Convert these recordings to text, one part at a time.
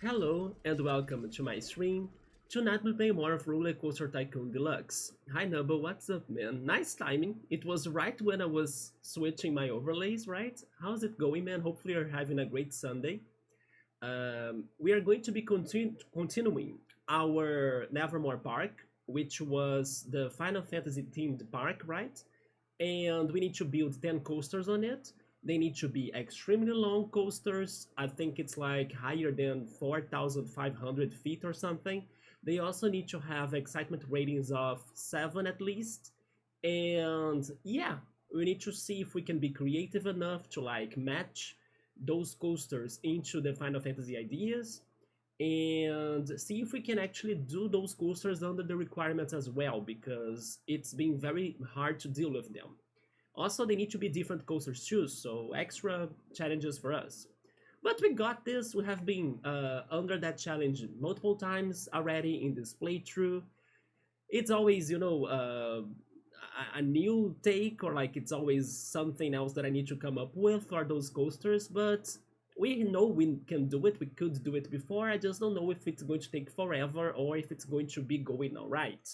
Hello and welcome to my stream. Tonight we'll play more of RollerCoaster Tycoon Deluxe. Hi Nubba, what's up man? Nice timing. It was right when I was switching my overlays, right? How's it going man? Hopefully you're having a great Sunday. We are going to be continuing our Nevermore Park, which was the Final Fantasy themed park, right? And we need to build 10 coasters on it. They need to be extremely long coasters. I think it's like higher than 4,500 feet or something. They also need to have excitement ratings of 7 at least. And yeah, we need to see if we can be creative enough to like match those coasters into the Final Fantasy ideas and see if we can actually do those coasters under the requirements as well, because it's been very hard to deal with them. Also, they need to be different coasters too, so extra challenges for us. But we got this. We have been under that challenge multiple times already in this playthrough. It's always, a new take, or like it's always something else that I need to come up with for those coasters. But we know we can do it. We could do it before. I just don't know if it's going to take forever or if it's going to be going all right.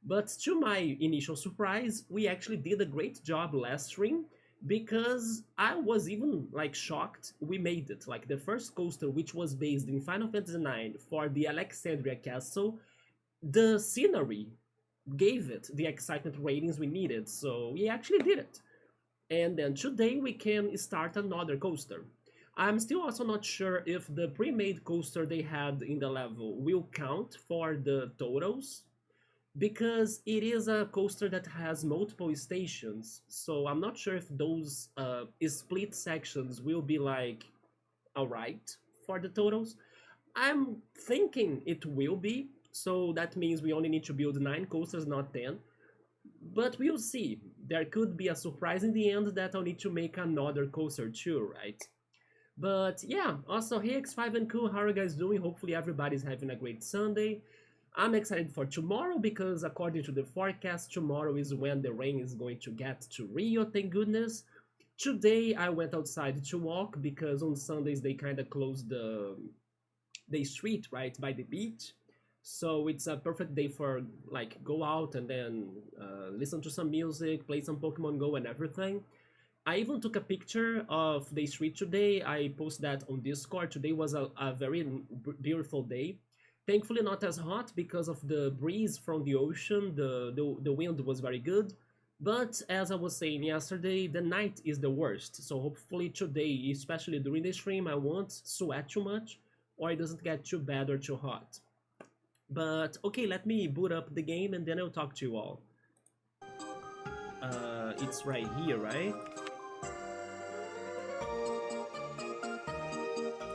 But to my initial surprise, we actually did a great job last stream, because I was even like shocked we made it. Like the first coaster, which was based in Final Fantasy IX for the Alexandria Castle, the scenery gave it the excitement ratings we needed, so we actually did it. And then today we can start another coaster. I'm still also not sure if the pre-made coaster they had in the level will count for the totals, because it is a coaster that has multiple stations, so I'm not sure if those split sections will be like alright for the totals. I'm thinking it will be, so that means we only need to build 9 coasters, not 10. But we'll see. There could be a surprise in the end that I'll need to make another coaster too, right? But yeah, also hey X5 and Cool, how are you guys doing? Hopefully everybody's having a great Sunday. I'm excited for tomorrow because according to the forecast, tomorrow is when the rain is going to get to Rio, thank goodness. Today I went outside to walk because on Sundays they kind of close the street right by the beach. So it's a perfect day for like go out and then listen to some music, play some Pokemon Go and everything. I even took a picture of the street today. I posted that on Discord. Today was a very beautiful day. Thankfully not as hot because of the breeze from the ocean. The wind was very good. But as I was saying yesterday, the night is the worst. So hopefully today, especially during the stream, I won't sweat too much or it doesn't get too bad or too hot. But okay, let me boot up the game and then I'll talk to you all. It's right here, right?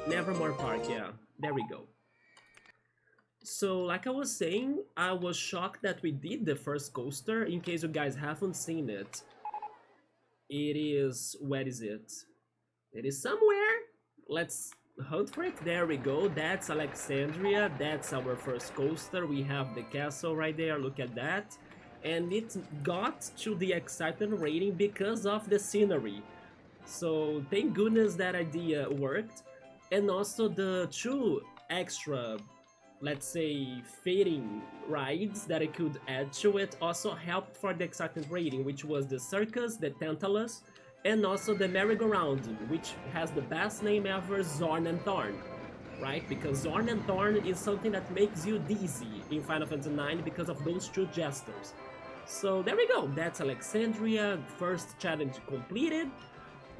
Nevermore Park, yeah. There we go. So, like I was saying, I was shocked that we did the first coaster. In case you guys haven't seen it, it is... where is it? It is somewhere. Let's hunt for it. There we go. That's Alexandria. That's our first coaster. We have the castle right there. Look at that. And it got to the excitement rating because of the scenery. So thank goodness that idea worked. And also the 2 extra, let's say, fading rides that I could add to it also helped for the excitement rating, which was the circus, the Tantalus, and also the merry-go-round, which has the best name ever, Zorn and Thorn, right? Because Zorn and Thorn is something that makes you dizzy in Final Fantasy IX because of those 2 jesters. So there we go, that's Alexandria, first challenge completed.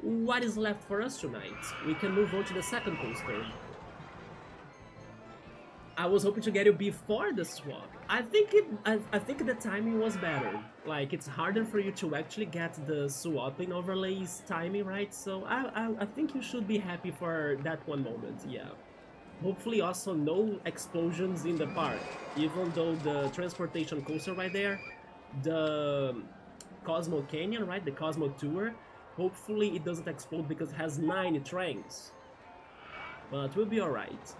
What is left for us tonight? We can move on to the second coaster. I was hoping to get you before the swap. I think the timing was better. Like it's harder for you to actually get the swapping overlays timing right. So I think you should be happy for that one moment. Yeah. Hopefully also no explosions in the park. Even though the transportation coaster right there, the Cosmo Canyon, right? The Cosmo Tour. Hopefully it doesn't explode because it has 9 trains. But we'll be alright.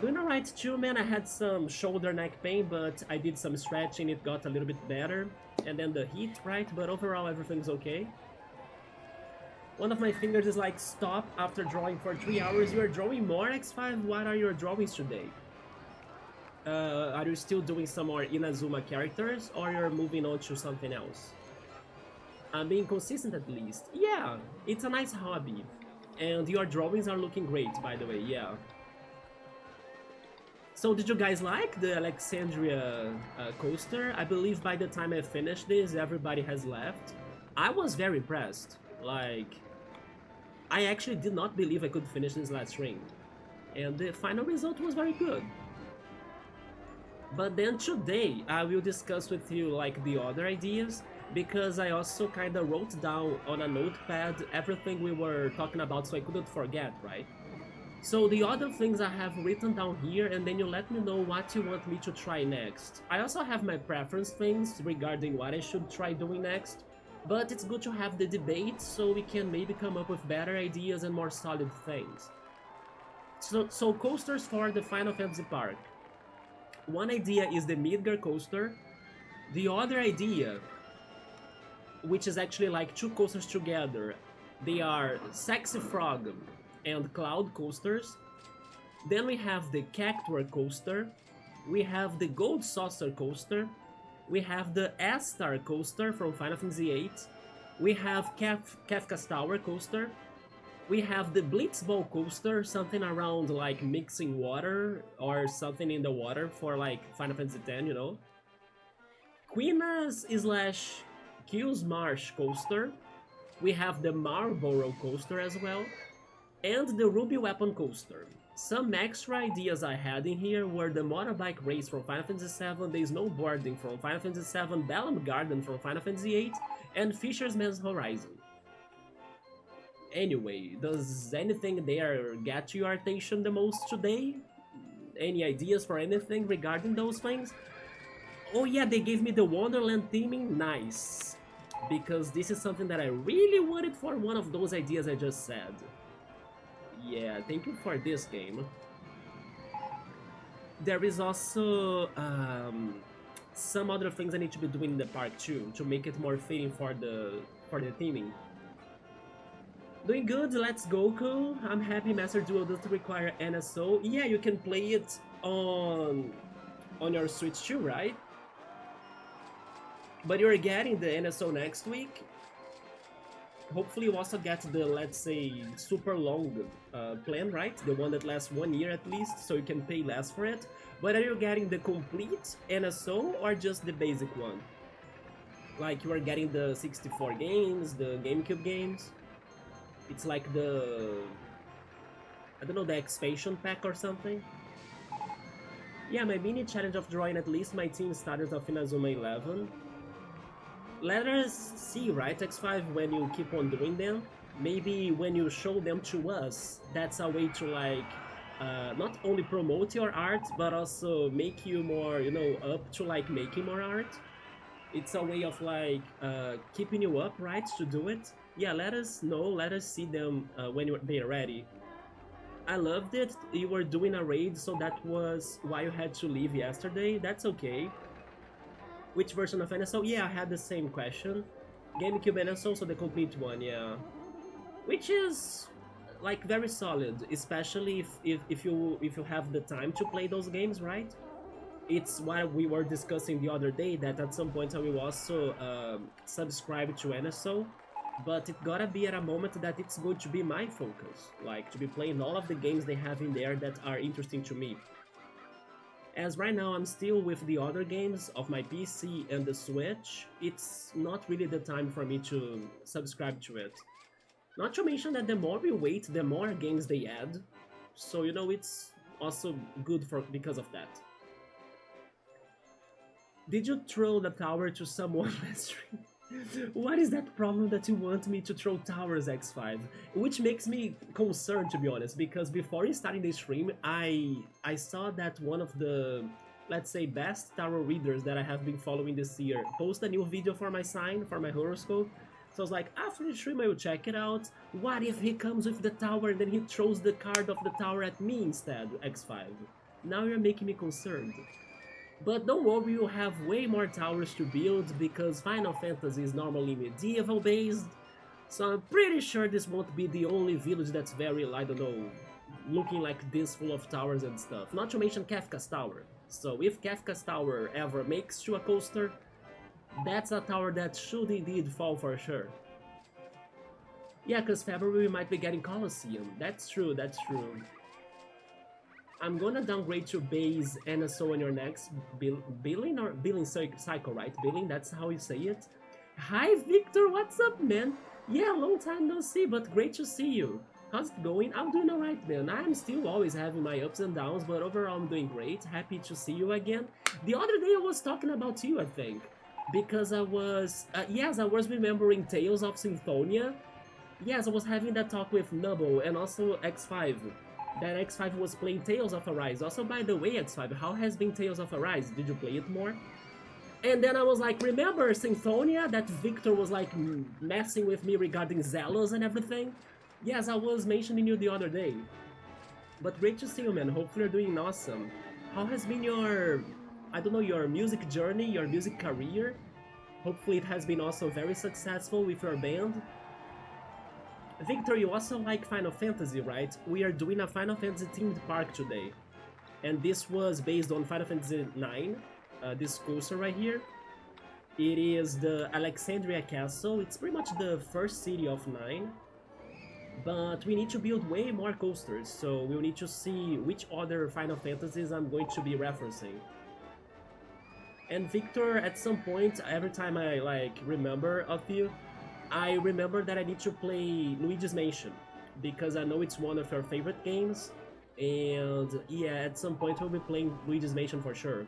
Doing alright too, man. I had some shoulder neck pain, but I did some stretching, it got a little bit better. And then the heat, right? But overall everything's okay. One of my fingers is like, stop after drawing for 3 hours. You are drawing more, X5? What are your drawings today? Are you still doing some more Inazuma characters, or you're moving on to something else? I'm being consistent at least. Yeah, it's a nice hobby. And your drawings are looking great, by the way, yeah. So did you guys like the Alexandria coaster? I believe by the time I finished this, everybody has left. I was very impressed. Like, I actually did not believe I could finish this last ring. And the final result was very good. But then today, I will discuss with you like the other ideas, because I also kinda wrote down on a notepad everything we were talking about so I couldn't forget, right? So the other things I have written down here, and then you let me know what you want me to try next. I also have my preference things regarding what I should try doing next, but it's good to have the debate so we can maybe come up with better ideas and more solid things. So coasters for the Final Fantasy Park. One idea is the Midgar coaster. The other idea, which is actually like two coasters together, they are Sexy Frog and Cloud coasters. Then we have the Cactuar coaster. We have the Gold Saucer coaster. We have the S-Star coaster from Final Fantasy VIII. We have Kafka's Tower coaster. We have the Blitzball coaster, something around like mixing water or something in the water for like Final Fantasy X, you know. Queen's slash Q's Marsh coaster. We have the Marlboro coaster as well. And the Ruby Weapon coaster. Some extra ideas I had in here were the motorbike race from Final Fantasy VII, the snowboarding from Final Fantasy VII, Bellum Garden from Final Fantasy VIII, and Fisherman's Horizon. Anyway, does anything there get your attention the most today? Any ideas for anything regarding those things? Oh yeah, they gave me the Wonderland theming, nice. Because this is something that I really wanted for one of those ideas I just said. Yeah, thank you for this game. There is also some other things I need to be doing in the park too, to make it more fitting for the theming. Doing good, let's Goku. I'm happy Master Duel doesn't require NSO. Yeah, you can play it on your Switch too, right? But you're getting the NSO next week. Hopefully you also get the, let's say, super long plan, right? The one that lasts 1 year at least, so you can pay less for it. But are you getting the complete NSO or just the basic one? Like you are getting the 64 games, the GameCube games? It's like the, I don't know, the expansion pack or something? Yeah, my mini challenge of drawing at least my team started of Inazuma 11. Let us see, right, X5, when you keep on doing them. Maybe when you show them to us, that's a way to like, not only promote your art, but also make you more, you know, up to like making more art. It's a way of like keeping you up, right, to do it. Yeah, let us know, let us see them when they're ready. I loved it. You were doing a raid, so that was why you had to leave yesterday. That's okay. Which version of NSO? Yeah, I had the same question. GameCube NSO, so the complete one, yeah. Which is like very solid, especially if you have the time to play those games, right? It's what we were discussing the other day, that at some point I will also subscribe to NSO, but it gotta be at a moment that it's going to be my focus, like to be playing all of the games they have in there that are interesting to me. As right now I'm still with the other games of my PC and the Switch, it's not really the time for me to subscribe to it. Not to mention that the more we wait, the more games they add, so you know, it's also good for because of that. Did you throw the tower to someone last stream? What is that problem that you want me to throw towers, X5? Which makes me concerned, to be honest, because before starting the stream, I saw that one of the, let's say, best tarot readers that I have been following this year post a new video for my sign, for my horoscope. So I was like, after the stream I will check it out. What if he comes with the tower and then he throws the card of the tower at me instead, X5? Now you're making me concerned. But don't worry, you have way more towers to build, because Final Fantasy is normally medieval based, So I'm pretty sure this won't be the only village that's very, I don't know, looking like this full of towers and stuff. Not to mention Kafka's Tower. So if Kafka's Tower ever makes to a coaster, that's a tower that should indeed fall for sure. Yeah, because February we might be getting Colosseum. That's true, that's true. I'm gonna downgrade to base NSO on your next billing or billing cycle, right? Billing, that's how you say it. Hi Victor, what's up, man? Yeah, long time no see, but great to see you. How's it going? I'm doing alright, man. I'm still always having my ups and downs, but overall I'm doing great. Happy to see you again. The other day I was talking about you, I think, because I was, yes, I was remembering Tales of Symphonia. Yes, I was having that talk with Nubble and also X5. That X5 was playing Tales of Arise. Also, by the way, X5, how has been Tales of Arise? Did you play it more? And then I was like, remember Symphonia? That Victor was like messing with me regarding Zealous and everything? Yes, I was mentioning you the other day. But great to see you, man. Hopefully you're doing awesome. How has been your, I don't know, your music journey, your music career? Hopefully it has been also very successful with your band. Victor, you also like Final Fantasy, right? We are doing a Final Fantasy themed park today. And this was based on Final Fantasy IX, this coaster right here. It is the Alexandria Castle. It's pretty much the first city of 9. But we need to build way more coasters, so we'll need to see which other Final Fantasies I'm going to be referencing. And Victor, at some point, every time I like remember of you, I remember that I need to play Luigi's Mansion, because I know it's one of your favorite games, and yeah, at some point we'll be playing Luigi's Mansion for sure.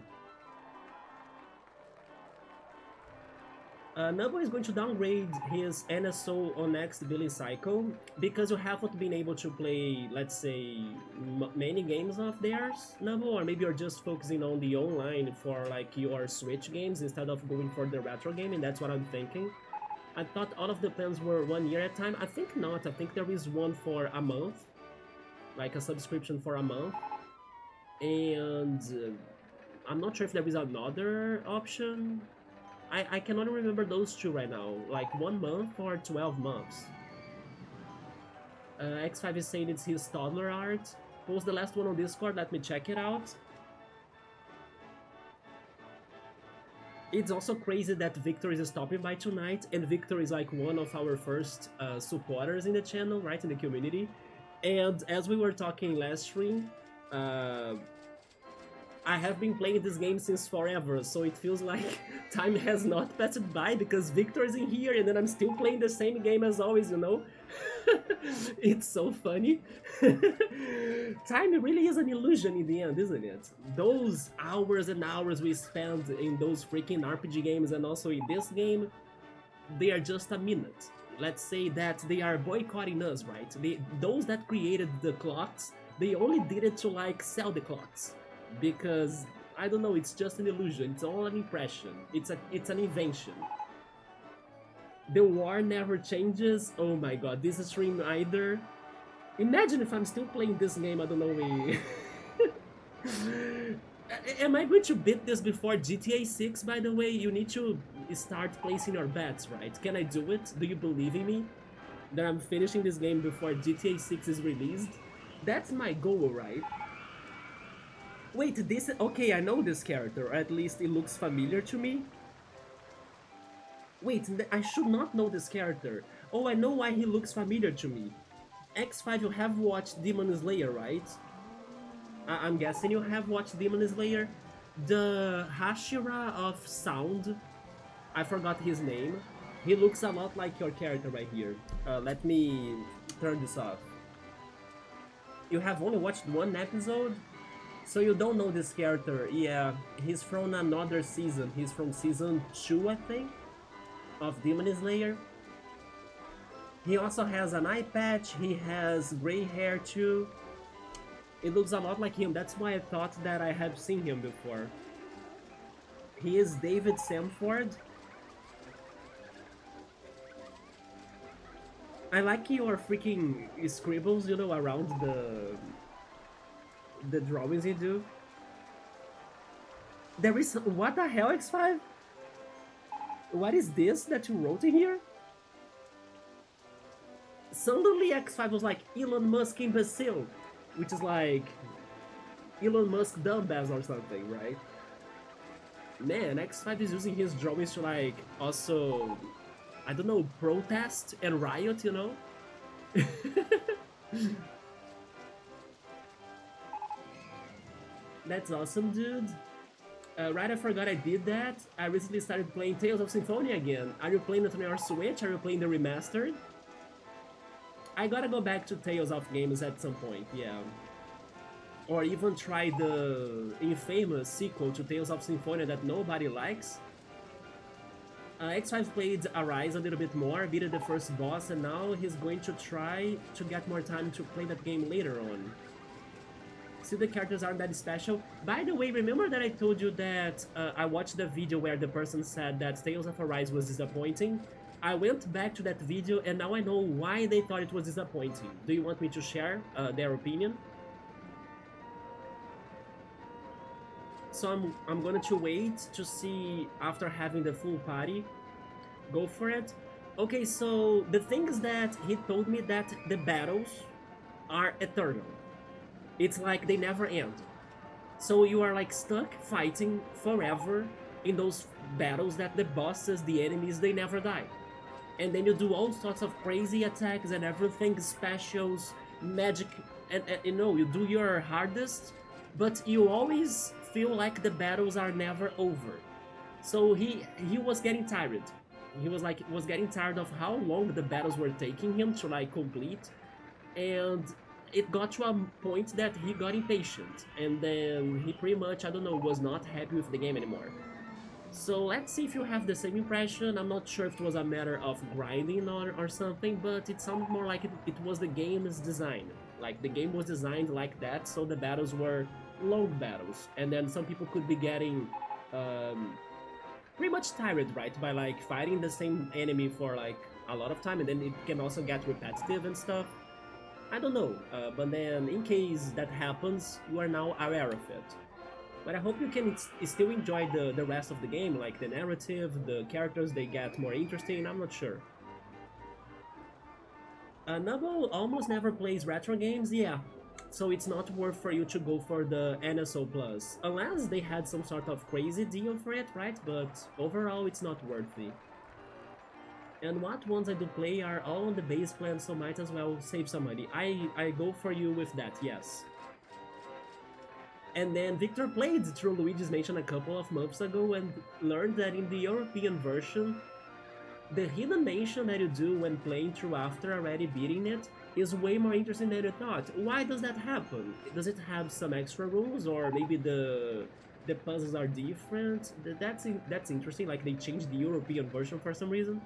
Nubble is going to downgrade his NSO on next billing cycle because you haven't been able to play, let's say, many games of theirs, Nubble, or maybe you're just focusing on the online for like your Switch games instead of going for the retro game, and that's what I'm thinking. I thought all of the plans were 1 year at a time. I think not. I think there is one for a month, like a subscription for a month, and I'm not sure if there is another option. I can only remember those two right now, like 1 month or 12 months. X5 is saying it's his toddler art. Post the last one on Discord, let me check it out. It's also crazy that Victor is stopping by tonight, and Victor is like one of our first supporters in the channel, right, in the community. And as we were talking last stream, I have been playing this game since forever, so it feels like time has not passed by because Victor is in here and then I'm still playing the same game as always, you know? It's so funny. Time really is an illusion in the end, isn't it? Those hours and hours we spend in those freaking RPG games and also in this game, they are just a minute. Let's say that they are boycotting us, right? Those that created the clocks, they only did it to like sell the clocks. Because I don't know, it's just an illusion, it's all an impression, it's an invention. The war never changes. Oh my god, this stream either. Imagine if I'm still playing this game, I don't know. Am I going to beat this before GTA 6, by the way? You need to start placing your bets, right? Can I do it? Do you believe in me? That I'm finishing this game before GTA 6 is released? That's my goal, right? Wait, this... Okay, I know this character, or at least it looks familiar to me. Wait, I should not know this character. Oh, I know why he looks familiar to me. X5, you have watched Demon Slayer, right? I'm guessing you have watched Demon Slayer. The Hashira of Sound, I forgot his name. He looks a lot like your character right here. Let me turn this off. You have only watched one episode? So you don't know this character. Yeah, he's from another season. He's from season 2, I think, of Demon Slayer. He also has an eye patch, he has gray hair too. It looks a lot like him, that's why I thought that I have seen him before. He is David Samford. I like your freaking scribbles, you know, around the drawings you do. There is... What the hell, X5? What is this that you wrote in here? Suddenly X5 was like Elon Musk imbecile, which is like Elon Musk dumbass or something, right? Man, X5 is using his drawings to like also, I don't know, protest and riot, you know? That's awesome, dude. Right, I forgot I did that. I recently started playing Tales of Symphonia again. Are you playing it on your Switch? Are you playing the remastered? I gotta go back to Tales of games at some point, yeah. Or even try the infamous sequel to Tales of Symphonia that nobody likes. X5 played Arise a little bit more, beat the first boss, and now he's going to try to get more time to play that game later on. See, the characters aren't that special. By the way, remember that I told you that I watched the video where the person said that Tales of Arise was disappointing? I went back to that video and now I know why they thought it was disappointing. Do you want me to share their opinion? So I'm going to wait to see after having the full party. Go for it. Okay, so the thing is that he told me that the battles are eternal. It's like they never end. So you are like stuck fighting forever in those battles that the bosses, the enemies, they never die. And then you do all sorts of crazy attacks and everything, specials, magic, and you know, you do your hardest, but you always feel like the battles are never over. So he was getting tired. He was getting tired of how long the battles were taking him to like complete, and it got to a point that he got impatient, and then he pretty much, I don't know, was not happy with the game anymore. So let's see if you have the same impression. I'm not sure if it was a matter of grinding or something, but it sounded more like it was the game's design. Like the game was designed like that, so the battles were long battles, and then some people could be getting pretty much tired, right, by like fighting the same enemy for like a lot of time, and then it can also get repetitive and stuff. I don't know, but then in case that happens, you are now aware of it. But I hope you can still enjoy the rest of the game, like the narrative, the characters, they get more interesting, I'm not sure. Nubble almost never plays retro games, yeah, so it's not worth for you to go for the NSO Plus, unless they had some sort of crazy deal for it, right? But overall, it's not worthy. And what ones I do play are all on the base plan, so might as well save some money. I go for you with that, yes. And then Victor played through Luigi's Mansion a couple of months ago and learned that in the European version, the hidden mansion that you do when playing through after already beating it is way more interesting than you thought. Why does that happen? Does it have some extra rules, or maybe the puzzles are different? That's interesting, like they changed the European version for some reason.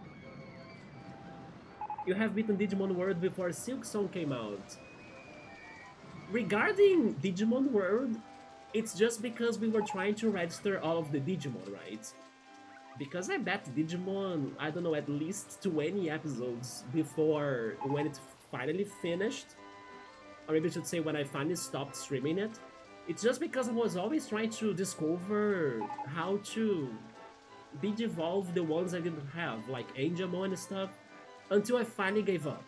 You have beaten Digimon World before Silk Song came out. Regarding Digimon World, it's just because we were trying to register all of the Digimon, right? Because I bet Digimon, I don't know, at least 20 episodes before when it finally finished. Or maybe I should say when I finally stopped streaming it. It's just because I was always trying to discover how to digivolve the ones I didn't have, like Angemon and stuff, until I finally gave up.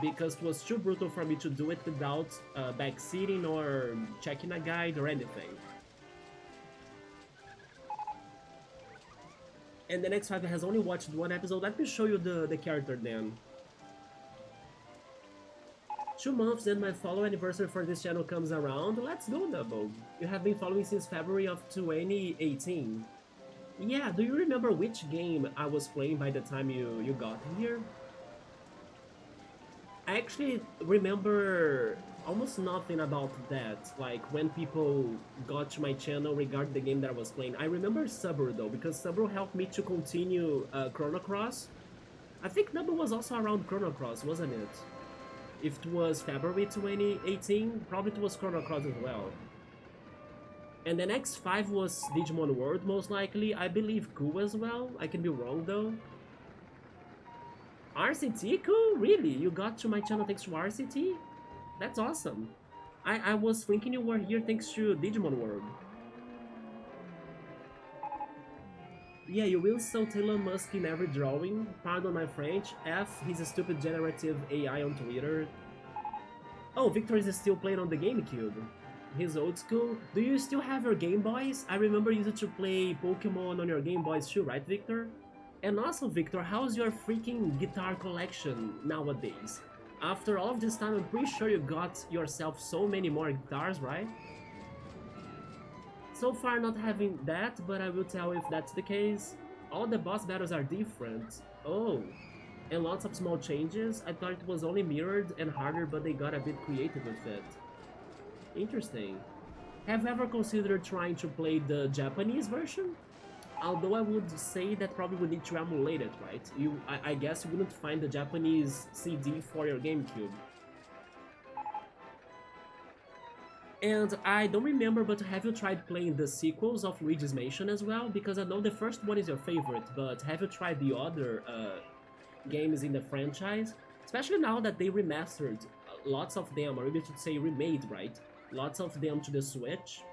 Because it was too brutal for me to do it without backseating or checking a guide or anything. And the next 5 has only watched one episode. Let me show you the character then. 2 months, then my follow anniversary for this channel comes around. Let's go, Double. You have been following since February of 2018. Yeah, do you remember which game I was playing by the time you got here? I actually remember almost nothing about that, like when people got to my channel regarding the game that I was playing. I remember Subaru though, because Subaru helped me to continue Chrono Cross. I think Number was also around Chrono Cross, wasn't it? If it was February 2018, probably it was Chrono Cross as well. And then X5 was Digimon World, most likely. I believe Ku as well. I can be wrong though. RCT? Cool? Really? You got to my channel thanks to RCT? That's awesome. I was thinking you were here thanks to Digimon World. Yeah, you will saw Elon Musk in every drawing. Pardon my French. F, he's a stupid generative AI on Twitter. Oh, Victor is still playing on the GameCube. He's old school. Do you still have your Game Boys? I remember you used to play Pokemon on your Game Boys too, right, Victor? And also, Victor, how's your freaking guitar collection nowadays? After all of this time, I'm pretty sure you got yourself so many more guitars, right? So far not having that, but I will tell if that's the case. All the boss battles are different. Oh, and lots of small changes. I thought it was only mirrored and harder, but they got a bit creative with it. Interesting. Have you ever considered trying to play the Japanese version? Although I would say that probably would need to emulate it, right? I guess you wouldn't find the Japanese CD for your GameCube. And I don't remember, but have you tried playing the sequels of Luigi's Mansion as well? Because I know the first one is your favorite, but have you tried the other games in the franchise? Especially now that they remastered lots of them, or maybe I should say remade, right? Lots of them to the Switch.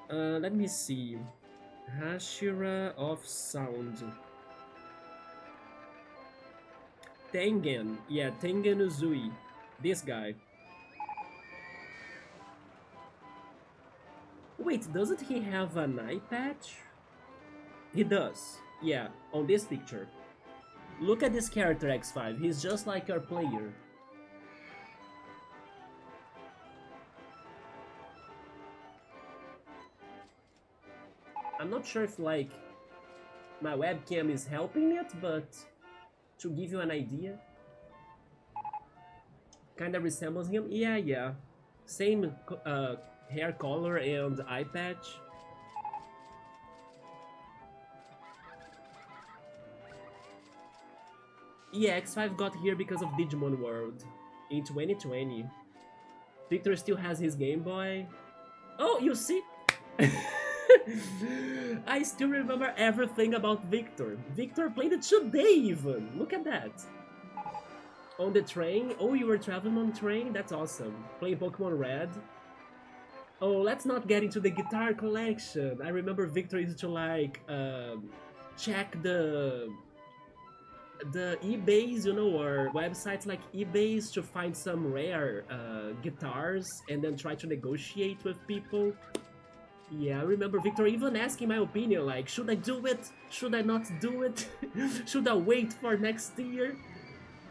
Let me see. Hashira of Sound. Tengen. Yeah, Tengen Uzui. This guy. Wait, doesn't he have an eye patch? He does. Yeah, on this picture. Look at this character, X5. He's just like your player. I'm not sure if, like, my webcam is helping it, but to give you an idea. Kinda resembles him. Yeah. Same hair color and eye patch. Yeah, X5 got here because of Digimon World in 2020. Victor still has his Game Boy. Oh, you see? I still remember everything about Victor. Victor played it today even. Look at that. On the train. Oh, you were traveling on train? That's awesome. Playing Pokemon Red. Oh, let's not get into the guitar collection. I remember Victor used to like check the eBays, you know, or websites like eBays to find some rare guitars and then try to negotiate with people. Yeah, I remember Victor even asking my opinion, like, should I do it? Should I not do it? Should I wait for next year?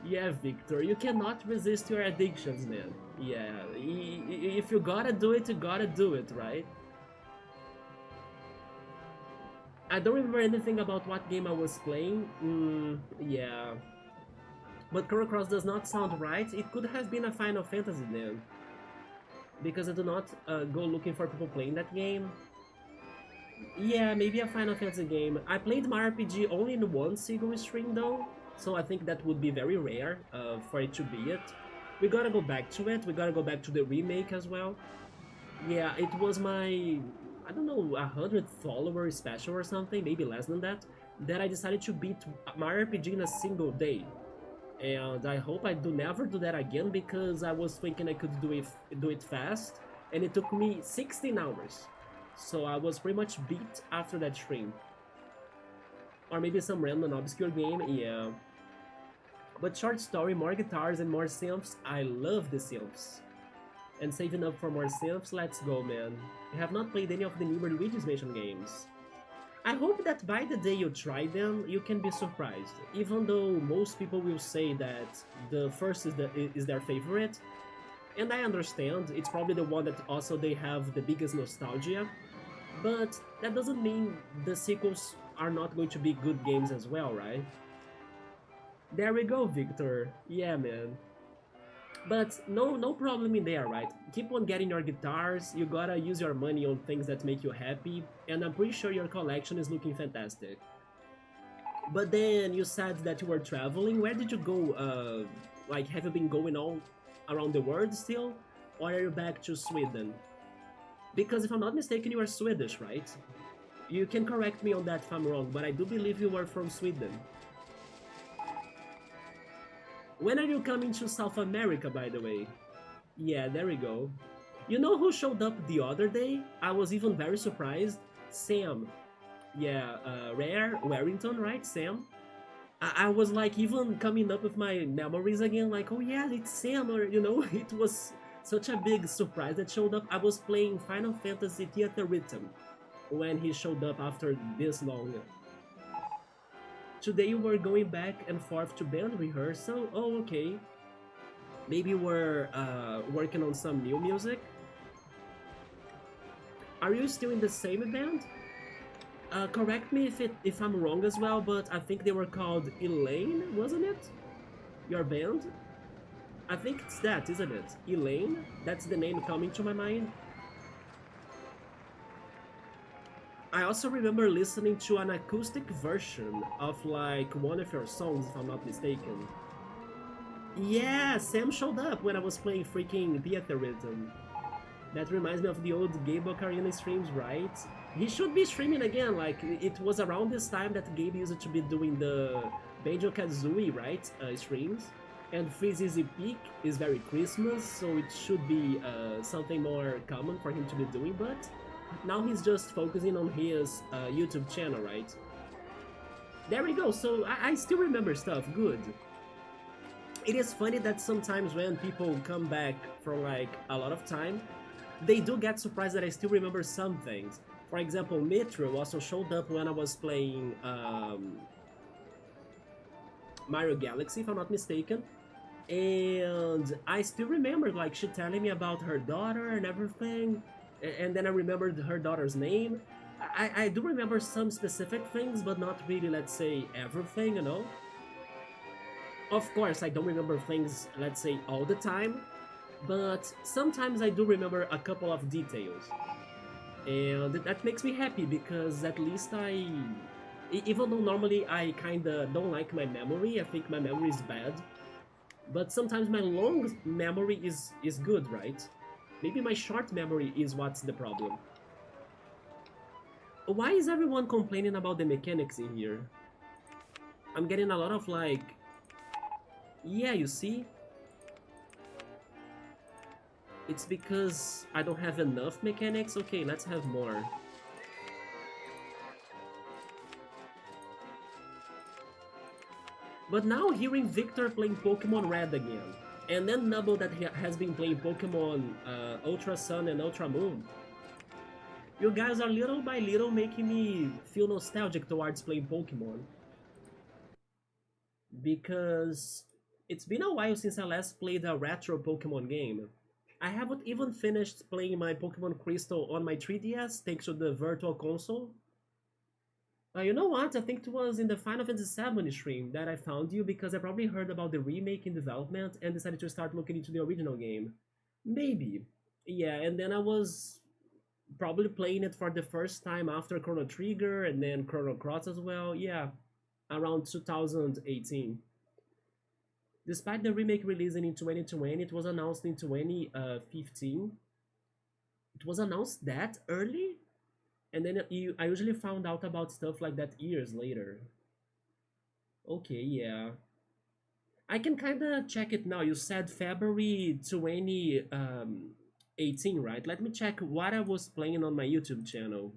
Yeah, Victor, you cannot resist your addictions, man. Yeah, if you gotta do it, you gotta do it, right? I don't remember anything about what game I was playing. Yeah. But Chrono Cross does not sound right. It could have been a Final Fantasy then. Because I do not go looking for people playing that game. Yeah, maybe a Final Fantasy game. I played my RPG only in one single stream though, so I think that would be very rare for it to be it. We gotta go back to it, we gotta go back to the remake as well. Yeah, it was my, I don't know, 100 follower special or something, maybe less than that I decided to beat my RPG in a single day. And I hope I do never do that again, because I was thinking I could do it fast, and it took me 16 hours. So I was pretty much beat after that stream. Or maybe some random obscure game, yeah. But short story, more guitars and more synths. I love the synths. And saving up for more synths, let's go, man. I have not played any of the newer Luigi's Mansion games. I hope that by the day you try them, you can be surprised. Even though most people will say that the first is their favorite, and I understand, it's probably the one that also they have the biggest nostalgia, but that doesn't mean the sequels are not going to be good games as well, right? There we go, Victor. Yeah, man. But no problem in there, right? Keep on getting your guitars, you gotta use your money on things that make you happy, and I'm pretty sure your collection is looking fantastic. But then you said that you were traveling. Where did you go? Like, have you been going all around the world still? Or are you back to Sweden? Because if I'm not mistaken, you are Swedish, right? You can correct me on that if I'm wrong, but I do believe you were from Sweden. When are you coming to South America, by the way? Yeah, there we go. You know who showed up the other day? I was even very surprised. Sam. Yeah, Rare Warrington, right, Sam? I was like even coming up with my memories again, like, oh yeah, it's Sam, or it was such a big surprise that showed up. I was playing Final Fantasy Theater Rhythm when he showed up after this long. Today we're going back and forth to band rehearsal. Oh, okay. Maybe we're working on some new music. Are you still in the same band? Correct me if I'm wrong as well, but I think they were called Elaine, wasn't it? Your band? I think it's that, isn't it? Elaine? That's the name coming to my mind. I also remember listening to an acoustic version of like one of your songs, if I'm not mistaken. Yeah, Sam showed up when I was playing freaking Theater Rhythm. That reminds me of the old Gabe Ocarina streams, right? He should be streaming again, like, it was around this time that Gabe used to be doing the Banjo-Kazooie, right, streams. And Freeze's Peak is very Christmas, so it should be something more common for him to be doing, but now he's just focusing on his YouTube channel, right? There we go, so I still remember stuff, good. It is funny that sometimes when people come back for like a lot of time, they do get surprised that I still remember some things. For example, Metro also showed up when I was playing Mario Galaxy, if I'm not mistaken. And I still remember, like, she telling me about her daughter and everything. And then I remembered her daughter's name. I do remember some specific things, but not really, let's say, everything. Of course, I don't remember things, let's say, all the time, but sometimes I do remember a couple of details. And that makes me happy because at least even though normally I kinda don't like my memory, I think my memory is bad, but sometimes my long memory is good, right? Maybe my short memory is what's the problem. Why is everyone complaining about the mechanics in here? I'm getting a lot of like, yeah, you see? It's because I don't have enough mechanics? Okay, let's have more. But now hearing Victor playing Pokemon Red again, and then Nubble that has been playing Pokemon Ultra Sun and Ultra Moon, you guys are little by little making me feel nostalgic towards playing Pokemon. Because it's been a while since I last played a retro Pokemon game. I haven't even finished playing my Pokemon Crystal on my 3DS thanks to the Virtual Console. You know what? I think it was in the Final Fantasy VII stream that I found you because I probably heard about the remake in development and decided to start looking into the original game. Maybe. Yeah, and then I was probably playing it for the first time after Chrono Trigger and then Chrono Cross as well. Yeah, around 2018. Despite the remake releasing in 2020, it was announced in 2015. It was announced that early? And then I usually found out about stuff like that years later. Okay, yeah. I can kind of check it now. You said February 2018, right? Let me check what I was playing on my YouTube channel.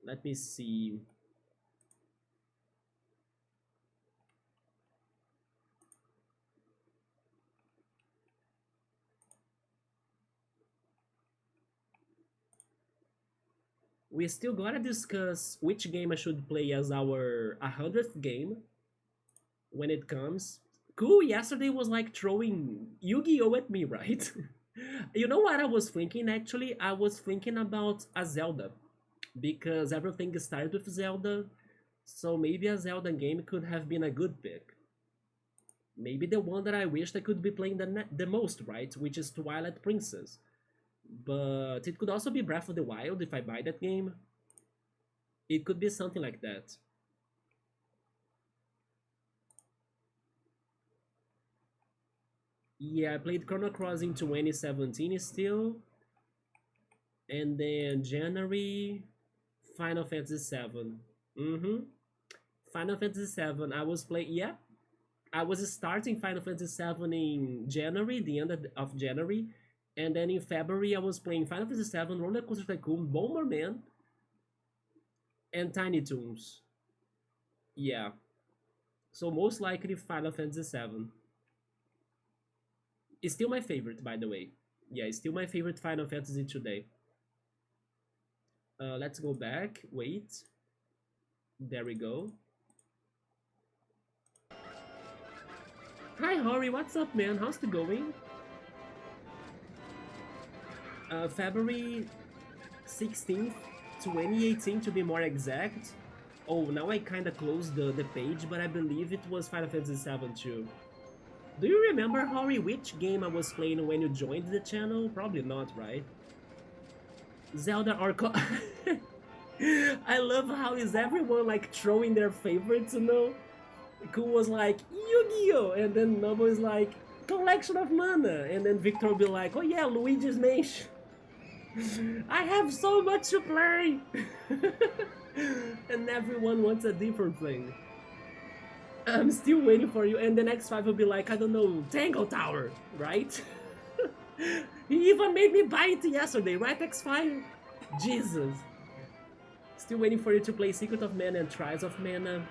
Let me see. We still gotta discuss which game I should play as our 100th game when it comes. Cool, yesterday was like throwing Yu-Gi-Oh at me, right? You know what I was thinking actually? I was thinking about a Zelda because everything started with Zelda, so maybe a Zelda game could have been a good pick. Maybe the one that I wished I could be playing the most, right? Which is Twilight Princess. But it could also be Breath of the Wild if I buy that game. It could be something like that. Yeah, I played Chrono Cross in 2017 still. And then January, Final Fantasy 7. Mm-hmm. Final Fantasy 7. I was playing, yeah. I was starting Final Fantasy 7 in January, the end of January. And then in February, I was playing Final Fantasy 7, RollerCoaster Tycoon, Bomberman, and Tiny Toons. Yeah. So most likely Final Fantasy VII. It's still my favorite, by the way. Yeah, it's still my favorite Final Fantasy today. Let's go back. Wait. There we go. Hi, Hori. What's up, man? How's it going? February 16th, 2018, to be more exact. Oh, now I kind of closed the page, but I believe it was Final Fantasy VII too. Do you remember, Hori, which game I was playing when you joined the channel? Probably not, right? Zelda Arco. I love how is everyone like throwing their favorites, you know? Ku was like, Yu-Gi-Oh! And then Nobu is like, Collection of Mana! And then Victor will be like, oh yeah, Luigi's Mansion! I have so much to play! And everyone wants a different thing. I'm still waiting for you, and the next five will be like, I don't know, Tango Tower, right? He even made me buy it yesterday, right, X5? Jesus. Still waiting for you to play Secret of Mana and Trials of Mana.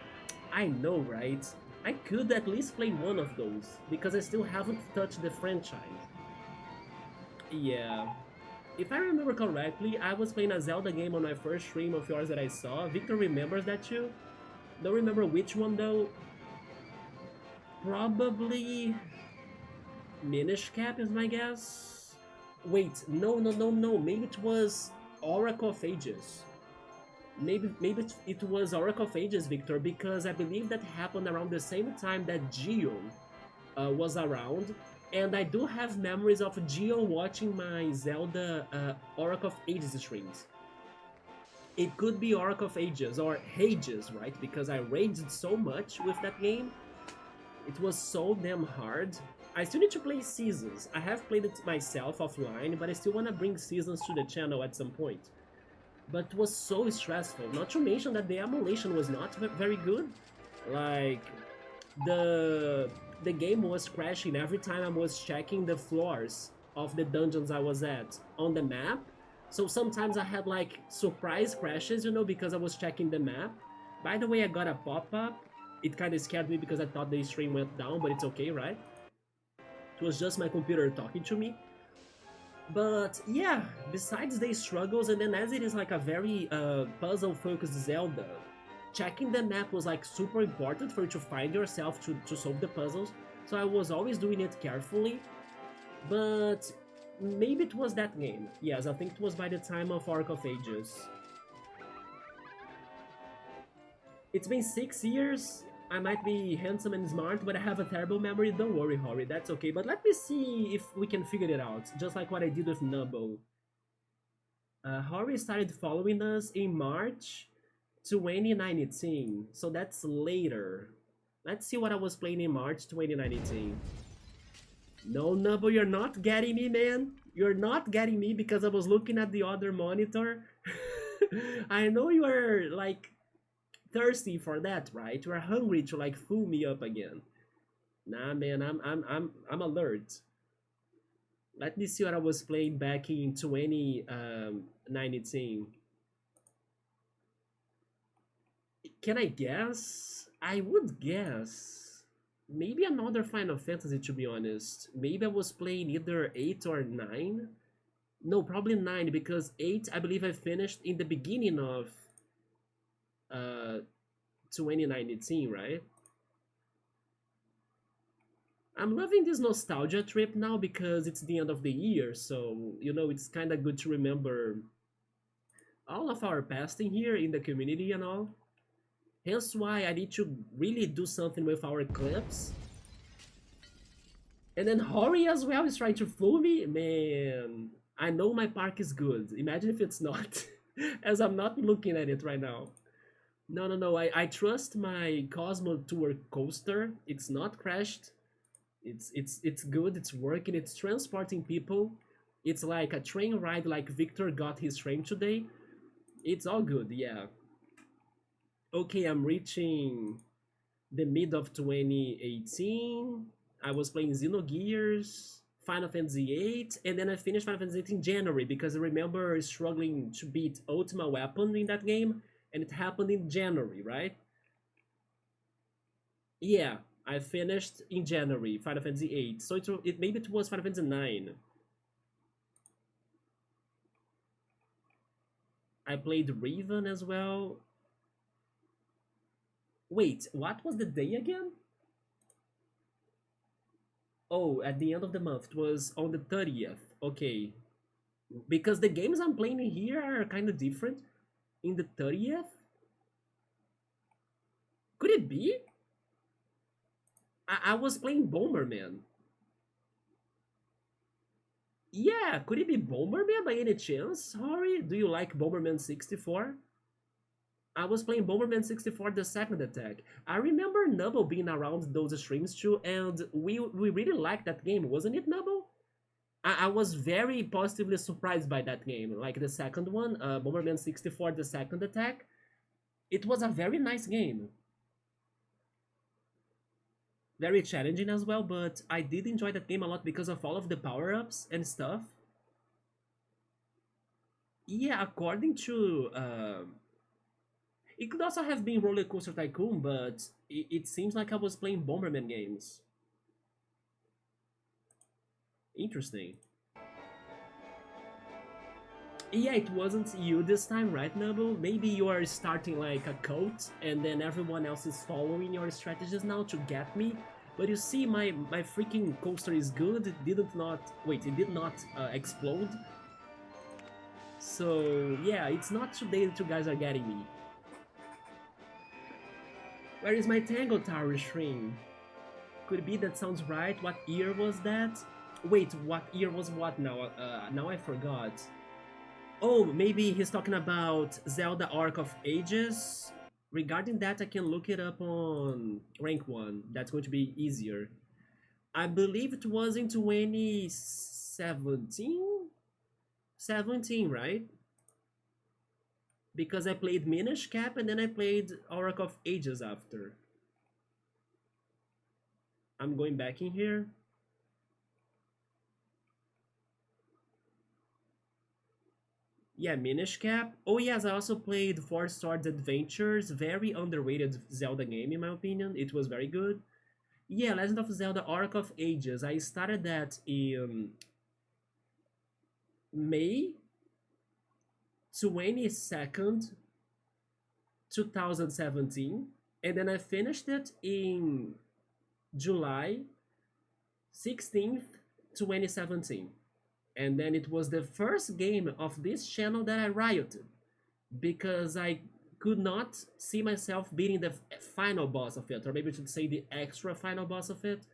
I know, right? I could at least play one of those, because I still haven't touched the franchise. Yeah. If I remember correctly, I was playing a Zelda game on my first stream of yours that I saw. Victor remembers that too? Don't remember which one though. Probably Minish Cap is my guess. Wait, no. Maybe it was Oracle of Ages. Maybe it was Oracle of Ages, Victor, because I believe that happened around the same time that Geo was around, and I do have memories of Geo watching my Zelda Oracle of Ages streams. It could be Oracle of Ages or Ages, right? Because I raged so much with that game. It was so damn hard. I still need to play Seasons. I have played it myself offline, but I still want to bring Seasons to the channel at some point. But it was so stressful. Not to mention that the emulation was not very good. Like, the game was crashing every time I was checking the floors of the dungeons I was at on the map. So sometimes I had like surprise crashes, you know, because I was checking the map. By the way, I got a pop-up. It kind of scared me because I thought the stream went down, but it's okay, right? It was just my computer talking to me. But yeah, besides the struggles, and then as it is like a very puzzle-focused Zelda, checking the map was like super important for you to find yourself to solve the puzzles. So I was always doing it carefully. But maybe it was that game. Yes, I think it was by the time of Arc of Ages. It's been 6 years. I might be handsome and smart, but I have a terrible memory. Don't worry, Hori, that's okay. But let me see if we can figure it out, just like what I did with Nubbo. Hori started following us in March 2019, so that's later. Let's see what I was playing in March 2019. No, Nubbo, you're not getting me, man. You're not getting me because I was looking at the other monitor. I know you are, like, thirsty for that, right? You are hungry to, like, fool me up again. Nah, man, I'm alert. Let me see what I was playing back in 2019. Can I guess? I would guess. Maybe another Final Fantasy, to be honest. Maybe I was playing either 8 or 9. No, probably 9, because 8, I believe I finished in the beginning of 2019, right? I'm loving this nostalgia trip now because it's the end of the year, so, you know, it's kind of good to remember all of our past in here in the community and all. Hence why I need to really do something with our clips. And then Hori as well is trying to fool me? Man, I know my park is good. Imagine if it's not. As I'm not looking at it right now. No. I trust my Cosmo Tour coaster. It's not crashed. It's good. It's working. It's transporting people. It's like a train ride like Victor got his train today. It's all good, yeah. Okay, I'm reaching the mid of 2018. I was playing Xenogears, Final Fantasy VIII, and then I finished Final Fantasy VIII in January because I remember struggling to beat Ultima Weapon in that game, and it happened in January, right? Yeah, I finished in January Final Fantasy 8. So it maybe it was Final Fantasy 9. I played Riven as well. Wait, what was the day again? Oh, at the end of the month. It was on the 30th. Okay. Because the games I'm playing here are kind of different. In the 30th? Could it be? I was playing Bomberman. Yeah, could it be Bomberman by any chance? Sorry, do you like Bomberman 64? I was playing Bomberman 64 the second attack. I remember Nubble being around those streams too, and we really liked that game, wasn't it, Nubble? I was very positively surprised by that game. Like the second one, Bomberman 64 the second attack. It was a very nice game. Very challenging as well, but I did enjoy that game a lot because of all of the power-ups and stuff. Yeah, according to it could also have been RollerCoaster Tycoon, but it seems like I was playing Bomberman games. Interesting. Yeah, it wasn't you this time, right, Noble? Maybe you are starting like a cult, and then everyone else is following your strategies now to get me. But you see, my freaking coaster is good. It did not explode. So yeah, it's not today that you guys are getting me. Where is my Tango Tower string? Could be that sounds right. What year was that? Wait, what year was what now? Now I forgot. Oh, maybe he's talking about Zelda Arc of Ages. Regarding that, I can look it up on rank 1. That's going to be easier. I believe it was in 2017? 17, right? Because I played Minish Cap and then I played Arc of Ages after. I'm going back in here. Yeah, Minish Cap. Oh yes, I also played Four Swords Adventures. Very underrated Zelda game in my opinion. It was very good. Yeah, Legend of Zelda Arc of Ages. I started that in May 22nd, 2017. And then I finished it in July 16th, 2017. And then it was the first game of this channel that I rioted because I could not see myself beating the final boss of it, or maybe I should say the extra final boss of it.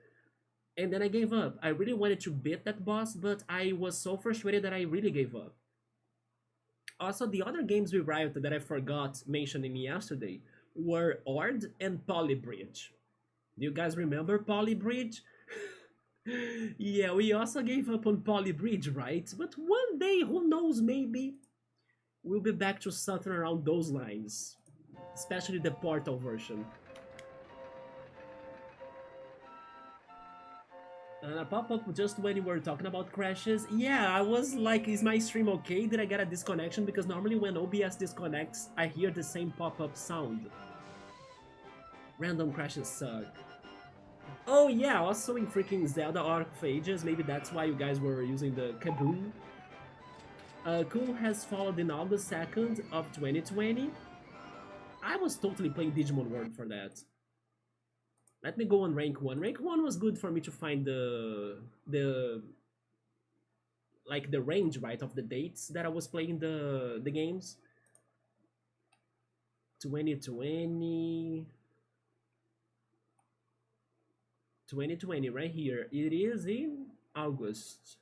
And then I gave up. I really wanted to beat that boss, but I was so frustrated that I really gave up. Also, the other games we rioted that I forgot mentioning yesterday were Ord and Polybridge. Do you guys remember Polybridge? Yeah, we also gave up on Polybridge, right? But one day, who knows, maybe we'll be back to something around those lines. Especially the Portal version. And a pop-up just when you were talking about crashes. Yeah, I was like, is my stream okay? Did I get a disconnection? Because normally when OBS disconnects, I hear the same pop-up sound. Random crashes suck. Oh yeah, also in freaking Zelda Arc of Ages, maybe that's why you guys were using the Kaboom. Cool has followed in August 2nd of 2020. I was totally playing Digimon World for that. Let me go on rank 1. Rank 1 was good for me to find the like the range, right, of the dates that I was playing the games. 2020 2020 right here. It is in August.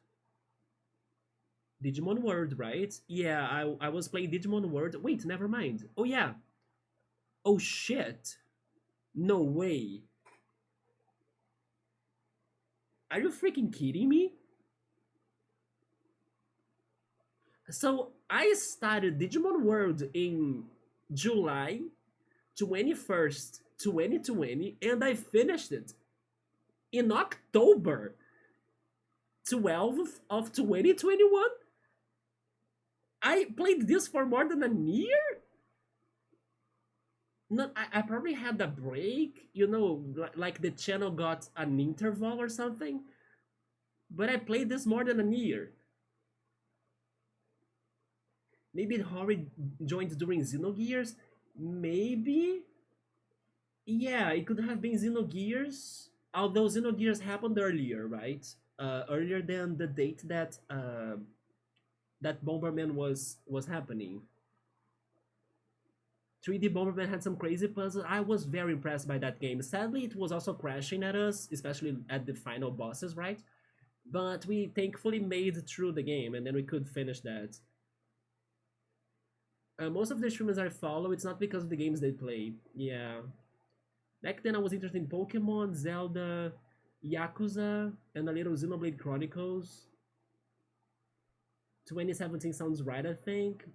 Digimon World, right? Yeah, I was playing Digimon World. Wait, never mind. Oh yeah. Oh shit. No way. Are you freaking kidding me? So I started Digimon World in July 21st, 2020, and I finished it in October 12th of 2021. I played this for more than a year? not I probably had a break, you know, like the channel got an interval or something, but I played this more than a year. Maybe Hori joined during Xenogears. Maybe. Yeah, it could have been Xenogears. Although Xenogears happened earlier, right? Earlier than the date that that Bomberman was happening. 3D Bomberman had some crazy puzzles. I was very impressed by that game. Sadly, it was also crashing at us, especially at the final bosses, right? But we thankfully made it through the game, and then we could finish that. Most of the streamers I follow, it's not because of the games they play. Yeah. Back then I was interested in Pokemon, Zelda, Yakuza, and a little Xenoblade Chronicles. 2017 sounds right, I think.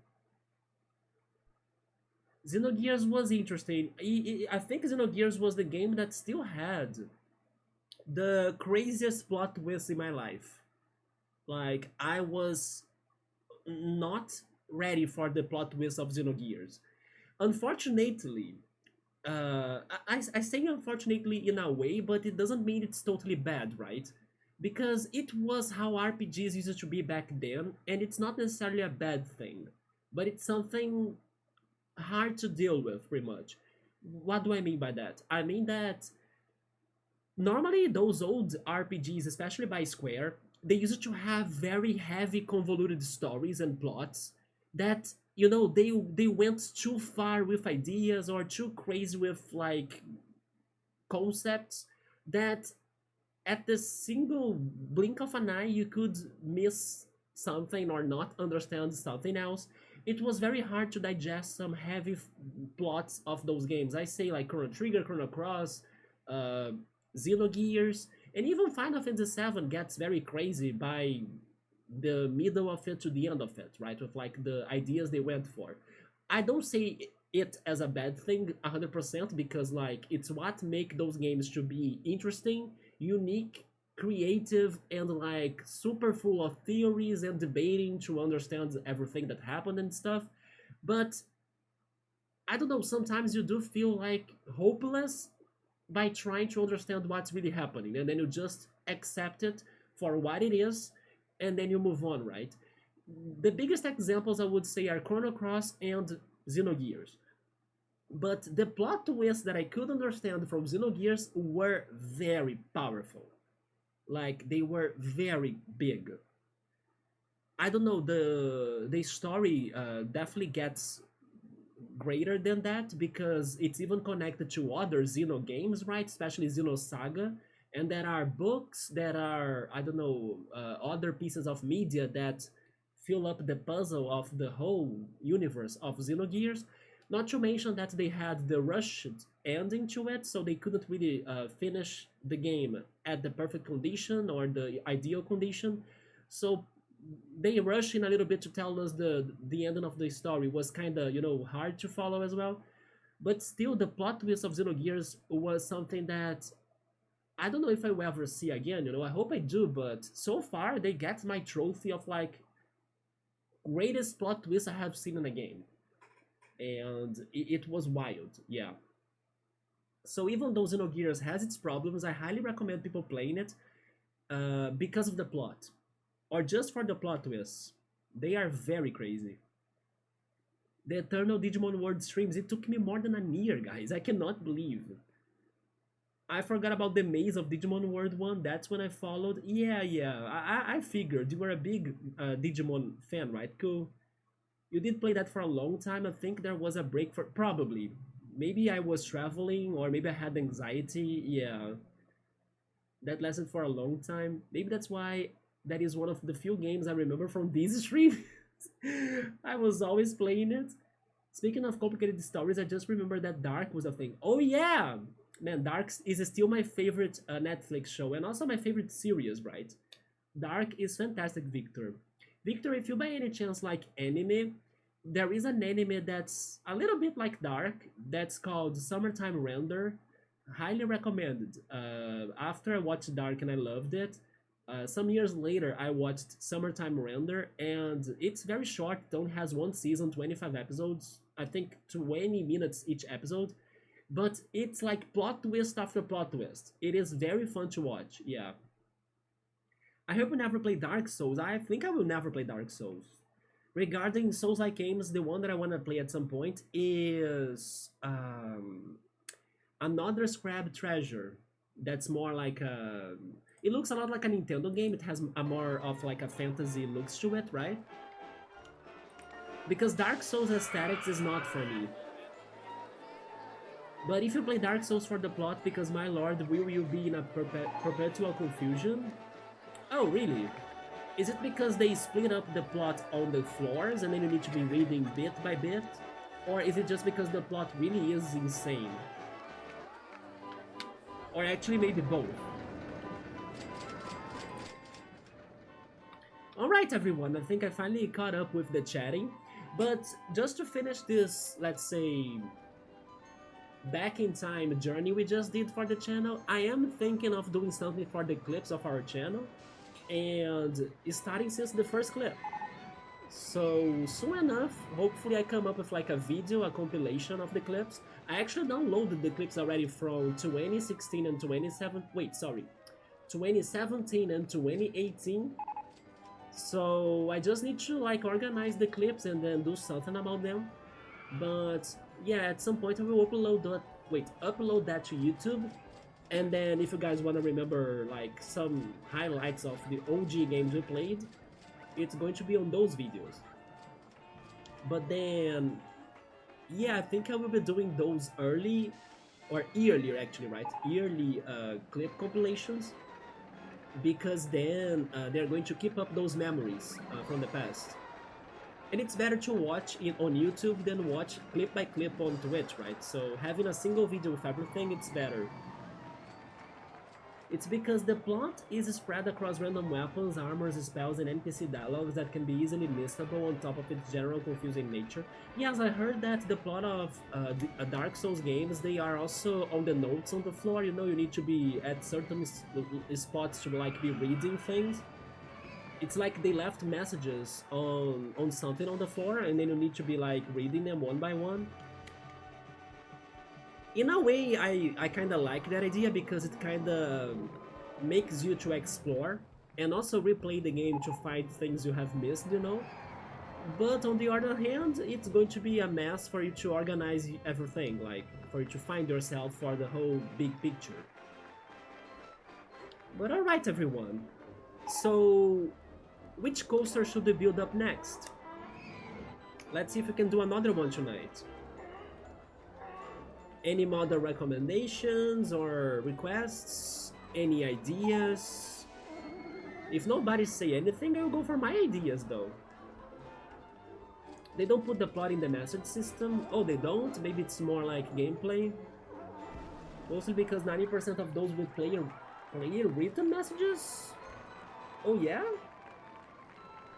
Xenogears was interesting. I think Xenogears was the game that still had the craziest plot twist in my life. Like, I was not ready for the plot twist of Xenogears. Unfortunately, I say unfortunately in a way, but it doesn't mean it's totally bad, right? Because it was how RPGs used to be back then, and it's not necessarily a bad thing, but it's something hard to deal with, pretty much. What do I mean by that? I mean that normally those old RPGs, especially by Square, they used to have very heavy, convoluted stories and plots that they went too far with ideas or too crazy with like concepts that at the single blink of an eye you could miss something or not understand something else. It was very hard to digest some heavy plots of those games. I say like Chrono Trigger, Chrono Cross, uh, Xenogears, and even Final Fantasy VII gets very crazy by the middle of it to the end of it, right? With like the ideas they went for. I don't say it as a bad thing 100% because like it's what make those games to be interesting, unique, creative, and like super full of theories and debating to understand everything that happened and stuff. But I don't know, sometimes you do feel like hopeless by trying to understand what's really happening, and then you just accept it for what it is, and then you move on, right? The biggest examples I would say are Chrono Cross and Xenogears. But the plot twists that I could understand from Xenogears were very powerful. Like they were very big. I don't know, the story definitely gets greater than that because it's even connected to other Xeno games, right? Especially Xeno Saga. And there are books, that are, I don't know, other pieces of media that fill up the puzzle of the whole universe of Xenogears. Not to mention that they had the rushed ending to it, so they couldn't really finish the game at the perfect condition or the ideal condition. So they rush in a little bit to tell us the ending of the story was kind of hard to follow as well. But still, the plot twist of Xenogears was something that I don't know if I will ever see again. I hope I do, but so far they get my trophy of like greatest plot twist I have seen in a game, and it was wild. Yeah. So even though Xenogears has its problems, I highly recommend people playing it because of the plot, or just for the plot twists. They are very crazy. The Eternal Digimon World streams, it took me more than a year, guys. I cannot believe. I forgot about the Maze of Digimon World one. That's when I followed. Yeah, yeah. I figured you were a big Digimon fan, right? Cool. You did play that for a long time. I think there was a break for probably. Maybe I was traveling or maybe I had anxiety. Yeah. That lasted for a long time. Maybe that's why that is one of the few games I remember from this stream. I was always playing it. Speaking of complicated stories, I just remember that Dark was a thing. Oh yeah, man, Dark is still my favorite Netflix show and also my favorite series, right? Dark is fantastic, Victor. Victor, if you by any chance like anime, there is an anime that's a little bit like Dark that's called Summertime Render. Highly recommended. After I watched Dark and I loved it, some years later I watched Summertime Render, and it's very short. It only has one season, 25 episodes. I think 20 minutes each episode. But it's like plot twist after plot twist. It is very fun to watch. Yeah. I hope I never play Dark Souls. I think I will never play Dark Souls. Regarding Souls-like games, the one that I want to play at some point is another Scrap Treasure. That's more like a. It looks a lot like a Nintendo game. It has a more of like a fantasy looks to it, right? Because Dark Souls aesthetics is not for me. But if you play Dark Souls for the plot, because my lord, will you be in a perpetual confusion? Oh, really? Is it because they split up the plot on the floors and then you need to be reading bit by bit? Or is it just because the plot really is insane? Or actually maybe both? Alright everyone, I think I finally caught up with the chatting. But just to finish this, let's say, back in time journey we just did for the channel, I am thinking of doing something for the clips of our channel. And starting since the first clip. So soon enough, hopefully I come up with like a video, a compilation of the clips. I actually downloaded the clips already from 2016 and 2017 and 2018. So I just need to like organize the clips and then do something about them. But yeah, at some point I will upload that to YouTube. And then if you guys want to remember like some highlights of the OG games we played, it's going to be on those videos. But then, yeah, I think I will be doing those early, or yearly actually, right? Yearly clip compilations, because then they're going to keep up those memories from the past. And it's better to watch it on YouTube than watch clip by clip on Twitch, right? So having a single video with everything, it's better. It's because the plot is spread across random weapons, armors, spells, and NPC dialogues that can be easily missable on top of its general confusing nature. Yes, I heard that the plot of Dark Souls games, they are also on the notes on the floor. You know, you need to be at certain spots to like be reading things. It's like they left messages on something on the floor, and then you need to be like reading them one by one. In a way, I kind of like that idea because it kind of makes you to explore and also replay the game to find things you have missed, you know? But on the other hand, it's going to be a mess for you to organize everything, like for you to find yourself for the whole big picture. But alright everyone, so which coaster should we build up next? Let's see if we can do another one tonight. Any model recommendations or requests? Any ideas? If nobody say anything, I'll go for my ideas though. They don't put the plot in the message system. Oh, they don't? Maybe it's more like gameplay. Mostly because 90% of those with player written messages? Oh yeah?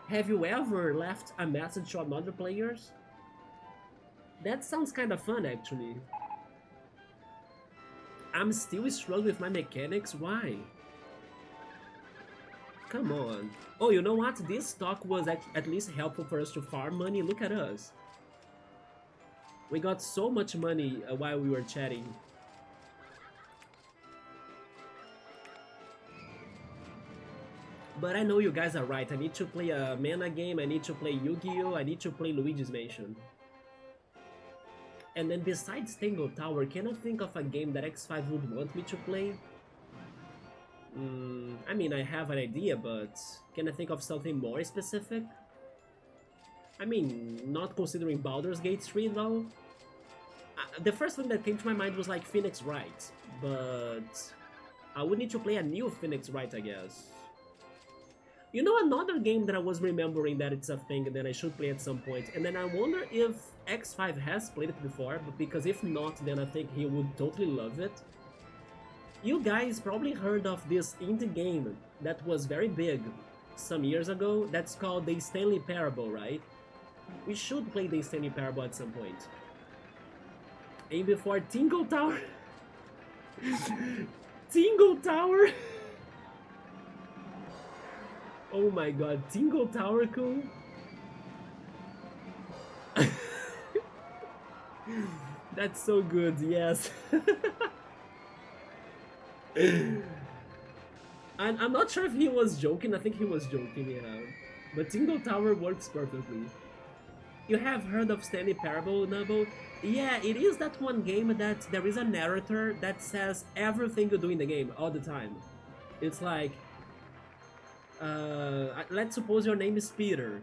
Have you ever left a message to another players? That sounds kind of fun actually. I'm still struggling with my mechanics, why? Come on. Oh, you know what? This stock was at least helpful for us to farm money. Look at us. We got so much money while we were chatting. But I know you guys are right. I need to play a mana game, I need to play Yu-Gi-Oh!, I need to play Luigi's Mansion. And then besides Tango Tower, can I think of a game that X5 would want me to play? I mean, I have an idea, but can I think of something more specific? I mean, not considering Baldur's Gate 3 though. The first thing that came to my mind was like Phoenix Wright, but I would need to play a new Phoenix Wright, I guess. You know, another game that I was remembering that it's a thing that I should play at some point, and then I wonder if X5 has played it before, but because if not, then I think he would totally love it. You guys probably heard of this indie game that was very big some years ago, that's called the Stanley Parable, right? We should play the Stanley Parable at some point. Aim before Tingle Tower. Tingle Tower. Oh my god, Tingle Tower cool? That's so good, yes. I'm not sure if he was joking, I think he was joking, yeah. But Tingle Tower works perfectly. You have heard of Stanley Parable, Nubble? Yeah, it is that one game that there is a narrator that says everything you do in the game all the time. It's like, let's suppose your name is Peter,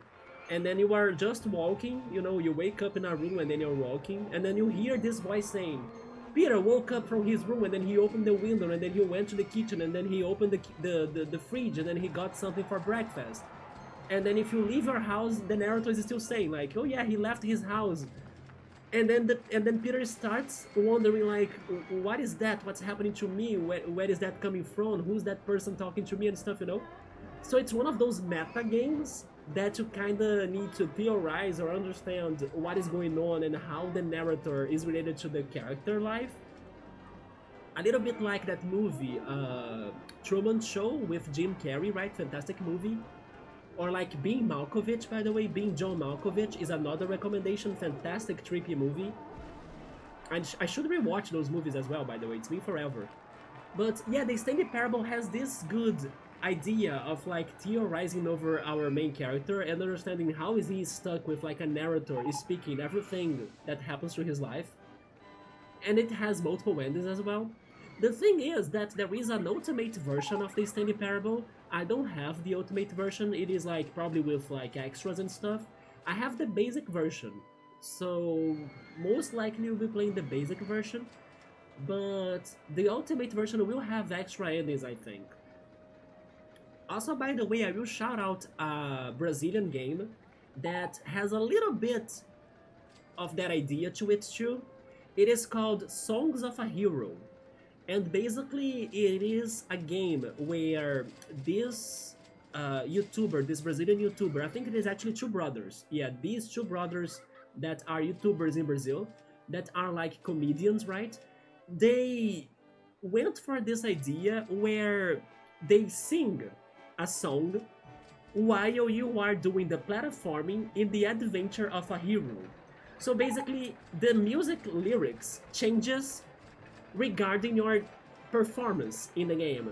and then you are just walking, you know, you wake up in a room and then you're walking, and then you hear this voice saying, Peter woke up from his room and then he opened the window and then he went to the kitchen and then he opened the fridge and then he got something for breakfast. And then if you leave your house, the narrator is still saying like, oh yeah, he left his house. And then Peter starts wondering like, what is that? What's happening to me? Where is that coming from? Who's that person talking to me and stuff, you know? So it's one of those meta games that you kind of need to theorize or understand what is going on and how the narrator is related to the character life. A little bit like that movie, Truman Show with Jim Carrey, right? Fantastic movie. Or like Being Malkovich, by the way. Being John Malkovich is another recommendation. Fantastic, trippy movie. I should rewatch those movies as well, by the way. It's been forever. But yeah, the Stanley Parable has this good idea of like theorizing over our main character and understanding how is he stuck with like a narrator speaking everything that happens through his life. And it has multiple endings as well. The thing is that there is an ultimate version of the Stanley Parable. I don't have the ultimate version, it is like probably with like extras and stuff. I have the basic version, so most likely we'll be playing the basic version, but the ultimate version will have extra endings, I think. Also, by the way, I will shout out a Brazilian game that has a little bit of that idea to it too. It is called Songs of a Hero. And basically, it is a game where this YouTuber, this Brazilian YouTuber, I think it is actually two brothers. Yeah, these two brothers that are YouTubers in Brazil, that are like comedians, right? They went for this idea where they sing a song while you are doing the platforming in the adventure of a hero. So basically, the music lyrics changes regarding your performance in the game.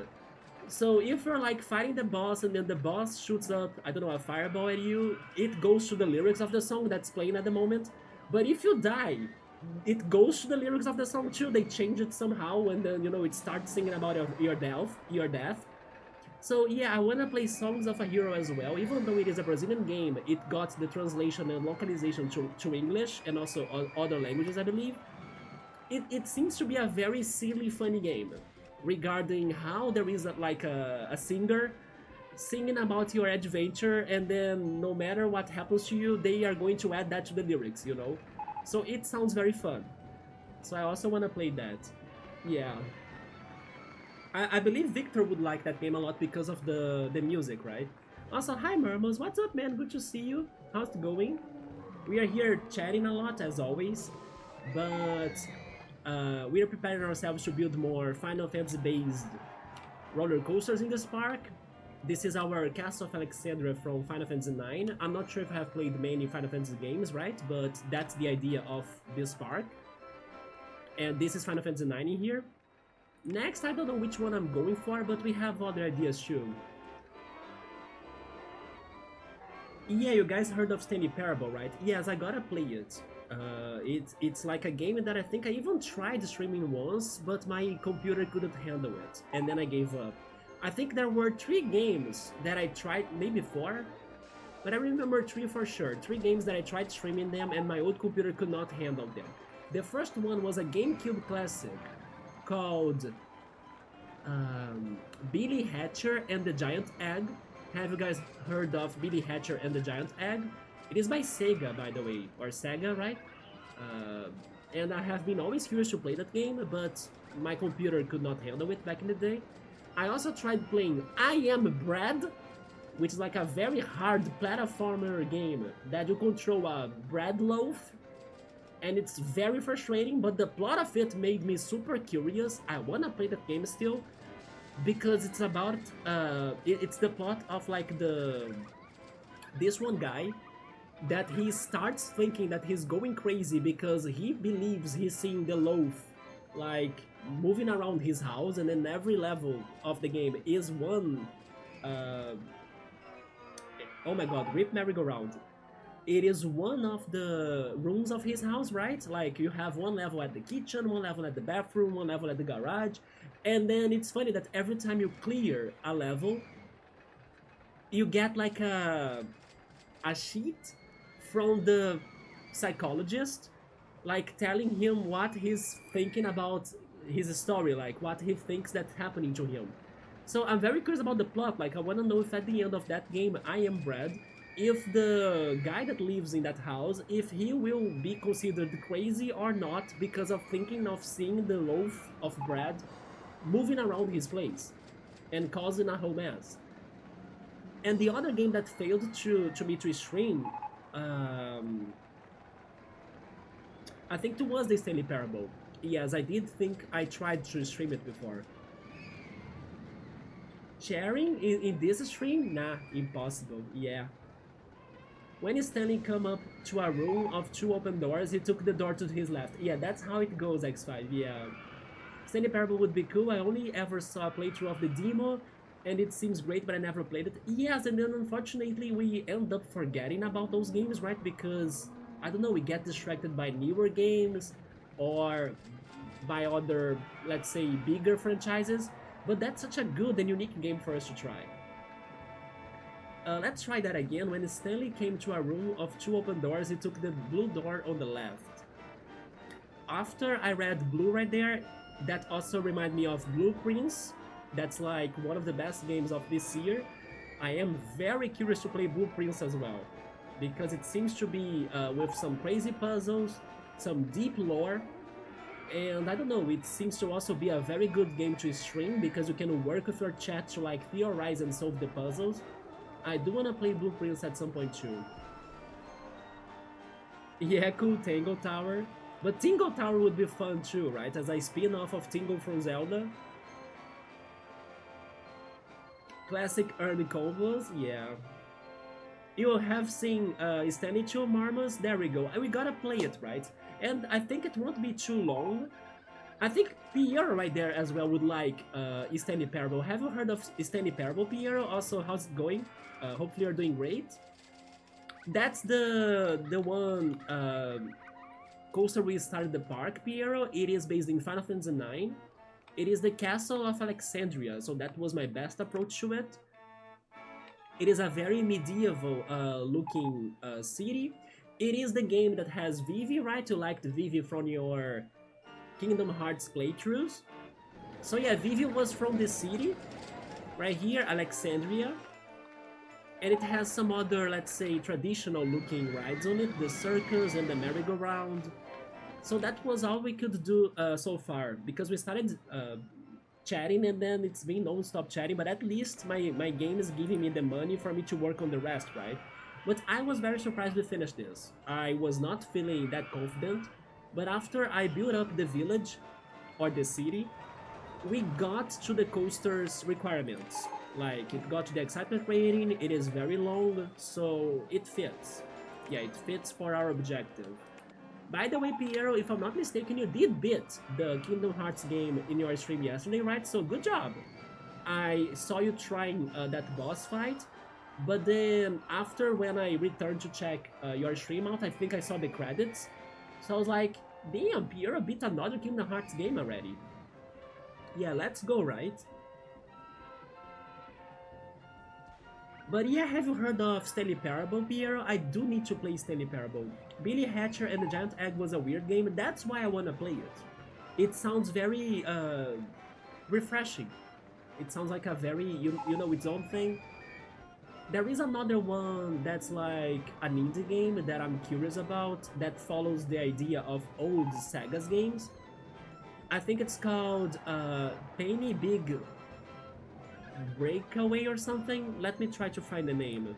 So if you're like fighting the boss and then the boss shoots up, I don't know, a fireball at you, it goes to the lyrics of the song that's playing at the moment. But if you die, it goes to the lyrics of the song too. They change it somehow and then, you know, it starts singing about your death. So yeah, I wanna play Songs of a Hero as well. Even though it is a Brazilian game, it got the translation and localization to English and also other languages, I believe. It seems to be a very silly, funny game regarding how there is a singer singing about your adventure, and then no matter what happens to you, they are going to add that to the lyrics, you know? So it sounds very fun. So I also want to play that. Yeah. I believe Victor would like that game a lot because of the music, right? Also, hi Murmurs, what's up man? Good to see you. How's it going? We are here chatting a lot as always, but we are preparing ourselves to build more Final Fantasy based roller coasters in this park. This is our Castle of Alexandria from Final Fantasy IX. I'm not sure if I have played many Final Fantasy games, right? But that's the idea of this park. And this is Final Fantasy IX in here. Next, I don't know which one I'm going for, but we have other ideas too. Yeah, you guys heard of Stanley Parable, right? Yes, I gotta play it. It's like a game that I think I even tried streaming once, but my computer couldn't handle it, and then I gave up. I think there were 3 games that I tried, maybe 4, but I remember 3 for sure. 3 games that I tried streaming them and my old computer could not handle them. The first one was a GameCube classic called Billy Hatcher and the Giant Egg. Have you guys heard of Billy Hatcher and the Giant Egg? It is by Sega, by the way, or Sega, right? And I have been always curious to play that game, but my computer could not handle it back in the day. I also tried playing I Am Bread, which is like a very hard platformer game that you control a bread loaf, and it's very frustrating, but the plot of it made me super curious. I wanna play that game still, because it's about, it's the plot of like this one guy that he starts thinking that he's going crazy because he believes he's seeing the loaf like moving around his house, and then every level of the game is one uh, oh my god, rip merry-go-round. It is one of the rooms of his house, right? Like you have one level at the kitchen, one level at the bathroom, one level at the garage. And then it's funny that every time you clear a level, you get like a sheet from the psychologist, like telling him what he's thinking about his story, like what he thinks that's happening to him. So I'm very curious about the plot. Like I want to know if at the end of that game I am Brad, if the guy that lives in that house, if he will be considered crazy or not because of thinking of seeing the loaf of bread moving around his place and causing a whole mess. And the other game that failed to me to stream, um, I think it was the Stanley Parable. Yes, I did think I tried to stream it before. Sharing in this stream? Nah, impossible. Yeah. When Stanley come up to a room of two open doors, he took the door to his left. Yeah, that's how it goes, X5. Yeah. Stanley Parable would be cool. I only ever saw a playthrough of the demo, and it seems great, but I never played it. Yes, and then unfortunately we end up forgetting about those games, right? Because, I don't know, we get distracted by newer games, or by other, let's say, bigger franchises. But that's such a good and unique game for us to try. Let's try that again. When Stanley came to a room of two open doors, he took the blue door on the left. After I read blue right there, that also reminded me of Blueprints. That's like one of the best games of this year. I am very curious to play Blueprints as well, because it seems to be with some crazy puzzles, some deep lore, and I don't know, it seems to also be a very good game to stream because you can work with your chat to like theorize and solve the puzzles. I do want to play Blueprints at some point too. Yeah, cool, Tangle Tower. But Tingle Tower would be fun too, right? As a spin-off of Tingle from Zelda. Classic early combos, yeah. You have seen Stanley 2 Marmas? There we go. We gotta play it, right? And I think it won't be too long. I think Piero right there as well would like Stanley Parable. Have you heard of Stanley Parable, Piero? Also, how's it going? Hopefully you're doing great. That's the one coaster we started the park, Piero. It is based in Final Fantasy IX. It is the Castle of Alexandria, so that was my best approach to it. It is a very medieval looking city. It is the game that has Vivi, right? You liked Vivi from your Kingdom Hearts playthroughs. So yeah, Vivi was from the city, right here, Alexandria. And it has some other, let's say, traditional looking rides on it, the circus and the merry-go-round. So that was all we could do so far, because we started chatting and then it's been non-stop chatting, but at least my game is giving me the money for me to work on the rest, right? But I was very surprised we finished this. I was not feeling that confident, but after I built up the village, or the city, we got to the coaster's requirements. Like, it got to the excitement rating, it is very long, so it fits. Yeah, it fits for our objective. By the way, Piero, if I'm not mistaken, you did beat the Kingdom Hearts game in your stream yesterday, right? So good job! I saw you trying that boss fight, but then after when I returned to check your stream out, I think I saw the credits. So I was like, damn, Piero beat another Kingdom Hearts game already. Yeah, let's go, right? But yeah, have you heard of Stanley Parable, Piero? I do need to play Stanley Parable. Billy Hatcher and the Giant Egg was a weird game, that's why I wanna play it. It sounds very refreshing. It sounds like a very, you know, its own thing. There is another one that's like an indie game that I'm curious about that follows the idea of old Sega's games. I think it's called Penny Big Breakaway or something. Let me try to find the name.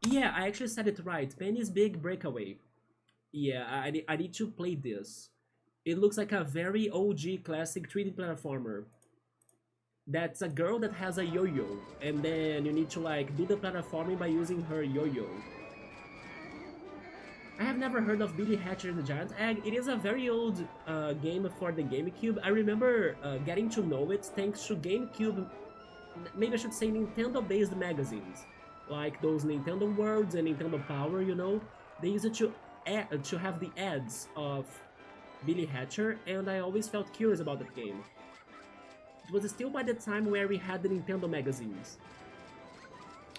Yeah, I actually said it right. Penny's Big Breakaway. Yeah, I need to play this. It looks like a very OG classic 3D platformer. That's a girl that has a yo-yo, and then you need to like do the platforming by using her yo-yo. I have never heard of Billy Hatcher and the Giant Egg. It is a very old game for the GameCube. I remember getting to know it thanks to GameCube, maybe I should say Nintendo-based magazines, like those Nintendo Worlds and Nintendo Power. You know, they used it to have the ads of Billy Hatcher, and I always felt curious about that game. It was still by the time where we had the Nintendo magazines.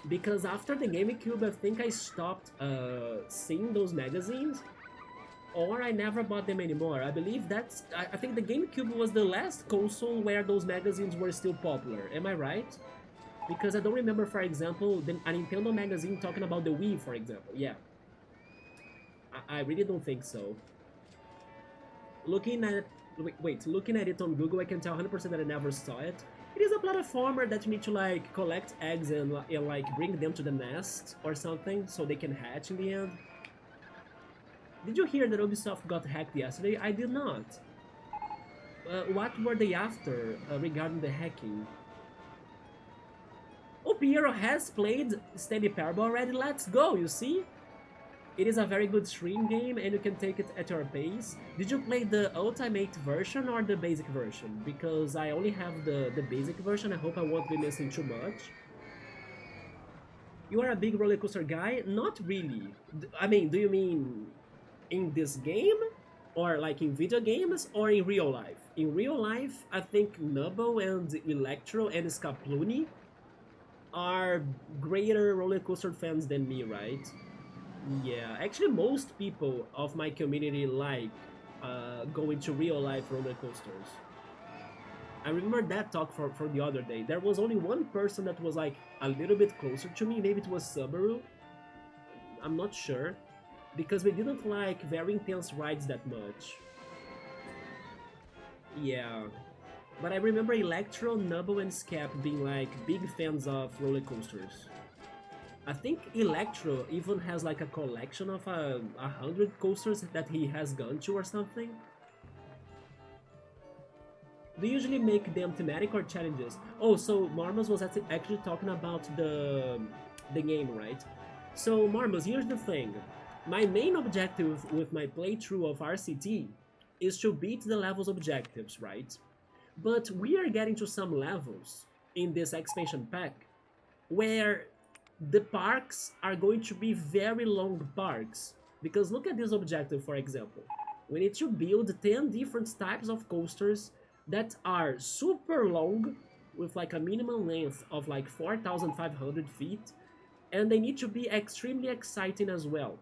Because after the GameCube, I think I stopped seeing those magazines, or I never bought them anymore. I believe I think the GameCube was the last console where those magazines were still popular. Am I right? Because I don't remember, for example, a Nintendo magazine talking about the Wii, for example. Yeah, I really don't think so. Looking at looking at it on Google, I can tell 100% that I never saw it. It is a platformer that you need to like collect eggs and like bring them to the nest or something so they can hatch in the end. Did you hear that Ubisoft got hacked yesterday? I did not. What were they after regarding the hacking? Oh, Piero has played Steady Parable already. Let's go, you see? It is a very good stream game and you can take it at your pace. Did you play the ultimate version or the basic version? Because I only have the basic version. I hope I won't be missing too much. You are a big roller coaster guy? Not really. I mean, do you mean in this game? Or like in video games? Or in real life? In real life, I think Nubbo and Electro and Scapluni are greater roller coaster fans than me, right? Yeah, actually, most people of my community like going to real life roller coasters. I remember that talk for the other day. There was only one person that was like a little bit closer to me. Maybe it was Subaru. I'm not sure. Because we didn't like very intense rides that much. Yeah. But I remember Electro, Nubble, and Scap being like big fans of roller coasters. I think Electro even has like a collection of 100 coasters that he has gone to or something. They usually make them thematic or challenges. Oh, so Marmos was actually talking about the game, right? So Marmos, here's the thing. My main objective with my playthrough of RCT is to beat the level's objectives, right? But we are getting to some levels in this expansion pack where the parks are going to be very long parks. Because look at this objective, for example. We need to build 10 different types of coasters that are super long, with like a minimum length of like 4,500 feet, and they need to be extremely exciting as well.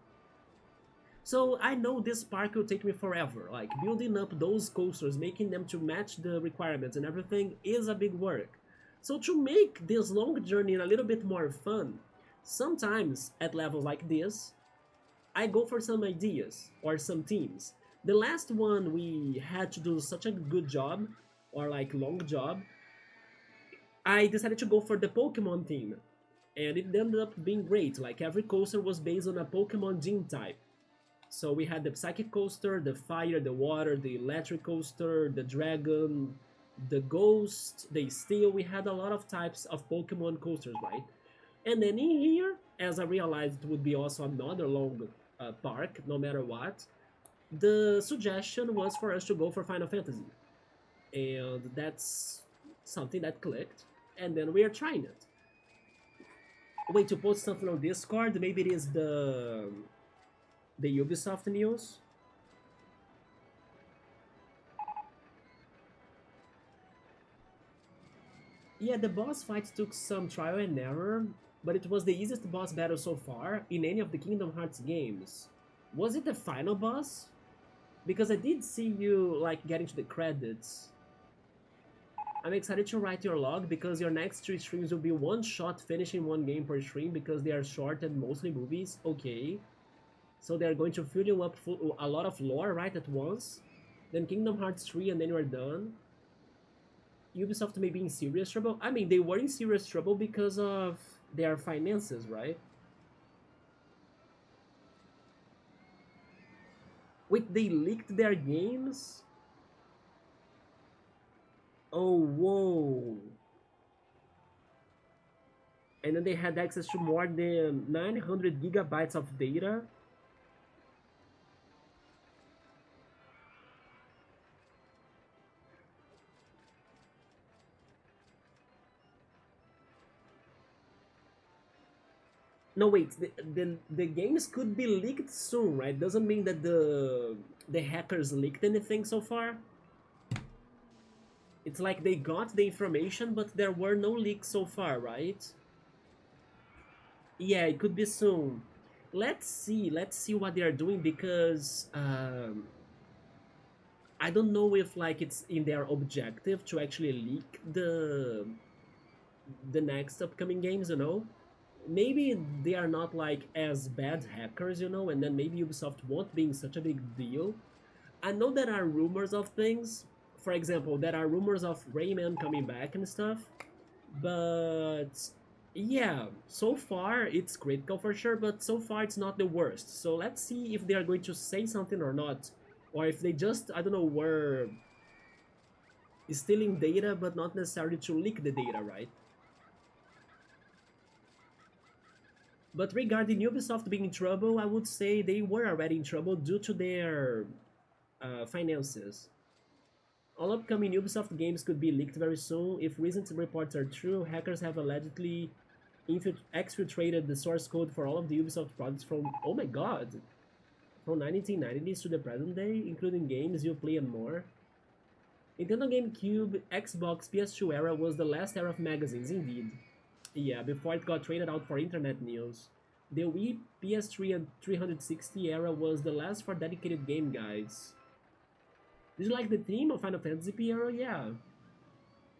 So I know this park will take me forever, like building up those coasters, making them to match the requirements and everything is a big work. So to make this long journey a little bit more fun, sometimes at levels like this, I go for some ideas or some teams. The last one we had to do such a good job, or like long job, I decided to go for the Pokemon team. And it ended up being great, like every coaster was based on a Pokemon gym type. So we had the Psychic Coaster, the Fire, the Water, the Electric Coaster, the Dragon, the Ghost, the Steel. We had a lot of types of Pokemon coasters, right? And then in here, as I realized it would be also another long park, no matter what, the suggestion was for us to go for Final Fantasy. And that's something that clicked, and then we are trying it. Wait, to post something on Discord, maybe it is the Ubisoft news. Yeah, the boss fight took some trial and error, but it was the easiest boss battle so far in any of the Kingdom Hearts games. Was it the final boss? Because I did see you like getting to the credits. I'm excited to write your log because your next 3 streams will be one shot finishing one game per stream because they are short and mostly movies. Okay. So they're going to fill you up full, a lot of lore right at once. Then Kingdom Hearts 3 and then you're done. Ubisoft may be in serious trouble. I mean, they were in serious trouble because of their finances, right? Wait, they leaked their games? Oh, whoa. And then they had access to more than 900 gigabytes of data. No, wait. The games could be leaked soon, right? Doesn't mean that the hackers leaked anything so far. It's like they got the information, but there were no leaks so far, right? Yeah, it could be soon. Let's see. Let's see what they are doing because I don't know if like it's in their objective to actually leak the next upcoming games. You know, maybe they are not like as bad hackers, you know, and then maybe Ubisoft won't be in such a big deal. I know there are rumors of things. For example, there are rumors of Rayman coming back and stuff. But yeah, so far it's critical for sure, but so far it's not the worst. So let's see if they are going to say something or not. Or if they just, I don't know, were stealing data but not necessarily to leak the data, right? But regarding Ubisoft being in trouble, I would say they were already in trouble due to their finances. All upcoming Ubisoft games could be leaked very soon. If recent reports are true, hackers have allegedly exfiltrated the source code for all of the Ubisoft products from, oh my god, from 1990s to the present day, including games you play and more. Nintendo GameCube, Xbox, PS2 era was the last era of magazines, indeed. Yeah, before it got traded out for internet news. The Wii, PS3, and 360 era was the last for dedicated game guides. Did you like the theme of Final Fantasy P era? Yeah.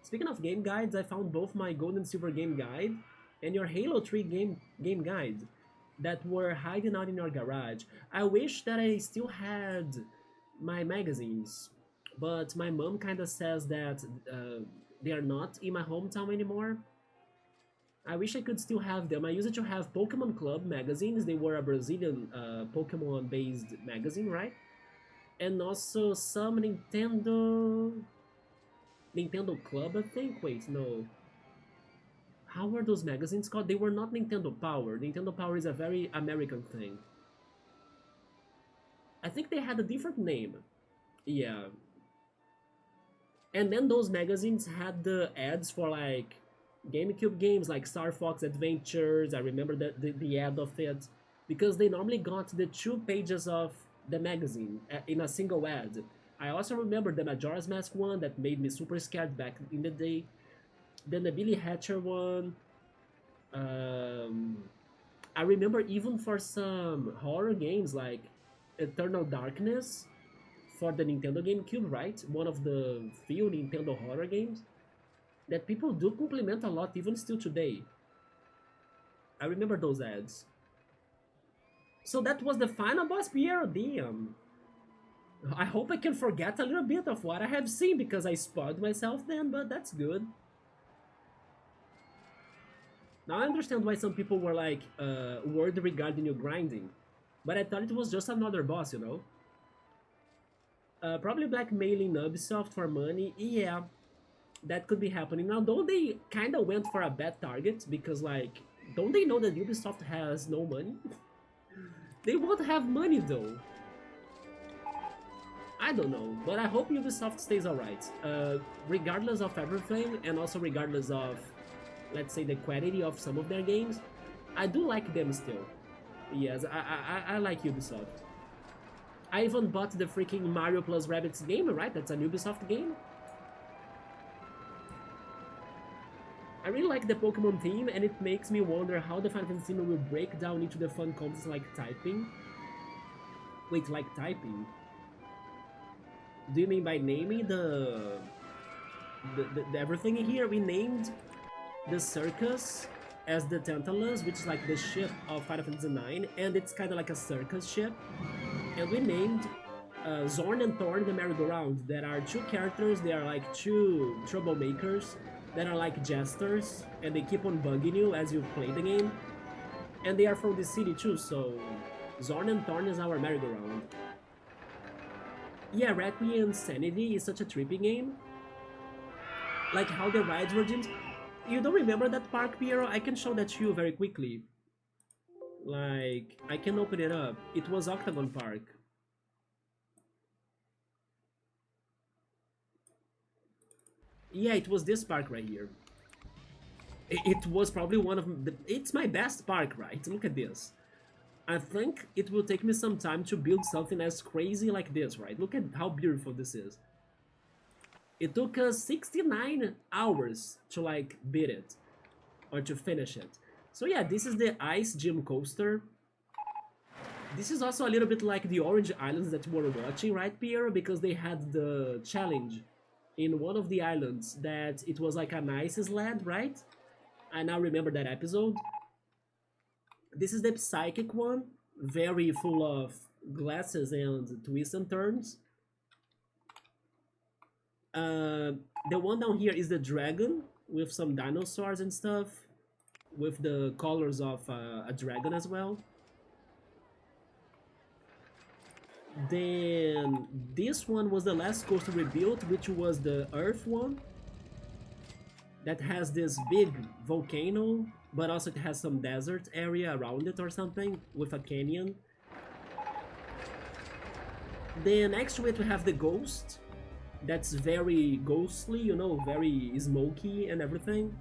Speaking of game guides, I found both my Gold and Silver game guide and your Halo 3 game guide that were hiding out in your garage. I wish that I still had my magazines, but my mom kind of says that they are not in my hometown anymore. I wish I could still have them. I used to have Pokemon Club magazines. They were a Brazilian Pokemon-based magazine, right? And also some Nintendo Club, I think. Wait, no. How were those magazines called? They were not Nintendo Power. Nintendo Power is a very American thing. I think they had a different name. Yeah. And then those magazines had the ads for like GameCube games like Star Fox Adventures. I remember the ad of it because they normally got the 2 pages of the magazine in a single ad. I also remember the Majora's Mask one that made me super scared back in the day. Then the Billy Hatcher one. Um, I remember even for some horror games like Eternal Darkness for the Nintendo GameCube, right? One of the few Nintendo horror games that people do compliment a lot even still today. I remember those ads. So that was the final boss, Piero. Damn. I hope I can forget a little bit of what I have seen because I spoiled myself then, but that's good. Now I understand why some people were like worried regarding you grinding, but I thought it was just another boss, you know. Probably blackmailing Ubisoft for money. Yeah, that could be happening. Now, don't they kind of went for a bad target because, like, don't they know that Ubisoft has no money? They won't have money though. I don't know, but I hope Ubisoft stays alright. Regardless of everything, and also regardless of, let's say, the quality of some of their games, I do like them still. Yes, I like Ubisoft. I even bought the freaking Mario plus Rabbids game, right? That's a Ubisoft game. I really like the Pokemon theme, and it makes me wonder how the Final Fantasy will break down into the fun concepts like typing. Wait, like typing? Do you mean by naming the everything here? We named the circus as the Tantalus, which is like the ship of Final Fantasy IX, and it's kind of like a circus ship. And we named Zorn and Thorn the merry-go-round. There are 2 characters, they are like 2 troublemakers that are like jesters, and they keep on bugging you as you play the game. And they are from the city too, so Zorn and Thorn is our merry-go-round. Yeah, Requiem Sanity is such a trippy game. Like how the rides were just... You don't remember that park, Piero? I can show that to you very quickly. Like, I can open it up. It was Octagon Park. Yeah, it was this park right here. It was probably one of the... It's my best park, right? Look at this. I think it will take me some time to build something as crazy like this, right? Look at how beautiful this is. It took us 69 hours to like beat it or to finish it. So yeah, this is the Ice Gym Coaster. This is also a little bit like the Orange Islands that we were watching, right, Pierre? Because they had the challenge in one of the islands that it was like an ice sled, right? I now remember that episode. This is the Psychic one, very full of glasses and twists and turns. Uh, the one down here is the dragon with some dinosaurs and stuff, with the colors of a dragon as well. Then this one was the last coaster we built, which was the Earth one. That has this big volcano, but also it has some desert area around it or something, with a canyon. Then next to it we have the Ghost. That's very ghostly, you know, very smoky and everything.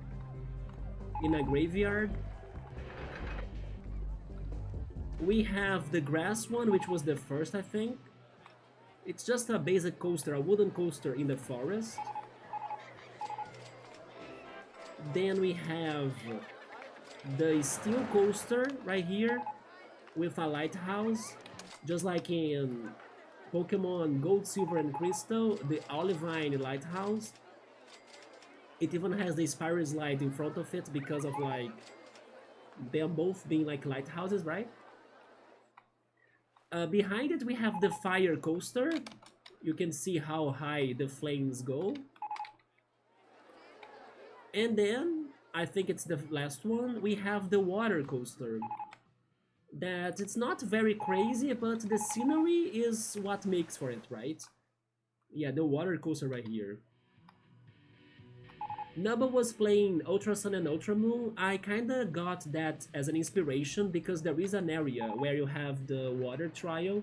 In a graveyard. We have the grass one, which was the first, I think. It's just a basic coaster, a wooden coaster in the forest. Then we have the steel coaster right here with a lighthouse, just like in Pokemon Gold, Silver, and Crystal, the Olivine lighthouse. It even has the spiral slide in front of it because of like them both being like lighthouses, right? Behind it we have the fire coaster. You can see how high the flames go. And then, I think it's the last one, we have the water coaster. That it's not very crazy, but the scenery is what makes for it, right? Yeah, the water coaster right here. Nubba was playing Ultra Sun and Ultra Moon. I kinda got that as an inspiration because there is an area where you have the water trial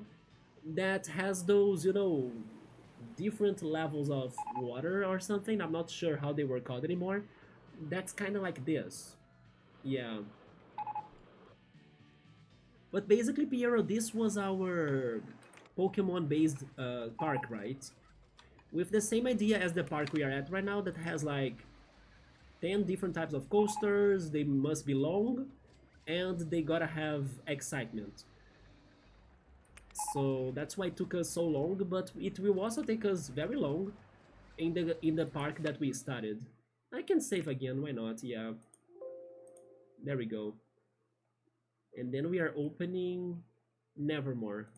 that has those, you know, different levels of water or something. I'm not sure how they were called anymore. That's kind of like this. Yeah. But basically, Piero, this was our Pokemon-based park, right? With the same idea as the park we are at right now that has like 10 different types of coasters, they must be long, and they gotta have excitement. So that's why it took us so long, but it will also take us very long in the park that we started. I can save again, why not? Yeah. There we go. And then we are opening Nevermore.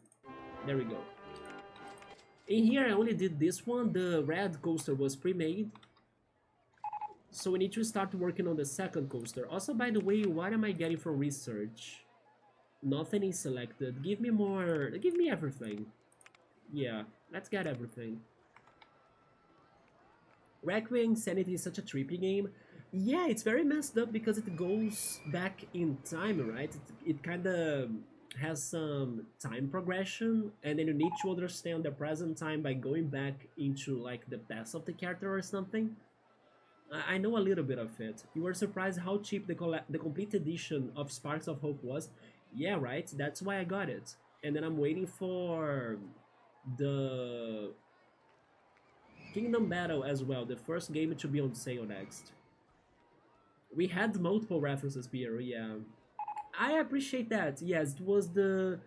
There we go. In here I only did this one, the red coaster was pre-made. So we need to start working on the second coaster. Also, by the way, what am I getting from research? Nothing is selected. Give me more, give me everything. Yeah, let's get everything. Requiem Sanity is such a trippy game. Yeah, it's very messed up because it goes back in time, right? It kind of has some time progression, and then you need to understand the present time by going back into like the past of the character or something. I know a little bit of it. You were surprised how cheap the complete edition of Sparks of Hope was? Yeah, right? That's why I got it. And then I'm waiting for the Kingdom Battle as well, the first game to be on sale next. We had multiple references, Piero, yeah. I appreciate that. Yes, it was the...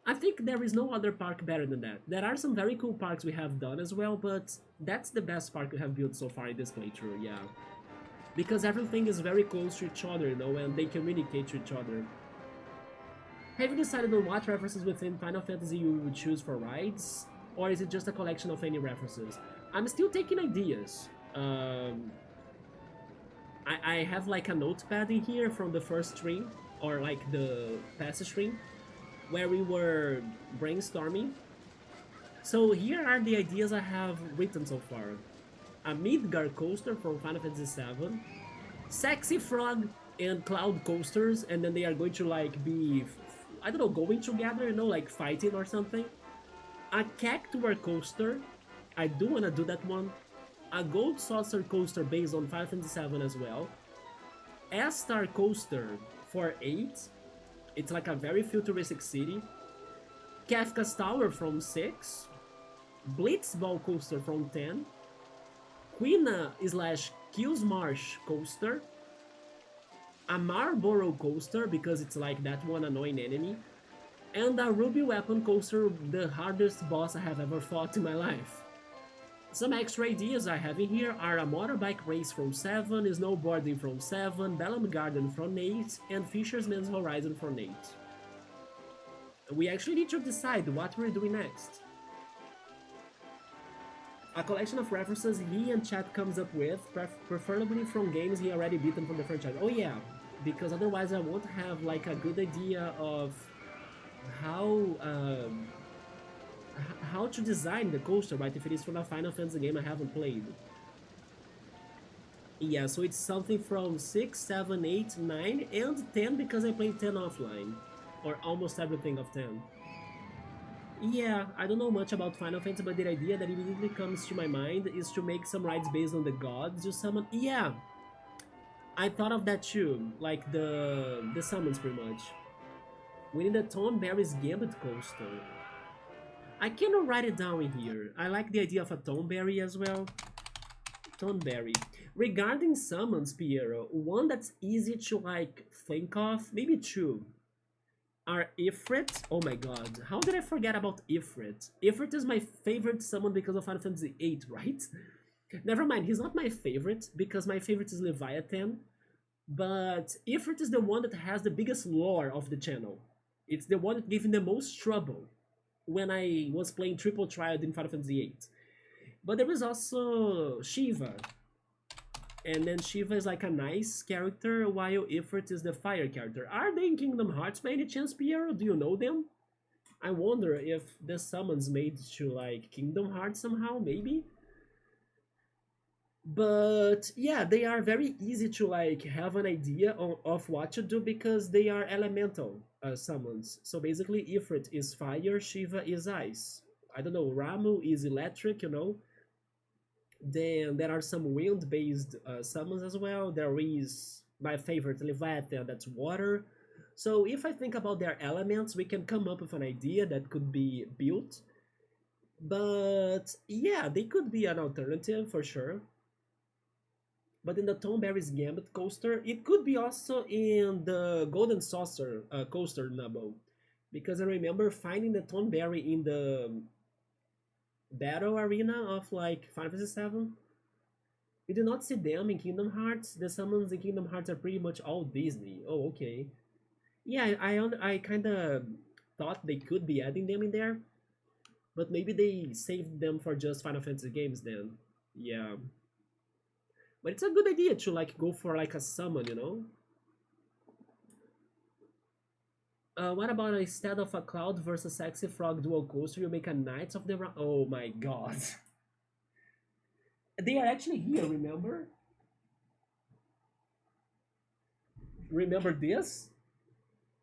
I think there is no other park better than that. There are some very cool parks we have done as well, but that's the best park we have built so far in this playthrough, yeah. Because everything is very close to each other, you know, and they communicate to each other. Have you decided on what references within Final Fantasy you would choose for rides? Or is it just a collection of any references? I'm still taking ideas. I have like a notepad in here from the first stream, or like the past stream, where we were brainstorming. So here are the ideas I have written so far. A Midgar coaster from Final Fantasy VII. Sexy Frog and Cloud coasters, and then they are going to like be, I don't know, going together, you know, like fighting or something. A Cactuar coaster, I do wanna do that one. A Gold Saucer coaster based on Final Fantasy 7 as well. S-Star coaster for 8. It's like a very futuristic city. Kafka's Tower from 6. Blitzball coaster from 10. Quina slash Kills Marsh coaster. A Marlboro coaster because it's like that one annoying enemy. And a Ruby Weapon coaster, the hardest boss I have ever fought in my life. Some extra ideas I have in here are a motorbike race from 7, snowboarding from 7, Bellum Garden from 8, and Fisherman's Horizon from 8. We actually need to decide what we're doing next. A collection of references he and chat comes up with, preferably from games he already beaten from the franchise. Oh yeah, because otherwise I won't have like a good idea of how how to design the coaster, right? If it is from a Final Fantasy game I haven't played. Yeah, so it's something from 6, 7, 8, 9, and 10 because I played 10 offline. Or almost everything of 10. Yeah, I don't know much about Final Fantasy, but the idea that immediately comes to my mind is to make some rides based on the gods you summon. Yeah, I thought of that too, like the summons pretty much. We need a Tonberry's Gambit coaster. I cannot write it down in here. I like the idea of a Tonberry as well. Tonberry. Regarding summons, Piero, one that's easy to like think of, maybe two, are Ifrit. Oh my god, how did I forget about Ifrit? Ifrit is my favorite summon because of Final Fantasy VIII, right? Never mind, he's not my favorite because my favorite is Leviathan, but Ifrit is the one that has the biggest lore of the channel. It's the one that gave me the most trouble when I was playing Triple Triad in Final Fantasy VIII. But there is also Shiva, and then Shiva is like a nice character, while Ifrit is the fire character. Are they in Kingdom Hearts by any chance, Piero? Do you know them? I wonder if the summons made to like Kingdom Hearts somehow, maybe? But yeah, they are very easy to like have an idea of what to do because they are elemental summons. So basically Ifrit is fire, Shiva is ice. I don't know, Ramu is electric, you know. Then there are some wind-based summons as well. There is my favorite Leviathan, that's water. So if I think about their elements, we can come up with an idea that could be built. But yeah, they could be an alternative for sure. But in the Tonberry's Gambit coaster, it could be also in the Golden Saucer coaster, Nubbo. Because I remember finding the Tonberry in the battle arena of like Final Fantasy 7. You do not see them in Kingdom Hearts. The summons in Kingdom Hearts are pretty much all Disney. Oh, okay. Yeah, I kind of thought they could be adding them in there, but maybe they saved them for just Final Fantasy games then. Yeah, but it's a good idea to like go for like a summon, you know. What about instead of a Cloud versus Sexy Frog dual coaster, you make a Knights of the Round? Oh my god. They are actually here, remember? Remember this?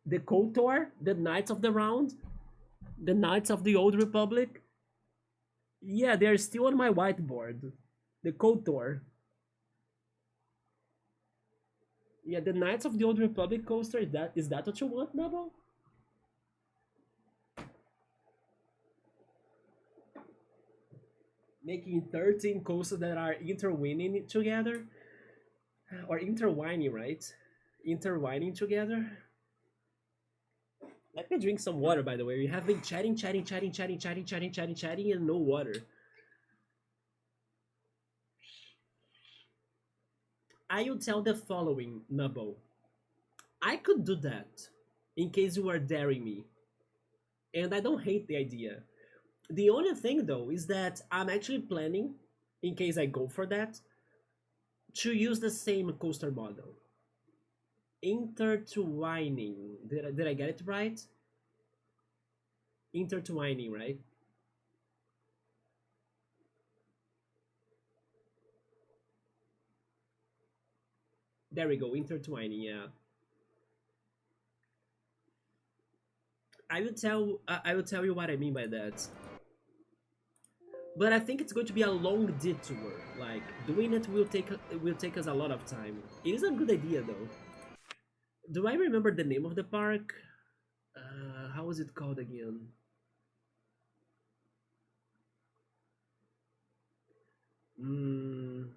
The KOTOR, the Knights of the Round, the Knights of the Old Republic. Yeah, they're still on my whiteboard. The KOTOR. Yeah, the Knights of the Old Republic coaster. Is that what you want, Nabo? Making 13 coasters that are intertwining together, or intertwining, right? Intertwining together. Let me drink some water, by the way. We have been chatting, and no water. I will tell the following, Nubbo. I could do that, in case you are daring me. And I don't hate the idea. The only thing, though, is that I'm actually planning, in case I go for that, to use the same coaster model. Intertwining. Did I get it right? Intertwining, right? There we go, intertwining, yeah. I will tell you what I mean by that. But I think it's going to be a long detour. Like doing it will take us a lot of time. It is a good idea though. Do I remember the name of the park? How was it called again? Mm,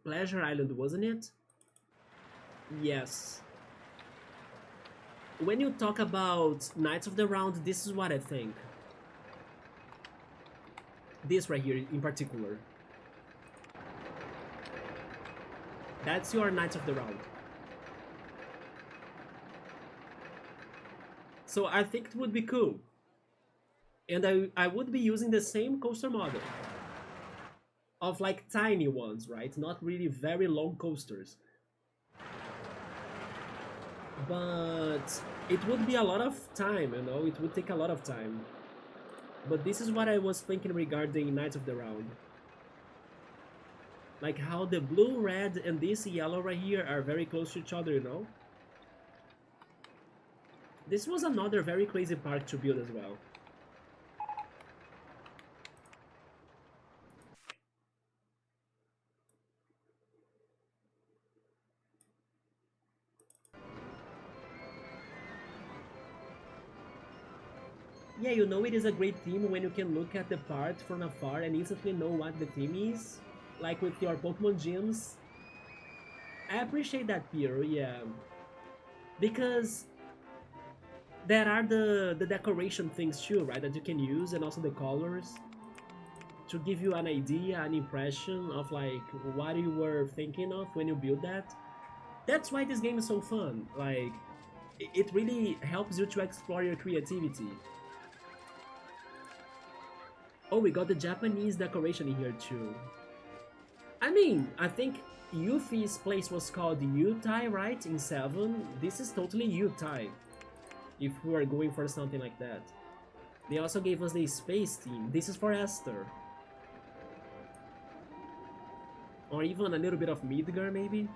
Pleasure Island, wasn't it? Yes. When you talk about Knights of the Round, this is what I think. This right here in particular. That's your Knights of the Round. So I think it would be cool. And I would be using the same coaster model. Of like tiny ones, right? Not really very long coasters. But it would be a lot of time, you know? It would take a lot of time. But this is what I was thinking regarding Knights of the Round. Like how the blue, red, and this yellow right here are very close to each other, you know? This was another very crazy park to build as well. Yeah, you know it is a great theme when you can look at the part from afar and instantly know what the theme is. Like with your Pokemon gyms. I appreciate that, Piero, yeah. Because there are the decoration things too, right? That you can use and also the colors to give you an idea, an impression of like what you were thinking of when you build that. That's why this game is so fun. Like, it really helps you to explore your creativity. Oh, we got the Japanese decoration in here too. I mean, I think Yuffie's place was called Yutai, right? In 7. This is totally Yutai, if we are going for something like that. They also gave us the space team. This is for Esther. Or even a little bit of Midgar, maybe?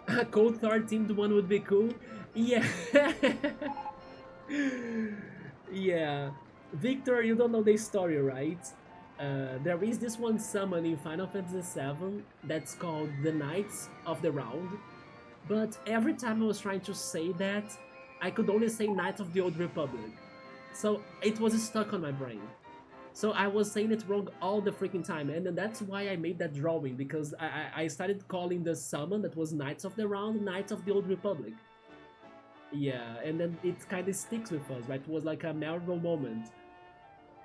A Cold Thor themed one would be cool. Yeah. Yeah. Victor, you don't know the story, right? There is this one summon in Final Fantasy VII that's called the Knights of the Round. But every time I was trying to say that, I could only say Knights of the Old Republic. So it was stuck on my brain. So I was saying it wrong all the freaking time, and then that's why I made that drawing, because I started calling the summon that was Knights of the Round, Knights of the Old Republic. Yeah, and then it kind of sticks with us, right? It was like a memorable moment.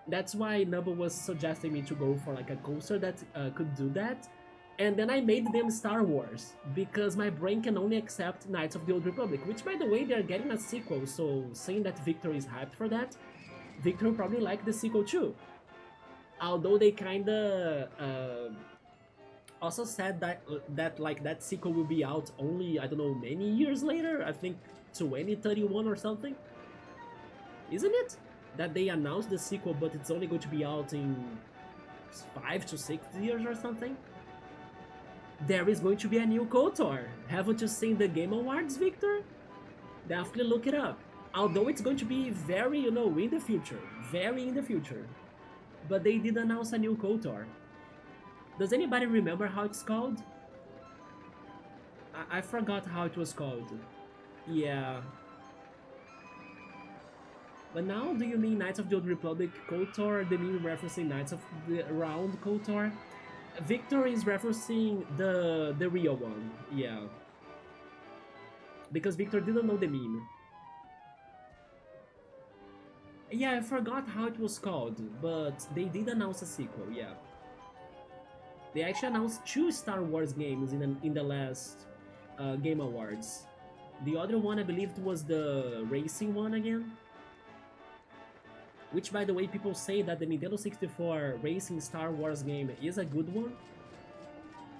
That's why Nubba was suggesting me to go for like a coaster that could do that. And then I made them Star Wars, because my brain can only accept Knights of the Old Republic, which by the way, they're getting a sequel, so saying that Victor is hyped for that, Victor will probably like the sequel too. Although they kinda also said that like that sequel will be out only, I don't know, many years later, I think 2031 or something. Isn't it? That they announced the sequel, but it's only going to be out in 5 to 6 years or something. There is going to be a new KOTOR. Haven't you seen the Game Awards, Victor? Definitely look it up. Although it's going to be very, you know, in the future. Very in the future. But they did announce a new KOTOR. Does anybody remember how it's called? I forgot how it was called. Yeah. But now, do you mean Knights of the Old Republic KOTOR, or do you mean referencing Knights of the Round KOTOR? Victor is referencing the real one, yeah. Because Victor didn't know the meme. Yeah, I forgot how it was called, but they did announce a sequel, yeah. They actually announced 2 Star Wars games in the last Game Awards. The other one, I believe, was the racing one again. Which, by the way, people say that the Nintendo 64 racing Star Wars game is a good one.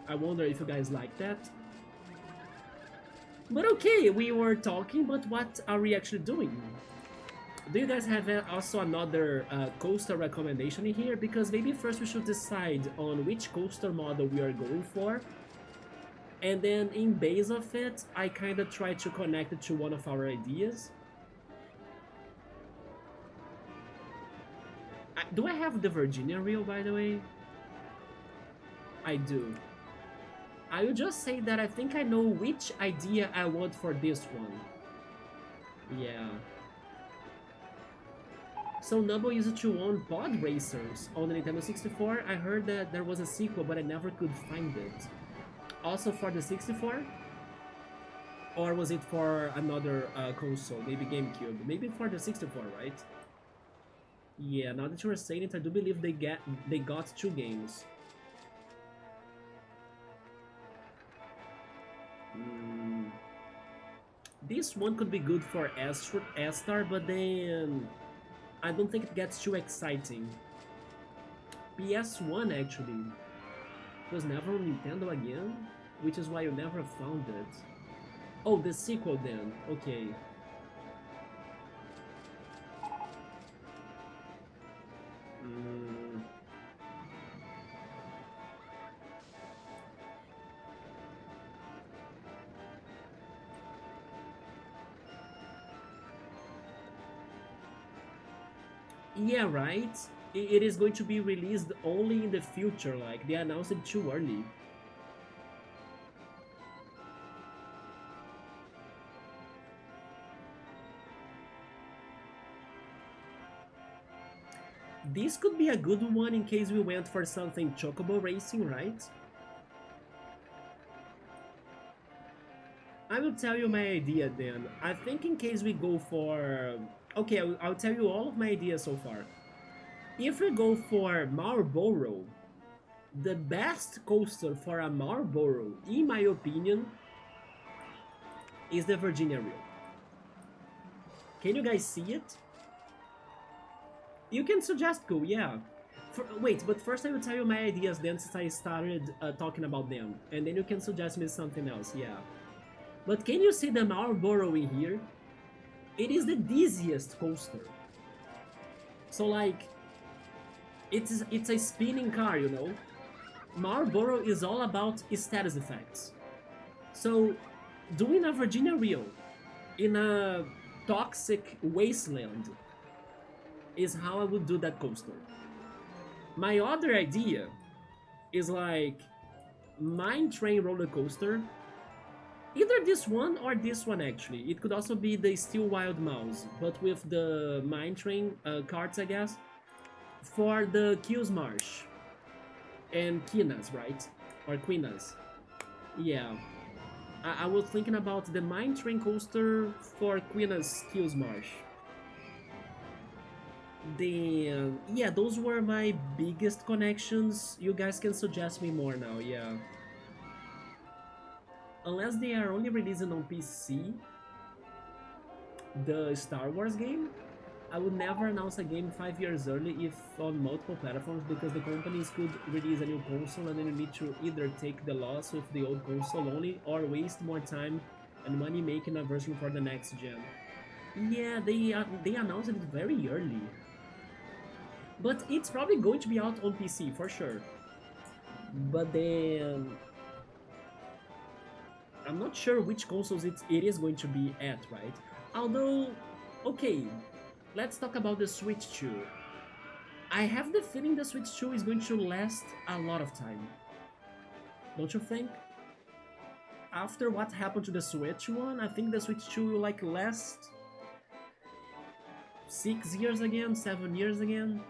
I wonder if you guys like that. But okay, we were talking, but what are we actually doing? Do you guys have also another coaster recommendation in here? Because maybe first we should decide on which coaster model we are going for, and then in base of it, I kind of try to connect it to one of our ideas. Do I have the Virginia reel, by the way? I do. I will just say that I think I know which idea I want for this one. Yeah. So Nubble used to own Pod Racers on the Nintendo 64. I heard that there was a sequel, but I never could find it. Also for the 64? Or was it for another console, maybe GameCube? Maybe for the 64, right? Yeah, now that you are saying it, I do believe they got two games. This one could be good for S-Star, but then I don't think it gets too exciting. PS1 actually. It was never on Nintendo again, which is why you never found it. Oh, the sequel then. Okay. Yeah, right? It is going to be released only in the future, like they announced it too early. This could be a good one in case we went for something chocobo racing, right? I will tell you my idea then. I think in case we go for... Okay, I'll tell you all of my ideas so far. If we go for Marlboro, the best coaster for a Marlboro, in my opinion, is the Virginia Reel. Can you guys see it? You can suggest cool, yeah. Wait, but first I will tell you my ideas then since I started talking about them. And then you can suggest me something else, yeah. But can you see the Marlboro in here? It is the dizziest coaster. So like, it's a spinning car, you know? Marlboro is all about status effects. So, doing a Virginia Reel in a toxic wasteland is how I would do that coaster. My other idea is like Mine Train roller coaster. Either this one or this one actually. It could also be the Steel Wild Mouse, but with the Mine Train carts, I guess. For the Kills Marsh and Quinas, right? Or Quinas. Yeah. I was thinking about the Mine Train coaster for Quinas Kills Marsh. Then, yeah, those were my biggest connections. You guys can suggest me more now, yeah. Unless they are only releasing on PC, the Star Wars game, I would never announce a game 5 years early if on multiple platforms, because the companies could release a new console and then you need to either take the loss with the old console only or waste more time and money making a version for the next gen. Yeah, they announced it very early. But it's probably going to be out on PC for sure. But then I'm not sure which consoles it is going to be at, right? Although, okay, let's talk about the Switch 2. I have the feeling the Switch 2 is going to last a lot of time. Don't you think? After what happened to the Switch 1, I think the Switch 2 will like last 6 years again, 7 years again.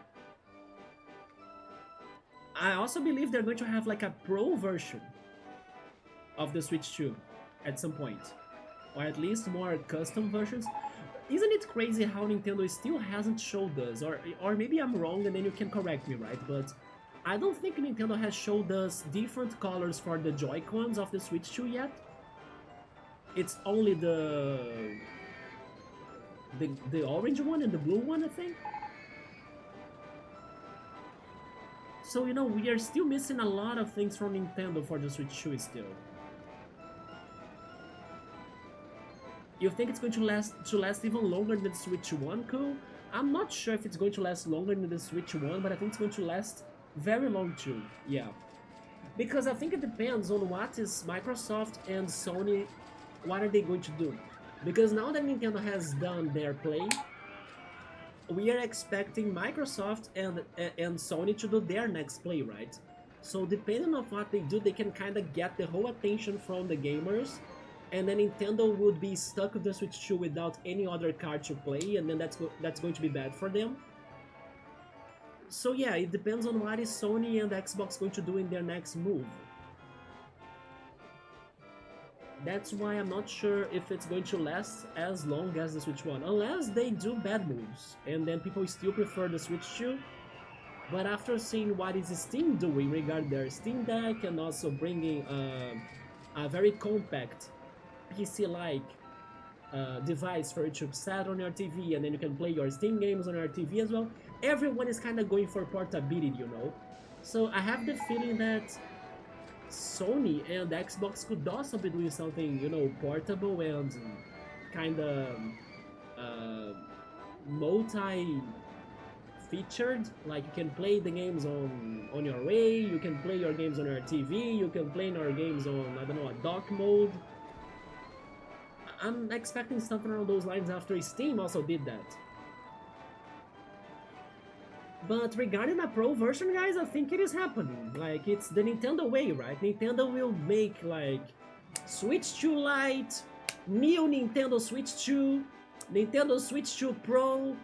I also believe they're going to have like a pro version of the Switch 2 at some point, or at least more custom versions. Isn't it crazy how Nintendo still hasn't showed us, or maybe I'm wrong and then you can correct me, right? But I don't think Nintendo has showed us different colors for the Joy-Cons of the Switch 2 yet. It's only the orange one and the blue one, I think. So, you know, we are still missing a lot of things from Nintendo for the Switch 2 still. You think it's going to last even longer than the Switch 1 could? I'm not sure if it's going to last longer than the Switch 1, but I think it's going to last very long too. Yeah. Because I think it depends on what is Microsoft and Sony, what are they going to do? Because now that Nintendo has done their play, we are expecting Microsoft and Sony to do their next play, right? So depending on what they do, they can kind of get the whole attention from the gamers, and then Nintendo would be stuck with the Switch 2 without any other card to play, and then that's going to be bad for them. So yeah, it depends on what is Sony and Xbox going to do in their next move. That's why I'm not sure if it's going to last as long as the Switch 1, unless they do bad moves, and then people still prefer the Switch 2. But after seeing what is Steam doing regarding their Steam Deck and also bringing a very compact PC-like device for you to set on your TV, and then you can play your Steam games on your TV as well, everyone is kind of going for portability, you know? So I have the feeling that Sony and Xbox could also be doing something, you know, portable and kind of multi-featured. Like you can play the games on your way, you can play your games on your TV, you can play your games on, I don't know, a dock mode. I'm expecting something along those lines after Steam also did that. But regarding a Pro version, guys, I think it is happening. Like, it's the Nintendo way, right? Nintendo will make, like, Switch 2 Lite, new Nintendo Switch 2, Nintendo Switch 2 Pro,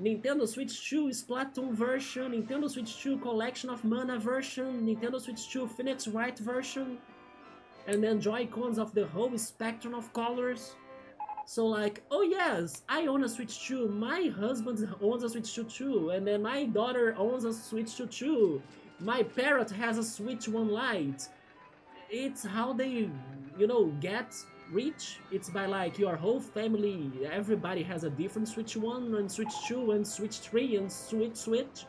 Nintendo Switch 2 Splatoon version, Nintendo Switch 2 Collection of Mana version, Nintendo Switch 2 Phoenix Wright version, and then Joy-Cons of the whole spectrum of colors. So like, oh yes, I own a Switch 2, my husband owns a Switch 2 too, and then my daughter owns a Switch 2 too, my parrot has a Switch 1 Lite. It's how they, you know, get rich. It's by like your whole family, everybody has a different Switch 1 and Switch 2 and Switch 3 and Switch.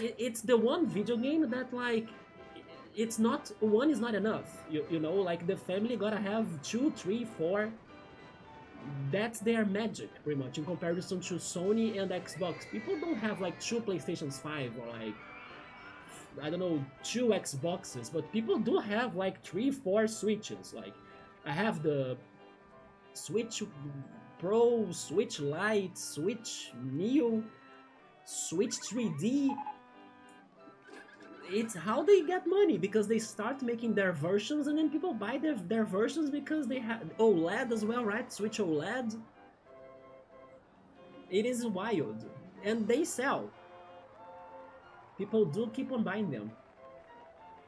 It's the one video game that like, it's not, one is not enough, you know, like the family gotta have 2, 3, 4. That's their magic, pretty much, in comparison to Sony and Xbox. People don't have like 2 PlayStations 5 or like, I don't know, 2 Xboxes, but people do have like 3, 4 Switches. Like, I have the Switch Pro, Switch Lite, Switch Neo, Switch 3D. It's how they get money, because they start making their versions and then people buy their versions because they have OLED as well, right? Switch OLED. It is wild. And they sell. People do keep on buying them.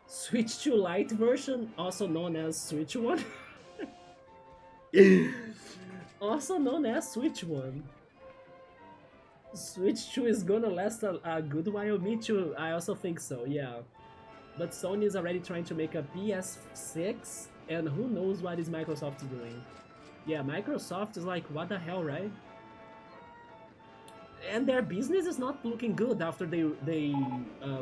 Switch 2 Lite version, also known as Switch 1. Also known as Switch 1. Switch 2 is gonna last a good while. Me too, I also think so, yeah. But Sony is already trying to make a PS6, and who knows what is Microsoft doing. Yeah, Microsoft is like, what the hell, right? And their business is not looking good after they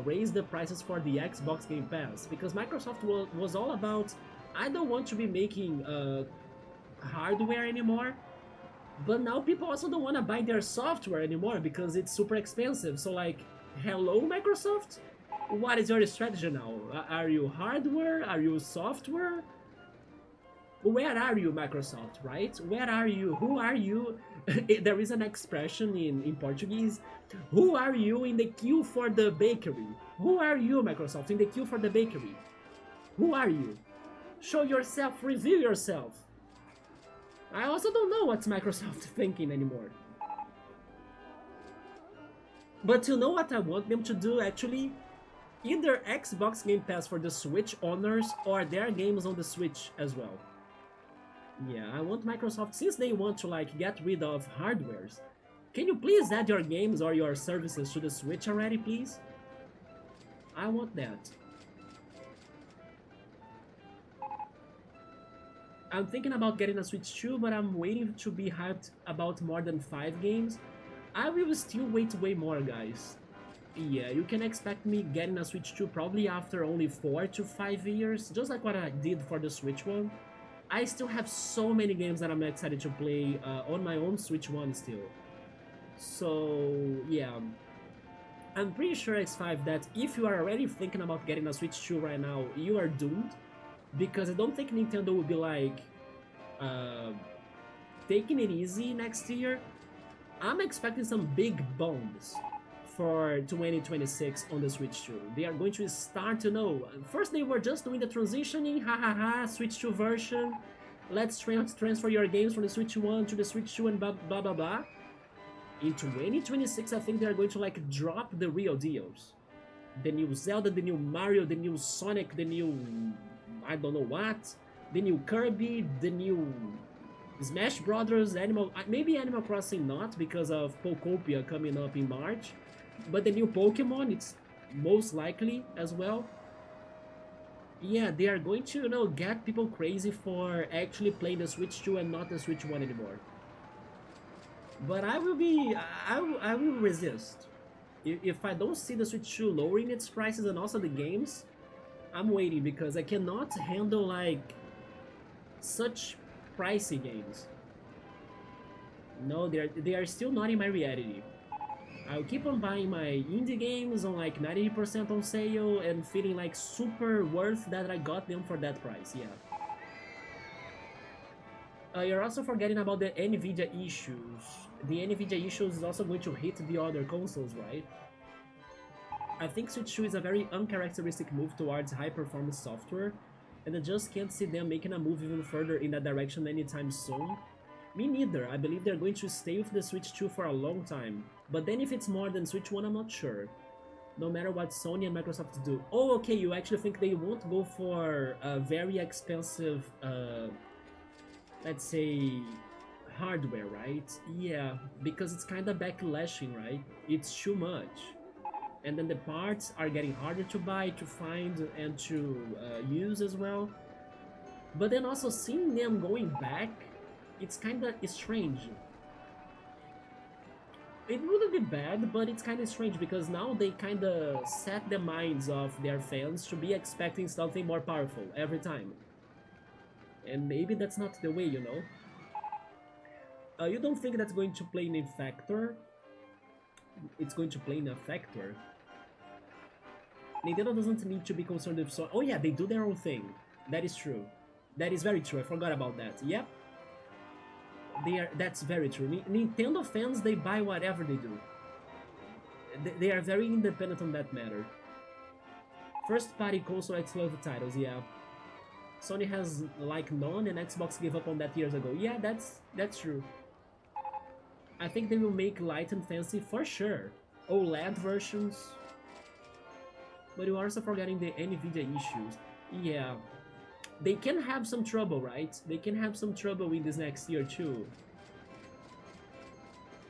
raised the prices for the Xbox Game Pass, because Microsoft was all about, I don't want to be making hardware anymore. But now people also don't want to buy their software anymore because it's super expensive. So like, hello Microsoft? What is your strategy now? Are you hardware? Are you software? Where are you, Microsoft, right? Where are you? Who are you? There is an expression in Portuguese. Who are you in the queue for the bakery? Who are you, Microsoft, in the queue for the bakery? Who are you? Show yourself, reveal yourself. I also don't know what's Microsoft thinking anymore. But you know what I want them to do, actually? Either Xbox Game Pass for the Switch owners or their games on the Switch as well. Yeah, I want Microsoft, since they want to like get rid of hardwares, can you please add your games or your services to the Switch already, please? I want that. I'm thinking about getting a Switch 2, but I'm waiting to be hyped about more than 5 games. I will still wait way more, guys. Yeah, you can expect me getting a Switch 2 probably after only 4 to 5 years, just like what I did for the Switch one. I still have so many games that I'm excited to play on my own Switch One still. So yeah, I'm pretty sure X5 that if you are already thinking about getting a Switch 2 right now, you are doomed, because I don't think Nintendo will be like uh, taking it easy next year. I'm expecting some big bombs for 2026 on the Switch 2. They are going to start to know. First, they were just doing the transitioning, hahaha, Switch 2 version. Let's transfer your games from the Switch 1 to the Switch 2 and blah blah blah blah. In 2026, I think they are going to like drop the real deals. The new Zelda, the new Mario, the new Sonic, the new I don't know what, the new Kirby, the new Smash Brothers, maybe Animal Crossing not because of Pokopia coming up in March, but the new Pokemon, it's most likely as well. Yeah, they are going to get people crazy for actually playing the Switch 2 and not the Switch 1 anymore. But I will resist. If I don't see the Switch 2 lowering its prices and also the games, I'm waiting because I cannot handle like such pricey games. No, they are still not in my reality. I'll keep on buying my indie games on like 90% on sale and feeling like super worth that I got them for that price, yeah. You're also forgetting about the Nvidia issues. The Nvidia issues is also going to hit the other consoles, right? I think Switch 2 is a very uncharacteristic move towards high-performance software, and I just can't see them making a move even further in that direction anytime soon. Me neither, I believe they're going to stay with the Switch 2 for a long time, but then if it's more than Switch 1, I'm not sure. No matter what Sony and Microsoft do. Oh, okay, you actually think they won't go for a very expensive, let's say, hardware, right? Yeah, because it's kind of backlashing, right? It's too much. And then the parts are getting harder to buy, to find, and to use as well. But then also seeing them going back, it's kind of strange. It wouldn't be bad, but it's kind of strange because now they kind of set the minds of their fans to be expecting something more powerful every time. And maybe that's not the way, you know? You don't think that's going to play in a factor? It's going to play in a factor? Nintendo doesn't need to be concerned with so. Oh yeah, they do their own thing. That is true. That is very true. I forgot about that. Yep. That's very true. Nintendo fans, they buy whatever they do. They are very independent on that matter. First party console exclusive titles, yeah. Sony has like none and Xbox gave up on that years ago. Yeah, that's true. I think they will make light and fancy for sure. OLED versions. But you're also forgetting the Nvidia issues. Yeah. They can have some trouble, right? They can have some trouble in this next year too.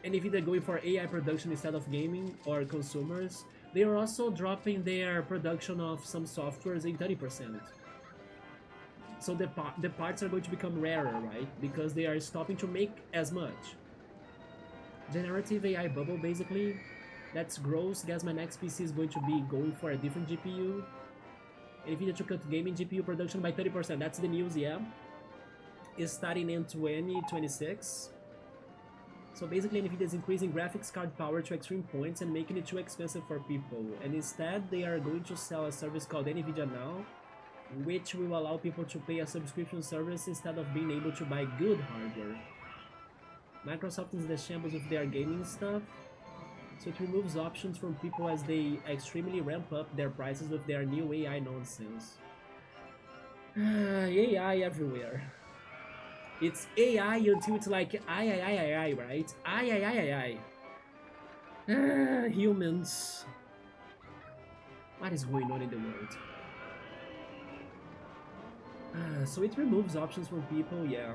Nvidia going for AI production instead of gaming or consumers. They are also dropping their production of some softwares in 30%. So the parts are going to become rarer, right? Because they are stopping to make as much. Generative AI bubble, basically. That's gross. Guess my next PC is going to be going for a different GPU. Nvidia to cut gaming GPU production by 30%. That's the news, yeah. It's starting in 2026. So basically Nvidia is increasing graphics card power to extreme points and making it too expensive for people. And instead they are going to sell a service called Nvidia Now, which will allow people to pay a subscription service instead of being able to buy good hardware. Microsoft is in the shambles with their gaming stuff, so it removes options from people as they extremely ramp up their prices with their new AI nonsense. AI everywhere. It's AI until it's like I, right? I. Humans. What is going on in the world? So it removes options from people, yeah.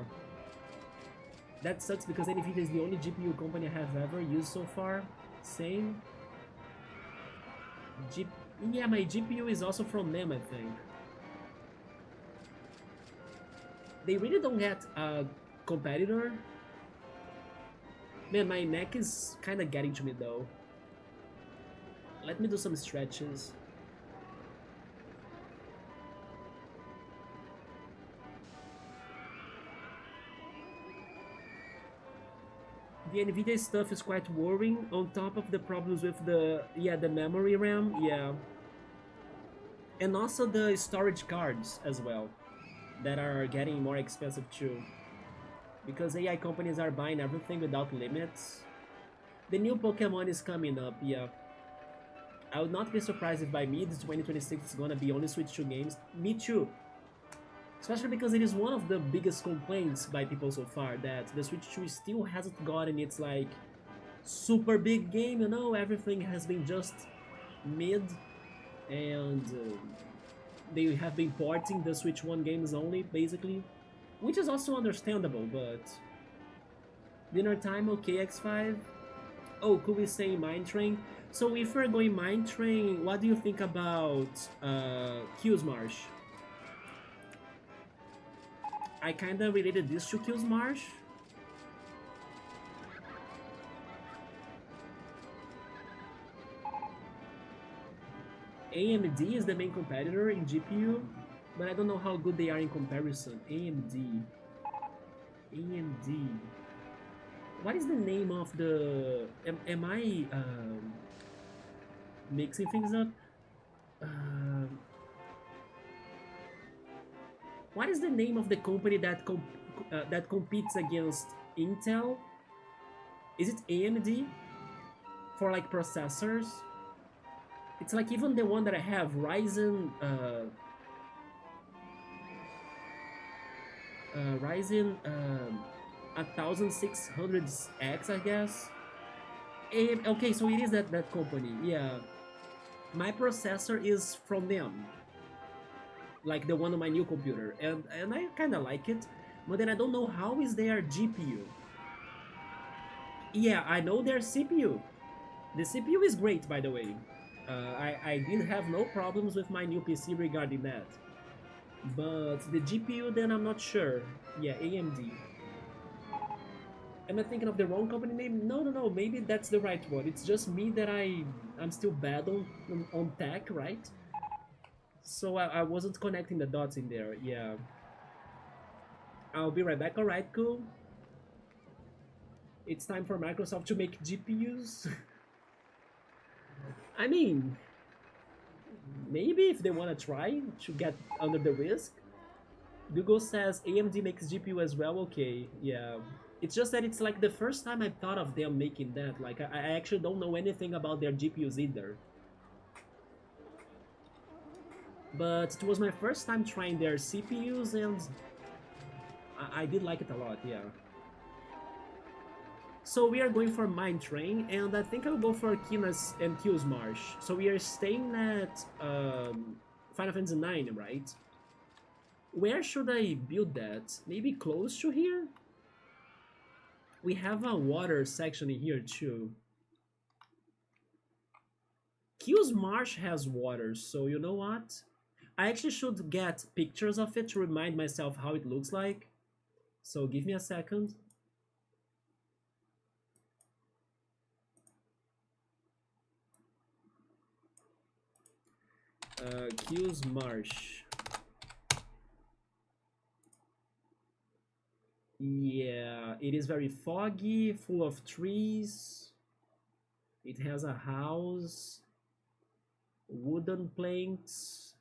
That sucks because Nvidia is the only GPU company I have ever used so far. Same. Yeah, my GPU is also from them, I think. They really don't get a competitor. Man, my neck is kind of getting to me though. Let me do some stretches. The Nvidia stuff is quite worrying. On top of the problems with the memory RAM, yeah, and also the storage cards as well, that are getting more expensive too. Because AI companies are buying everything without limits. The new Pokemon is coming up, yeah. I would not be surprised if by mid 2026 it's gonna be only Switch 2 games. Me too. Especially because it is one of the biggest complaints by people so far, that the Switch 2 still hasn't gotten its like super big game, you know, everything has been just mid, and they have been porting the Switch 1 games only, basically, which is also understandable, but dinner time, okay, X5. Oh, could we say Mine Train? So if we're going Mine Train, what do you think about Q's Marsh? I kinda related this to Q's Marsh. AMD is the main competitor in GPU, but I don't know how good they are in comparison. AMD. AMD. What is the name of the... Am I mixing things up? What is the name of the company that that competes against Intel? Is it AMD? For like processors? It's like even the one that I have, Ryzen... Ryzen 1600X, I guess. Okay, so it is that company, yeah. My processor is from them, like the one on my new computer, and I kind of like it, but then I don't know how is their GPU. Yeah, I know their CPU. The CPU is great, by the way. I did have no problems with my new PC regarding that. But the GPU, then I'm not sure. Yeah, AMD. Am I thinking of the wrong company name? No, maybe that's the right one. It's just me that I'm still bad on tech, right? So I wasn't connecting the dots in there, yeah. I'll be right back, alright, cool. It's time for Microsoft to make GPUs. I mean, maybe if they want to try to get under the risk. Google says AMD makes GPU as well, okay, yeah. It's just that it's like the first time I thought of them making that. Like, I actually don't know anything about their GPUs either. But it was my first time trying their CPUs, and I did like it a lot, yeah. So we are going for Mine Train, and I think I'll go for Kinas and Q's Marsh. So we are staying at Final Fantasy IX, right? Where should I build that? Maybe close to here? We have a water section in here too. Q's Marsh has water, so you know what? I actually should get pictures of it to remind myself how it looks like. So give me a second. Q's Marsh. Yeah, it is very foggy, full of trees. It has a house, wooden planks.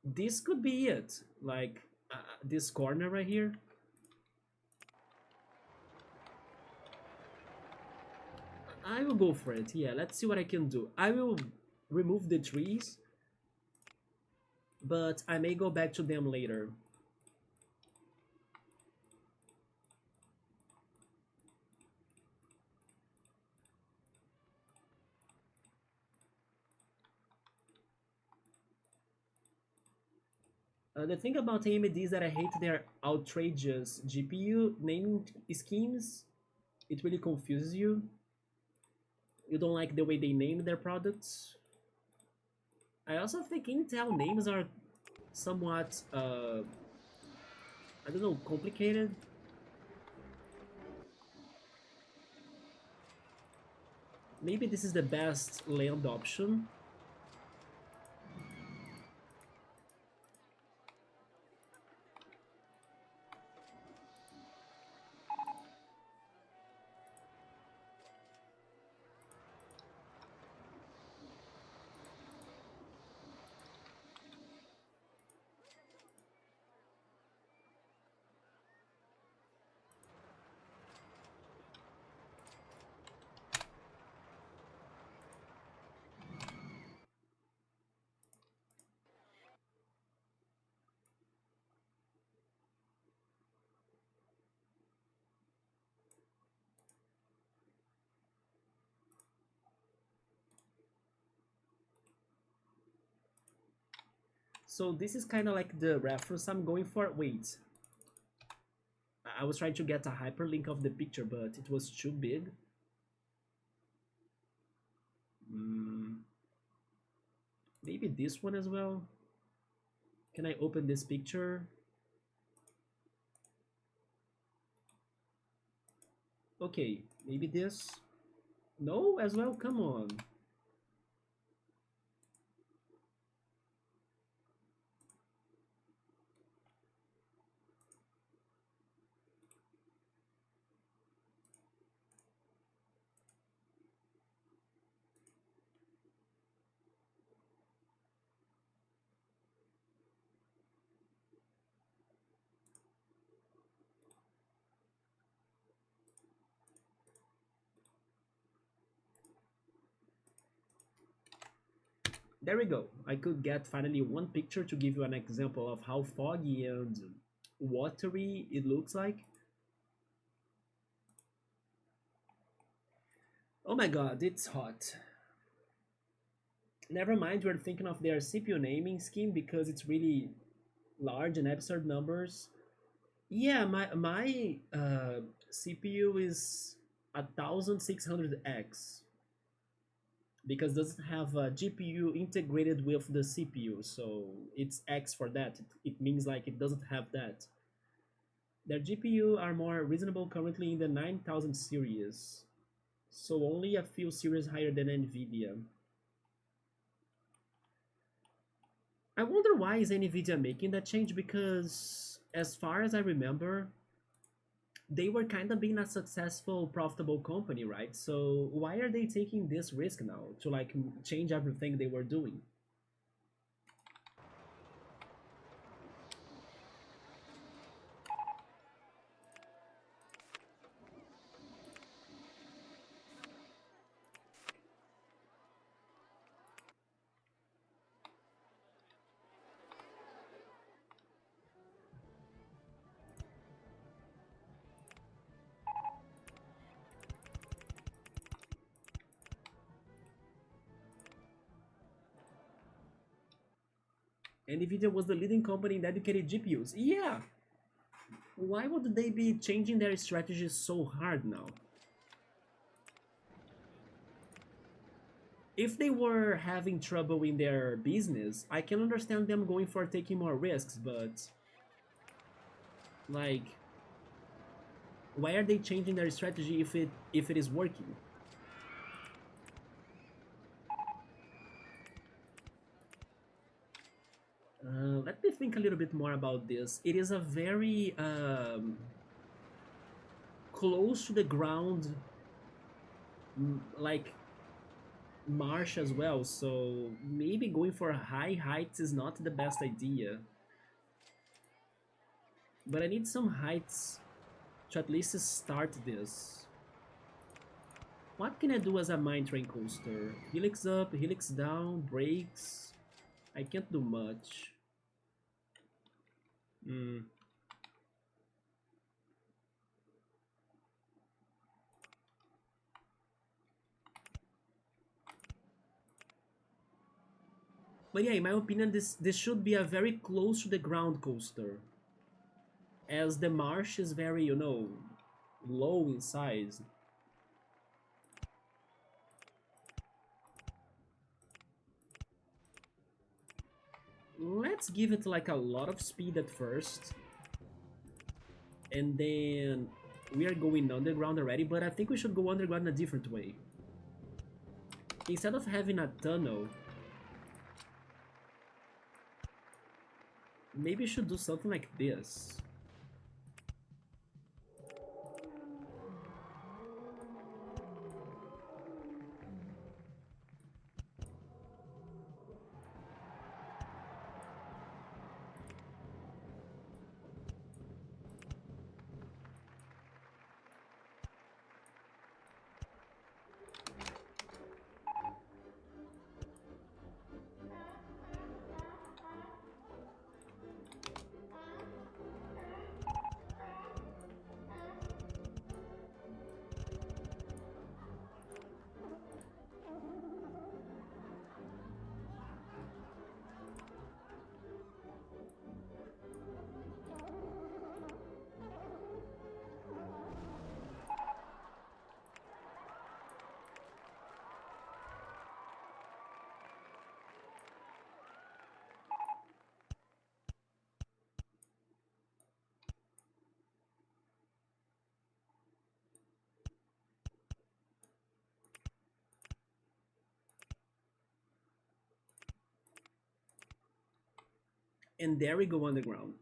This could be it, like this corner right here. I will go for it, yeah, let's see what I can do. I will remove the trees, but I may go back to them later. The thing about AMD is that I hate their outrageous GPU naming schemes. It really confuses you. You don't like the way they name their products. I also think Intel names are somewhat, I don't know, complicated. Maybe this is the best land option. So this is kind of like the reference I'm going for. Wait, I was trying to get a hyperlink of the picture, but it was too big. Mm, maybe this one as well. Can I open this picture? Okay, maybe this. No, as well. Come on. There we go. I could get finally one picture to give you an example of how foggy and watery it looks like. Oh my god, it's hot. Never mind, we're thinking of their CPU naming scheme because it's really large and absurd numbers. Yeah, my CPU is 1600X because it doesn't have a GPU integrated with the CPU, so it's X for that. It means like it doesn't have that. Their GPU are more reasonable currently in the 9000 series, so only a few series higher than Nvidia. I wonder why is Nvidia making that change because as far as I remember, they were kind of being a successful, profitable company, right? So why are they taking this risk now to like change everything they were doing? Nvidia was the leading company in dedicated GPUs. Yeah, why would they be changing their strategies so hard now? If they were having trouble in their business, I can understand them going for taking more risks, but like why are they changing their strategy if it is working? Let me think a little bit more about this. It is a very close to the ground, like marsh as well. So maybe going for high heights is not the best idea. But I need some heights to at least start this. What can I do as a mine train coaster? Helix up, helix down, brakes. I can't do much. Hmm. But yeah, in my opinion, this should be a very close to the ground coaster, as the marsh is very, low in size. Let's give it like a lot of speed at first, and then we are going underground already, but I think we should go underground in a different way. Instead of having a tunnel, maybe we should do something like this. And there we go underground.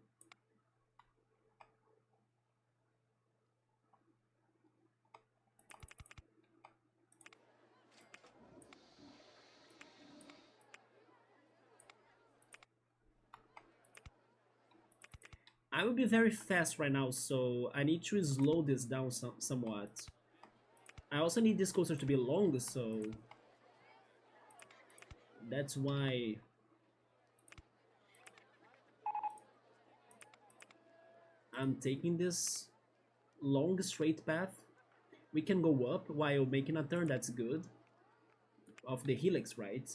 I will be very fast right now, so I need to slow this down somewhat. I also need this coaster to be long, so that's why I'm taking this long straight path. We can go up while making a turn, that's good. Of the helix, right?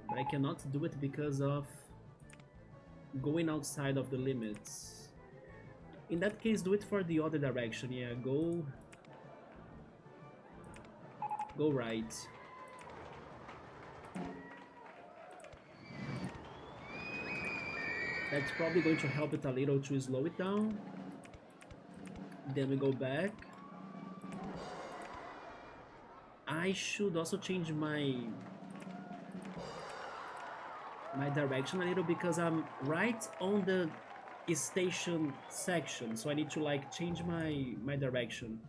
But I cannot do it because of going outside of the limits. In that case, do it for the other direction. Yeah, go right. That's probably going to help it a little to slow it down. Then we go back. I should also change my direction a little because I'm right on the station section, so I need to like change my direction.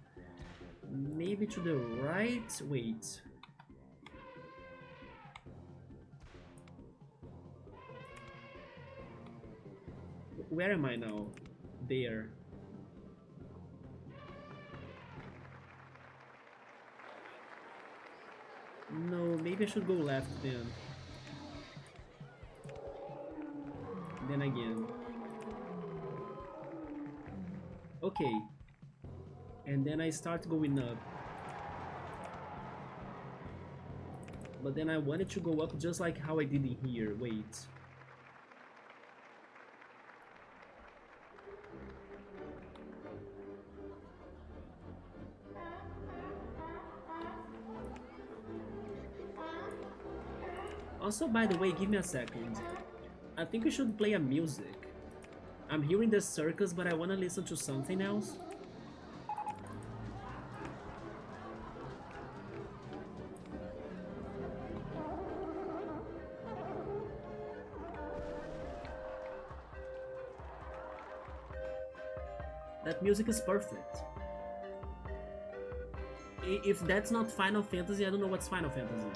Maybe to the right. Wait. Where am I now? There. No, maybe I should go left then. Then again. Okay. And then I start going up. But then I wanted to go up just like how I did in here. Wait. Also, by the way, give me a second. I think we should play a music. I'm hearing the circus, but I want to listen to something else. That music is perfect. If that's not Final Fantasy, I don't know what's Final Fantasy.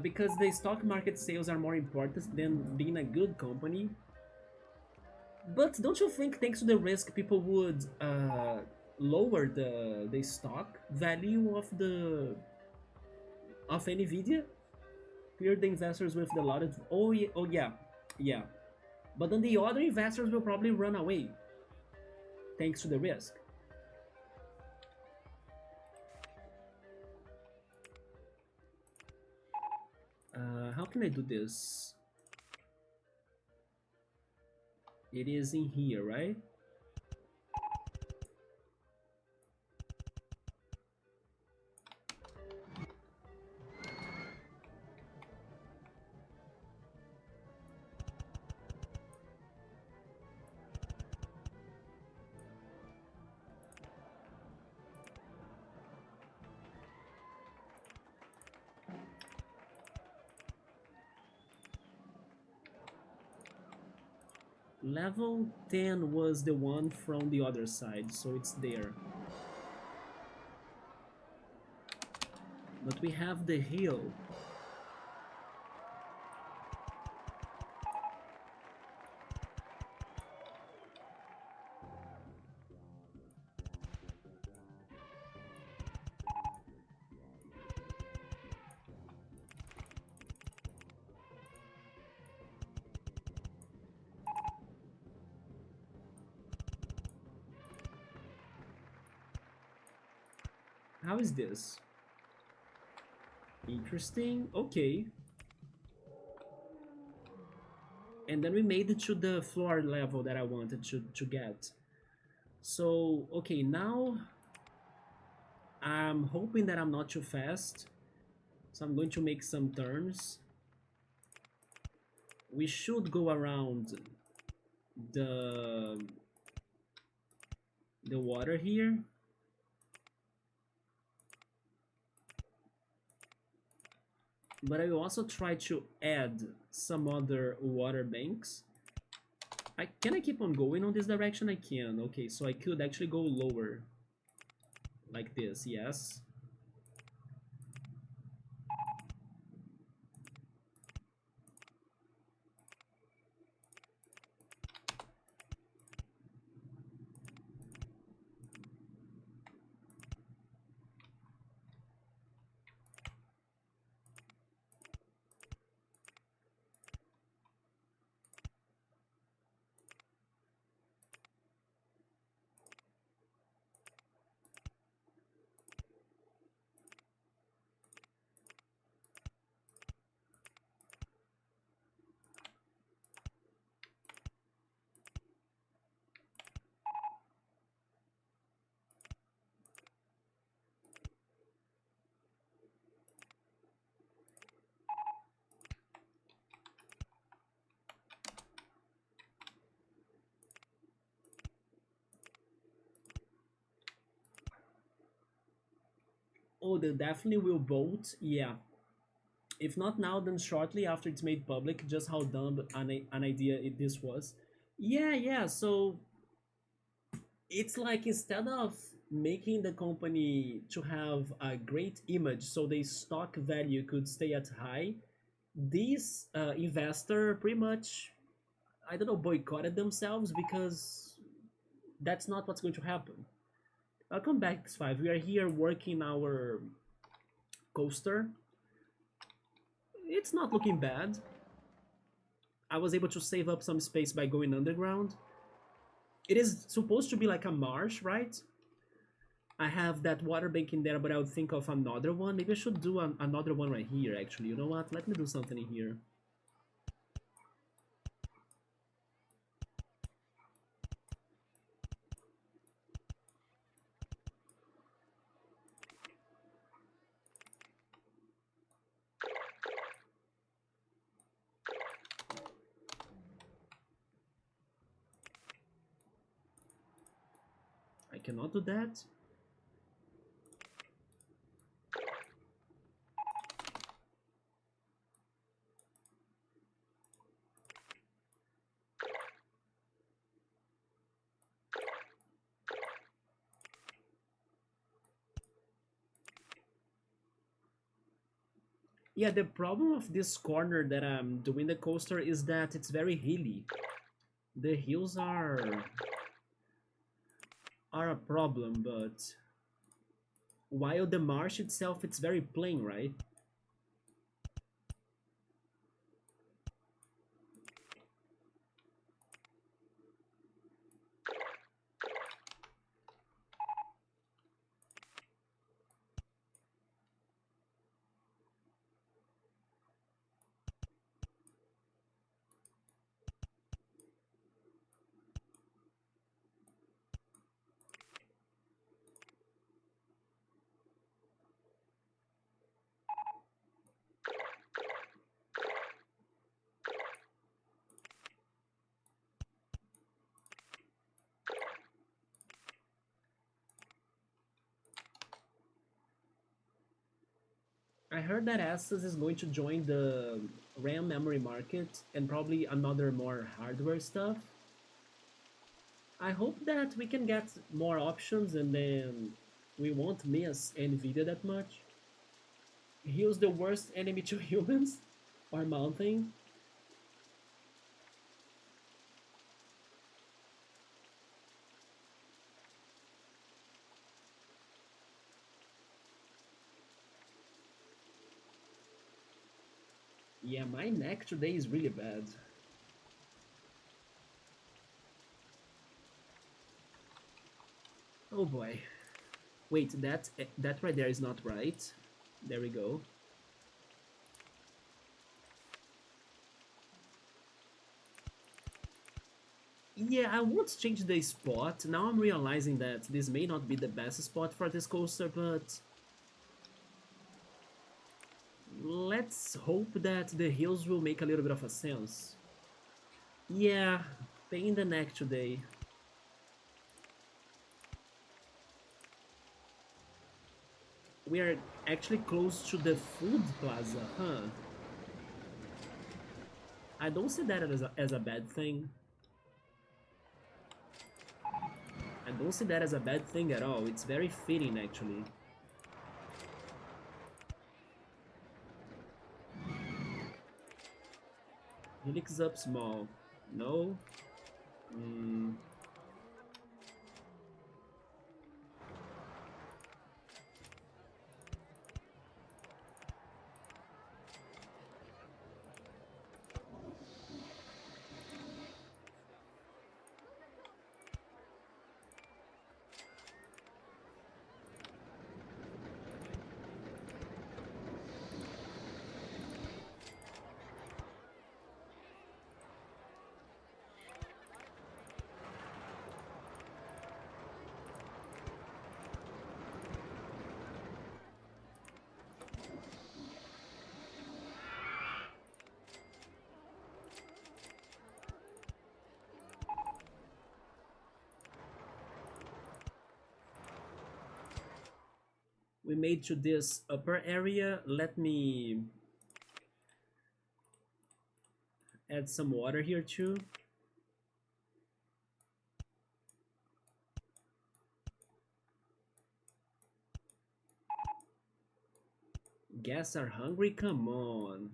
Because the stock market sales are more important than being a good company. But don't you think, thanks to the risk, people would lower the stock value of Nvidia? Clear the investors with the lot of oh yeah, yeah. But then the other investors will probably run away, thanks to the risk. How can I do this? It is in here, right? Level 10 was the one from the other side, so it's there. But we have the hill. How is this? Interesting. Okay. And then we made it to the floor level that I wanted to get. So, okay, now I'm hoping that I'm not too fast. So I'm going to make some turns. We should go around the the water here. But I will also try to add some other water banks. Can I keep on going on this direction? I can. Okay, so I could actually go lower. Like this, yes. Oh, they definitely will bolt. Yeah. If not now, then shortly after it's made public, just how dumb an idea this was. Yeah, yeah. So it's like instead of making the company to have a great image so the stock value could stay at high, this investor pretty much, I don't know, boycotted themselves because that's not what's going to happen. Welcome back, X5. We are here working our coaster. It's not looking bad. I was able to save up some space by going underground. It is supposed to be like a marsh, right? I have that water bank in there, but I would think of another one. Maybe I should do another one right here, actually. You know what? Let me do something in here. I cannot do that. Yeah, the problem of this corner that I'm doing the coaster is that it's very hilly. The hills are a problem, but while the marsh itself it's very plain, right? I heard that Asus is going to join the RAM memory market and probably another more hardware stuff. I hope that we can get more options and then we won't miss Nvidia that much. He's the worst enemy to humans or mounting. Yeah, my neck today is really bad. Oh boy. Wait, that right there is not right. There we go. Yeah, I won't change the spot. Now I'm realizing that this may not be the best spot for this coaster, but let's hope that the hills will make a little bit of a sense. Yeah, pain in the neck today. We are actually close to the food plaza, huh? I don't see that as a bad thing. I don't see that as a bad thing at all. It's very fitting, actually. Helix up small. No. Mm. We made to this upper area. Let me add some water here too. Guests are hungry? Come on.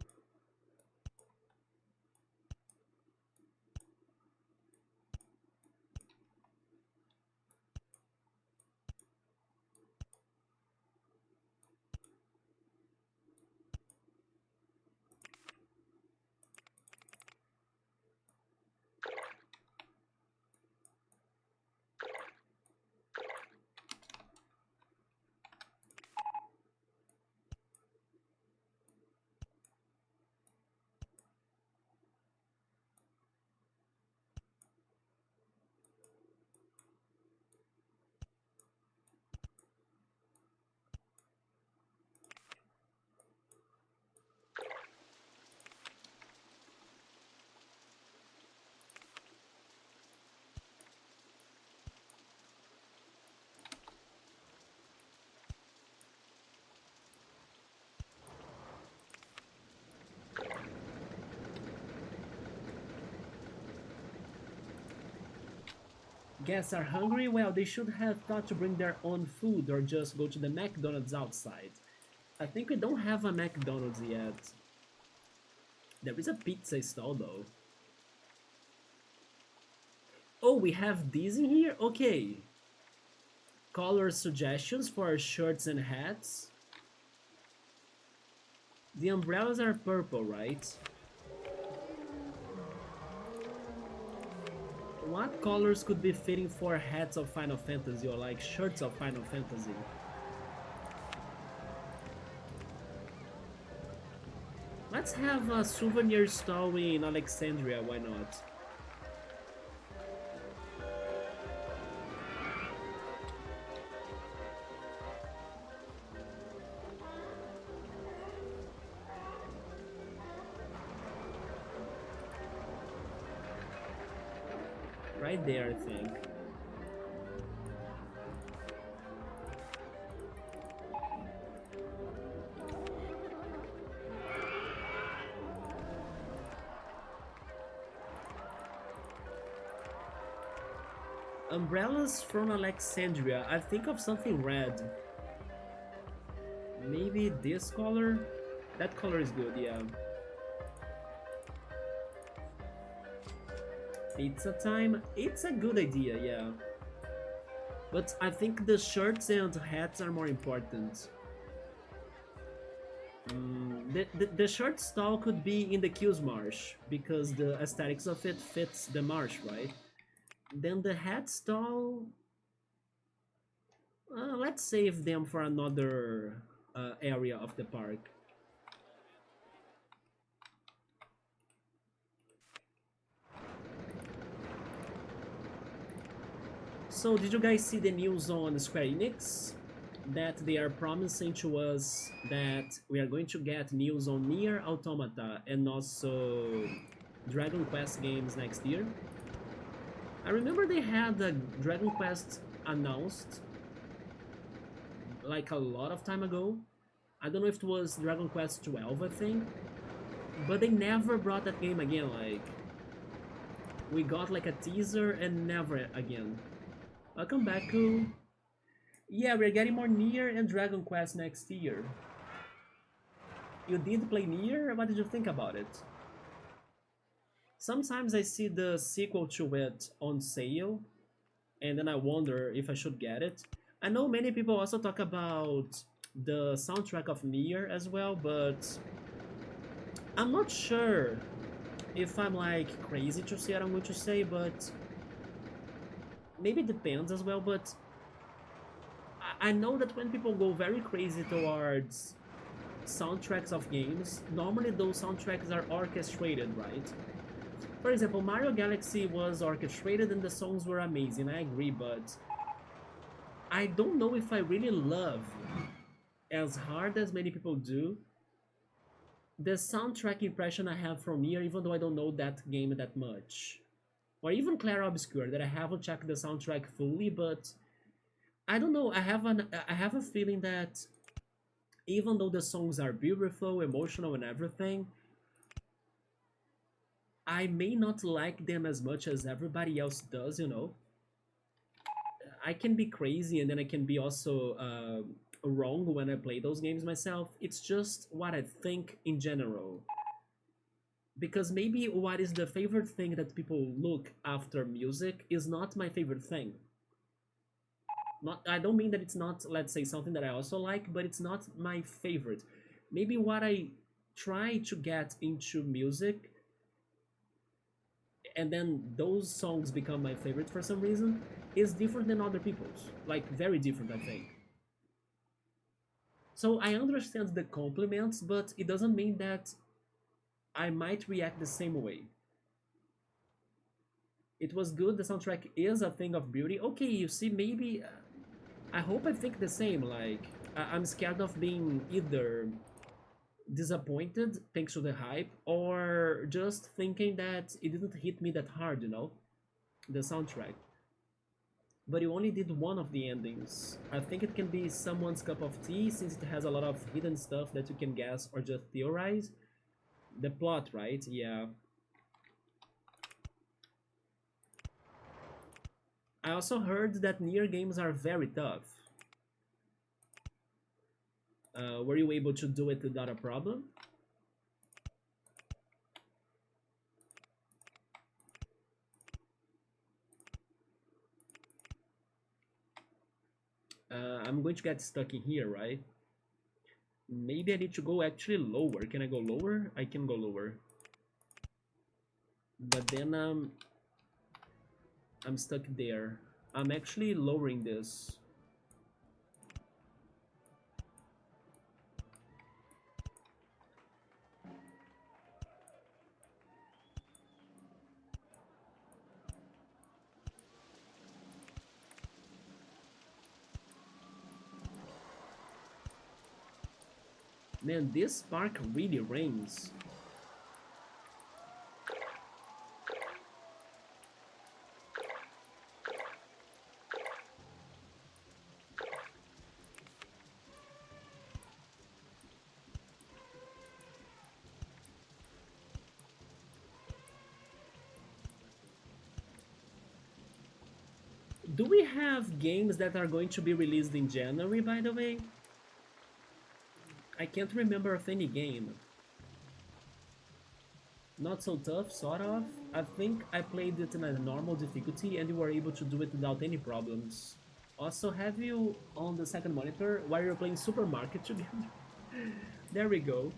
Guests are hungry? Well, they should have thought to bring their own food or just go to the McDonald's outside. I think we don't have a McDonald's yet. There is a pizza stall though. Oh, we have these in here? Okay. Color suggestions for shirts and hats. The umbrellas are purple, right? What colors could be fitting for hats of Final Fantasy or like shirts of Final Fantasy? Let's have a souvenir stall in Alexandria, why not? Right there, I think. Umbrellas from Alexandria. I think of something red. Maybe this color? That color is good, yeah. Pizza time? It's a good idea, yeah. But I think the shirts and hats are more important. The shirt stall could be in the Q's Marsh, because the aesthetics of it fits the marsh, right? Then the hat stall... let's save them for another area of the park. So, did you guys see the news on Square Enix? That they are promising to us that we are going to get news on Nier Automata and also Dragon Quest games next year. I remember they had a Dragon Quest announced, like a lot of time ago. I don't know if it was Dragon Quest 12, I think, but they never brought that game again. Like, we got like a teaser and never again. Welcome back, Cool. Yeah, we're getting more Nier and Dragon Quest next year. You did play Nier? What did you think about it? Sometimes I see the sequel to it on sale, and then I wonder if I should get it. I know many people also talk about the soundtrack of Nier as well, but I'm not sure if I'm like crazy to say what I'm going to say, but maybe it depends as well. But I know that when people go very crazy towards soundtracks of games, normally those soundtracks are orchestrated, right? For example, Mario Galaxy was orchestrated and the songs were amazing, I agree, but I don't know if I really love, as hard as many people do, the soundtrack impression I have from Nier, even though I don't know that game that much. Or even Clara Obscure, that I haven't checked the soundtrack fully, but I don't know, I have a feeling that even though the songs are beautiful, emotional and everything, I may not like them as much as everybody else does, you know? I can be crazy and then I can be also wrong when I play those games myself. It's just what I think in general. Because maybe what is the favorite thing that people look after music is not my favorite thing. Not, I don't mean that it's not, let's say, something that I also like, but it's not my favorite. Maybe what I try to get into music and then those songs become my favorite for some reason is different than other people's. Like, very different, I think. So I understand the compliments, but it doesn't mean that I might react the same way. It was good, the soundtrack is a thing of beauty. Okay, you see, maybe. I hope I think the same. Like, I'm scared of being either disappointed thanks to the hype or just thinking that it didn't hit me that hard, you know? The soundtrack. But you only did one of the endings. I think it can be someone's cup of tea since it has a lot of hidden stuff that you can guess or just theorize. The plot, right? Yeah. I also heard that Nier games are very tough. Were you able to do it without a problem? I'm going to get stuck in here, right? Maybe I need to go actually lower. Can I go lower? I can go lower. But then I'm stuck there. I'm actually lowering this. Man, this park really rains. Do we have games that are going to be released in January, by the way? I can't remember of any game. Not so tough, sort of. I think I played it in a normal difficulty and you were able to do it without any problems. Also, have you on the second monitor while you're playing Supermarket together? There we go.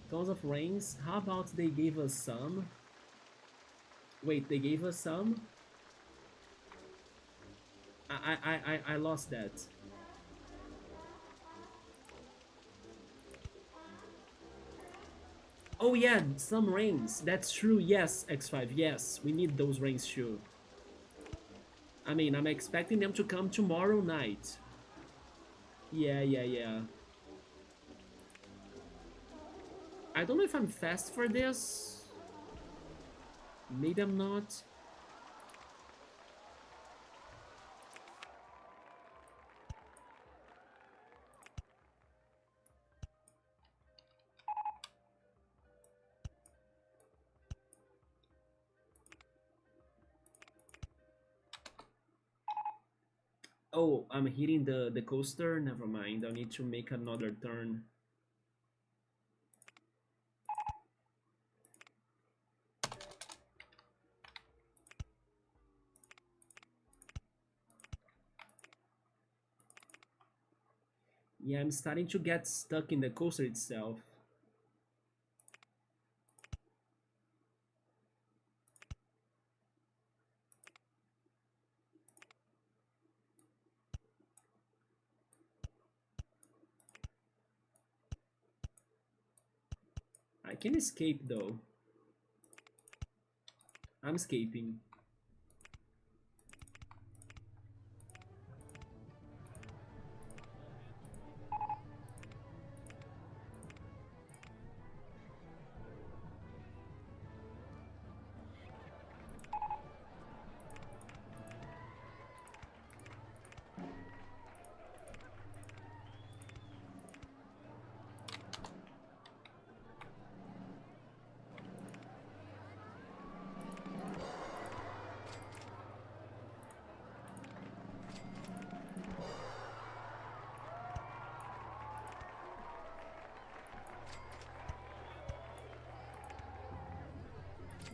Tons of rains. How about they gave us some? Wait, they gave us some? I lost that. Oh yeah, some rains. That's true. Yes, X5. Yes, we need those rains too. I mean, I'm expecting them to come tomorrow night. Yeah. I don't know if I'm fast for this. Maybe I'm not. Oh, I'm hitting the coaster. Never mind. I need to make another turn. Yeah, I'm starting to get stuck in the coaster itself. I can escape though. I'm escaping.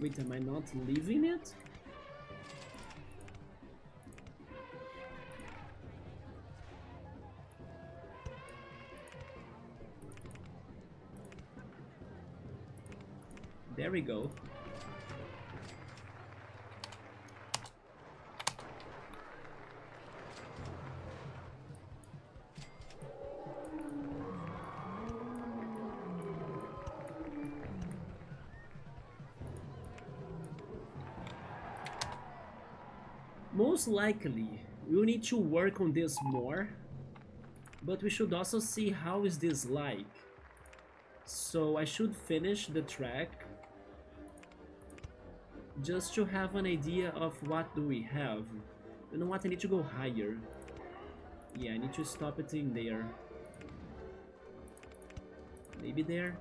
Wait, am I not leaving it? There we go. Most likely, we'll need to work on this more, but we should also see how is this like. So I should finish the track just to have an idea of what do we have. You know what, I need to go higher. Yeah, I need to stop it in there. Maybe there?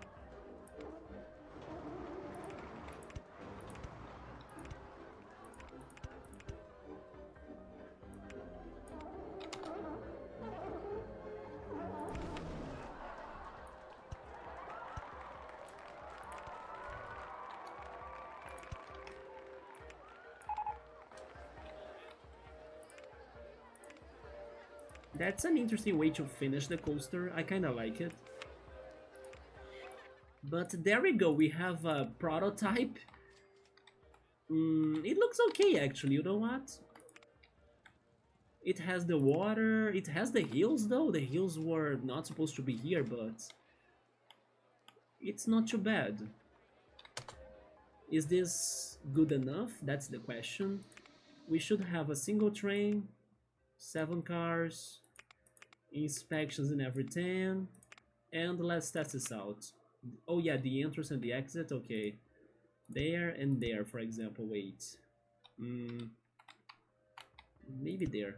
That's an interesting way to finish the coaster, I kinda like it. But there we go, we have a prototype. It looks okay actually, you know what? It has the water, it has the hills though. The hills were not supposed to be here, but it's not too bad. Is this good enough? That's the question. We should have a single train, 7 cars, inspections in every 10, and let's test this out. Oh yeah, the entrance and the exit, okay. There and there, for example, wait. Maybe there.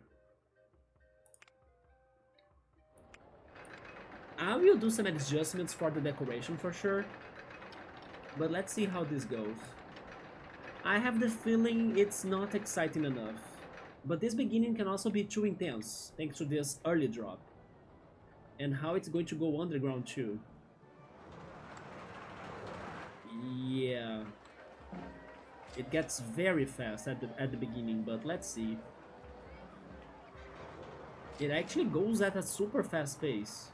I will do some adjustments for the decoration for sure, but let's see how this goes. I have the feeling it's not exciting enough, but this beginning can also be too intense thanks to this early drop, and how it's going to go underground too. Yeah, it gets very fast at the beginning, but let's see. It actually goes at a super fast pace.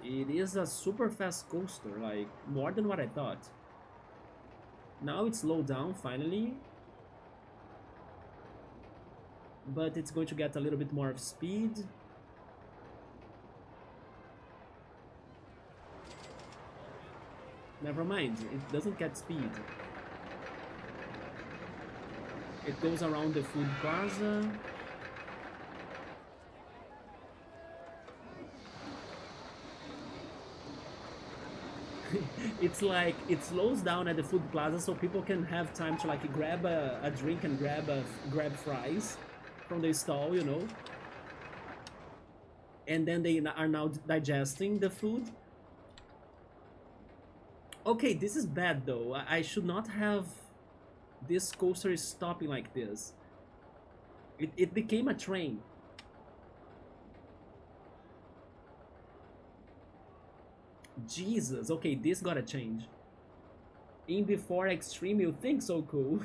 It is a super fast coaster, like more than what I thought. Now it's slowed down finally, but it's going to get a little bit more of speed. Never mind, it doesn't get speed. It goes around the food plaza. It's like it slows down at the food plaza so people can have time to like grab a drink and grab fries from the stall, you know. And then they are now digesting the food. Okay, this is bad though. I should not have This coaster is stopping like this. It became a train. Jesus, okay, this gotta change. In before extreme, you think so cool.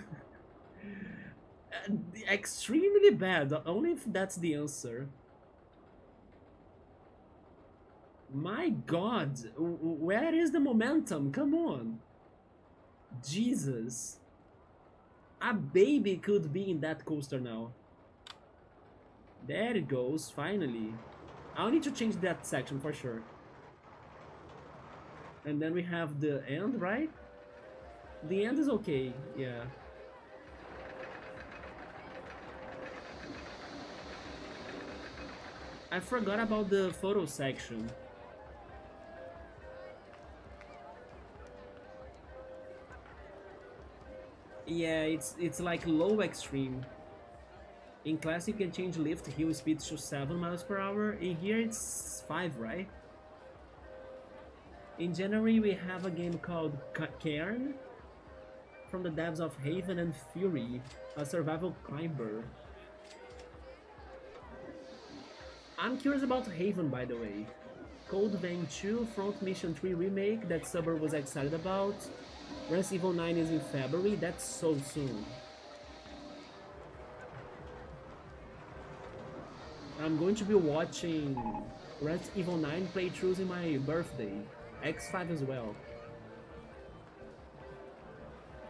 Extremely bad, only if that's the answer. My god, where is the momentum? Come on. Jesus. A baby could be in that coaster now. There it goes, finally. I'll need to change that section for sure. And then we have the end, right? The end is okay, yeah. I forgot about the photo section. Yeah, it's like low extreme. In classic you can change lift hill speed to 7 miles per hour. In here it's 5, right? In January we have a game called Cairn from the devs of Haven and Fury, a survival climber. I'm curious about Haven, by the way. Code Vein 2 Front Mission 3 remake that Suburb was excited about. Resident Evil 9 is in February, that's so soon. I'm going to be watching Resident Evil 9 playthroughs in my birthday. X5 as well.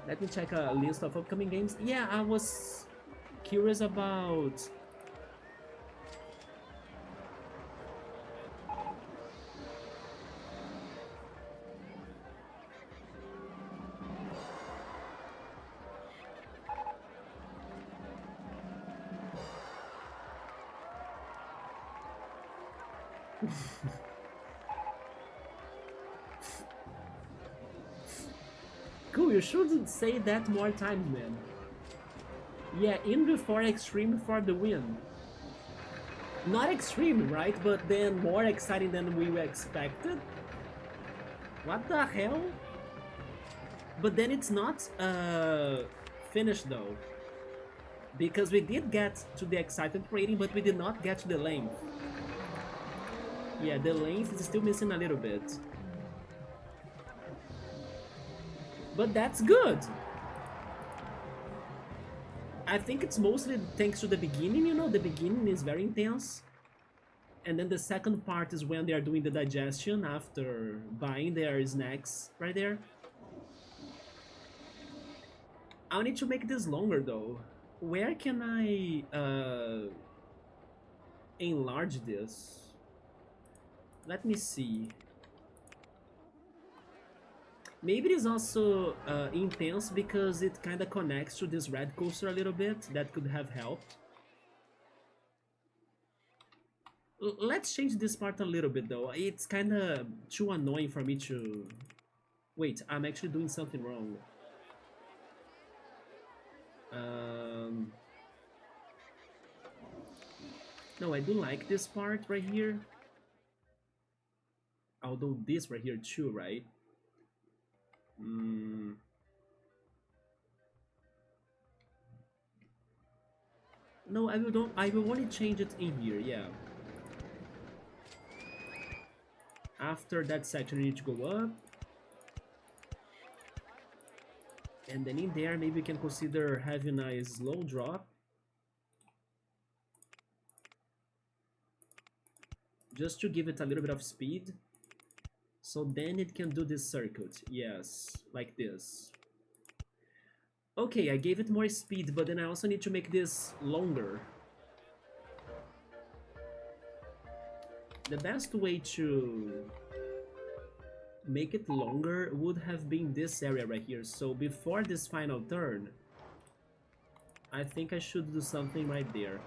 Let me check a list of upcoming games. Yeah, I was curious about... Cool, you should say that more times, man. Yeah, in before extreme for the win. Not extreme, right? But then more exciting than we expected. What the hell? But then it's not finished though. Because we did get to the excitement rating, but we did not get to the length. Yeah, the length is still missing a little bit. But that's good! I think it's mostly thanks to the beginning, you know, the beginning is very intense. And then the second part is when they are doing the digestion after buying their snacks right there. I'll need to make this longer though. Where can I enlarge this? Let me see. Maybe it is also intense because it kind of connects to this red coaster a little bit. That could have helped. Let's change this part a little bit though. It's kind of too annoying for me to... Wait, I'm actually doing something wrong. No, I do like this part right here. Although this right here too, right? No, I will only change it in here, yeah. After that section, you need to go up. And then in there, maybe we can consider having a slow drop. Just to give it a little bit of speed. So then it can do this circuit. Yes, like this. Okay, I gave it more speed, but then I also need to make this longer. The best way to make it longer would have been this area right here. So before this final turn, I think I should do something right there.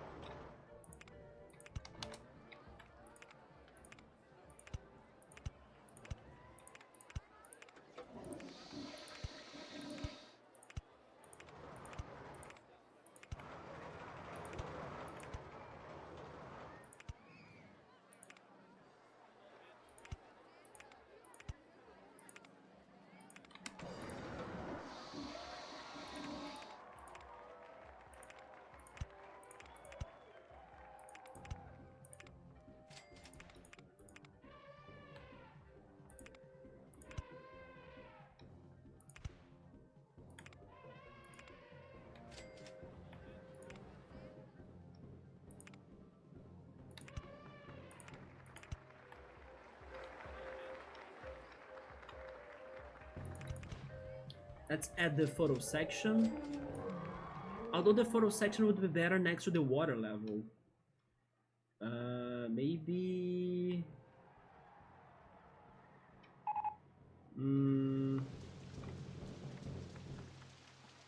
Let's add the photo section. Although the photo section would be better next to the water level. Maybe...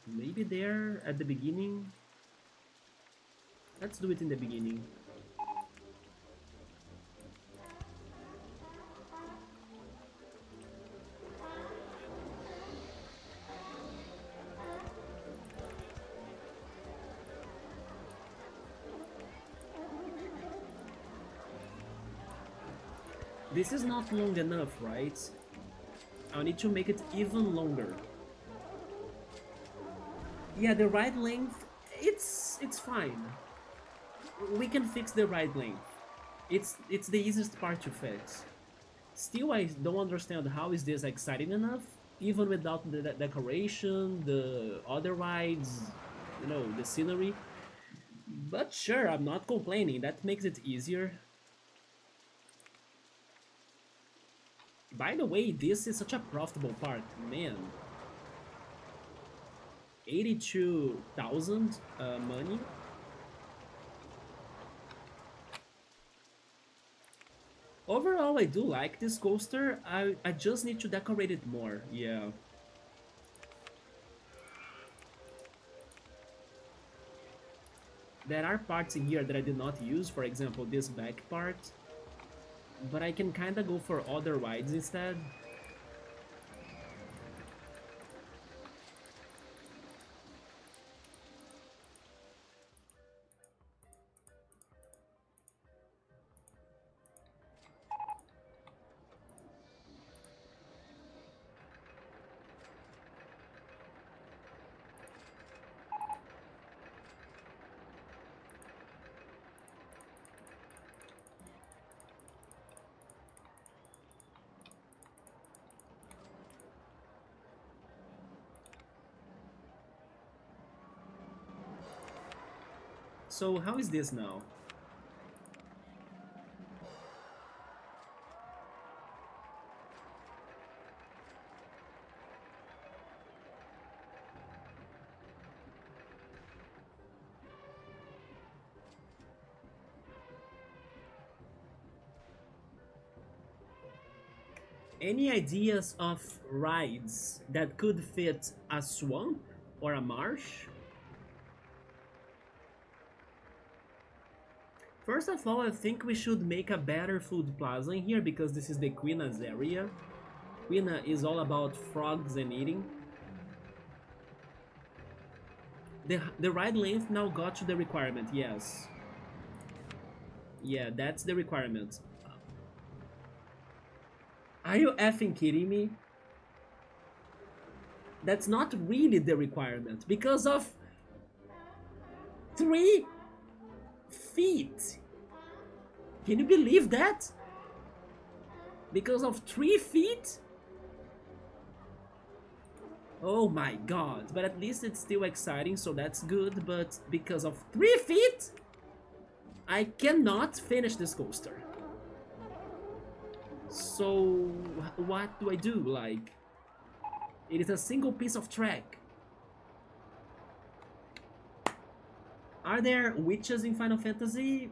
maybe there at the beginning. Let's do it in the beginning. This is not long enough, right? I need to make it even longer. Yeah, the ride length, it's fine. We can fix the ride length. It's the easiest part to fix. Still, I don't understand how is this exciting enough, even without the decoration, the other rides, you know, the scenery. But sure, I'm not complaining. That makes it easier. By the way, this is such a profitable park, man. 82,000 money. Overall, I do like this coaster. I just need to decorate it more, yeah. There are parts in here that I did not use, for example, this back part. But I can kinda go for other rides instead. So how is this now? Any ideas of rides that could fit a swamp or a marsh? First of all, I think we should make a better food plaza in here because this is the Quina's area. Quina is all about frogs and eating. The ride length now got to the requirement, yes. Yeah, that's the requirement. Are you effing kidding me? That's not really the requirement because of 3 feet. Can you believe that? Because of 3 feet? Oh my god, but at least it's still exciting, so that's good, but because of 3 feet, I cannot finish this coaster. So, what do I do? Like, it is a single piece of track. Are there witches in Final Fantasy?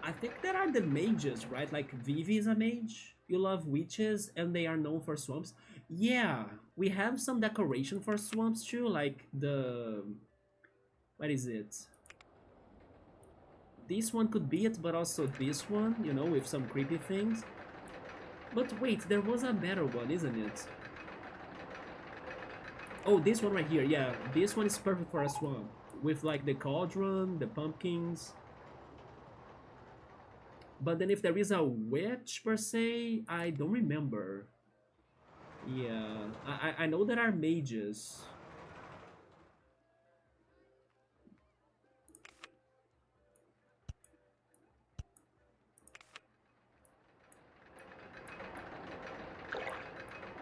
I think there are the mages, right? Like Vivi is a mage. You love witches and they are known for swamps. Yeah, we have some decoration for swamps too, like the... what is it? This one could be it, but also this one, you know, with some creepy things. But wait, there was a better one, isn't it? Oh, this one right here, yeah. This one is perfect for a swamp. With like the cauldron, the pumpkins. But then if there is a witch per se, I don't remember. Yeah, I know there are mages.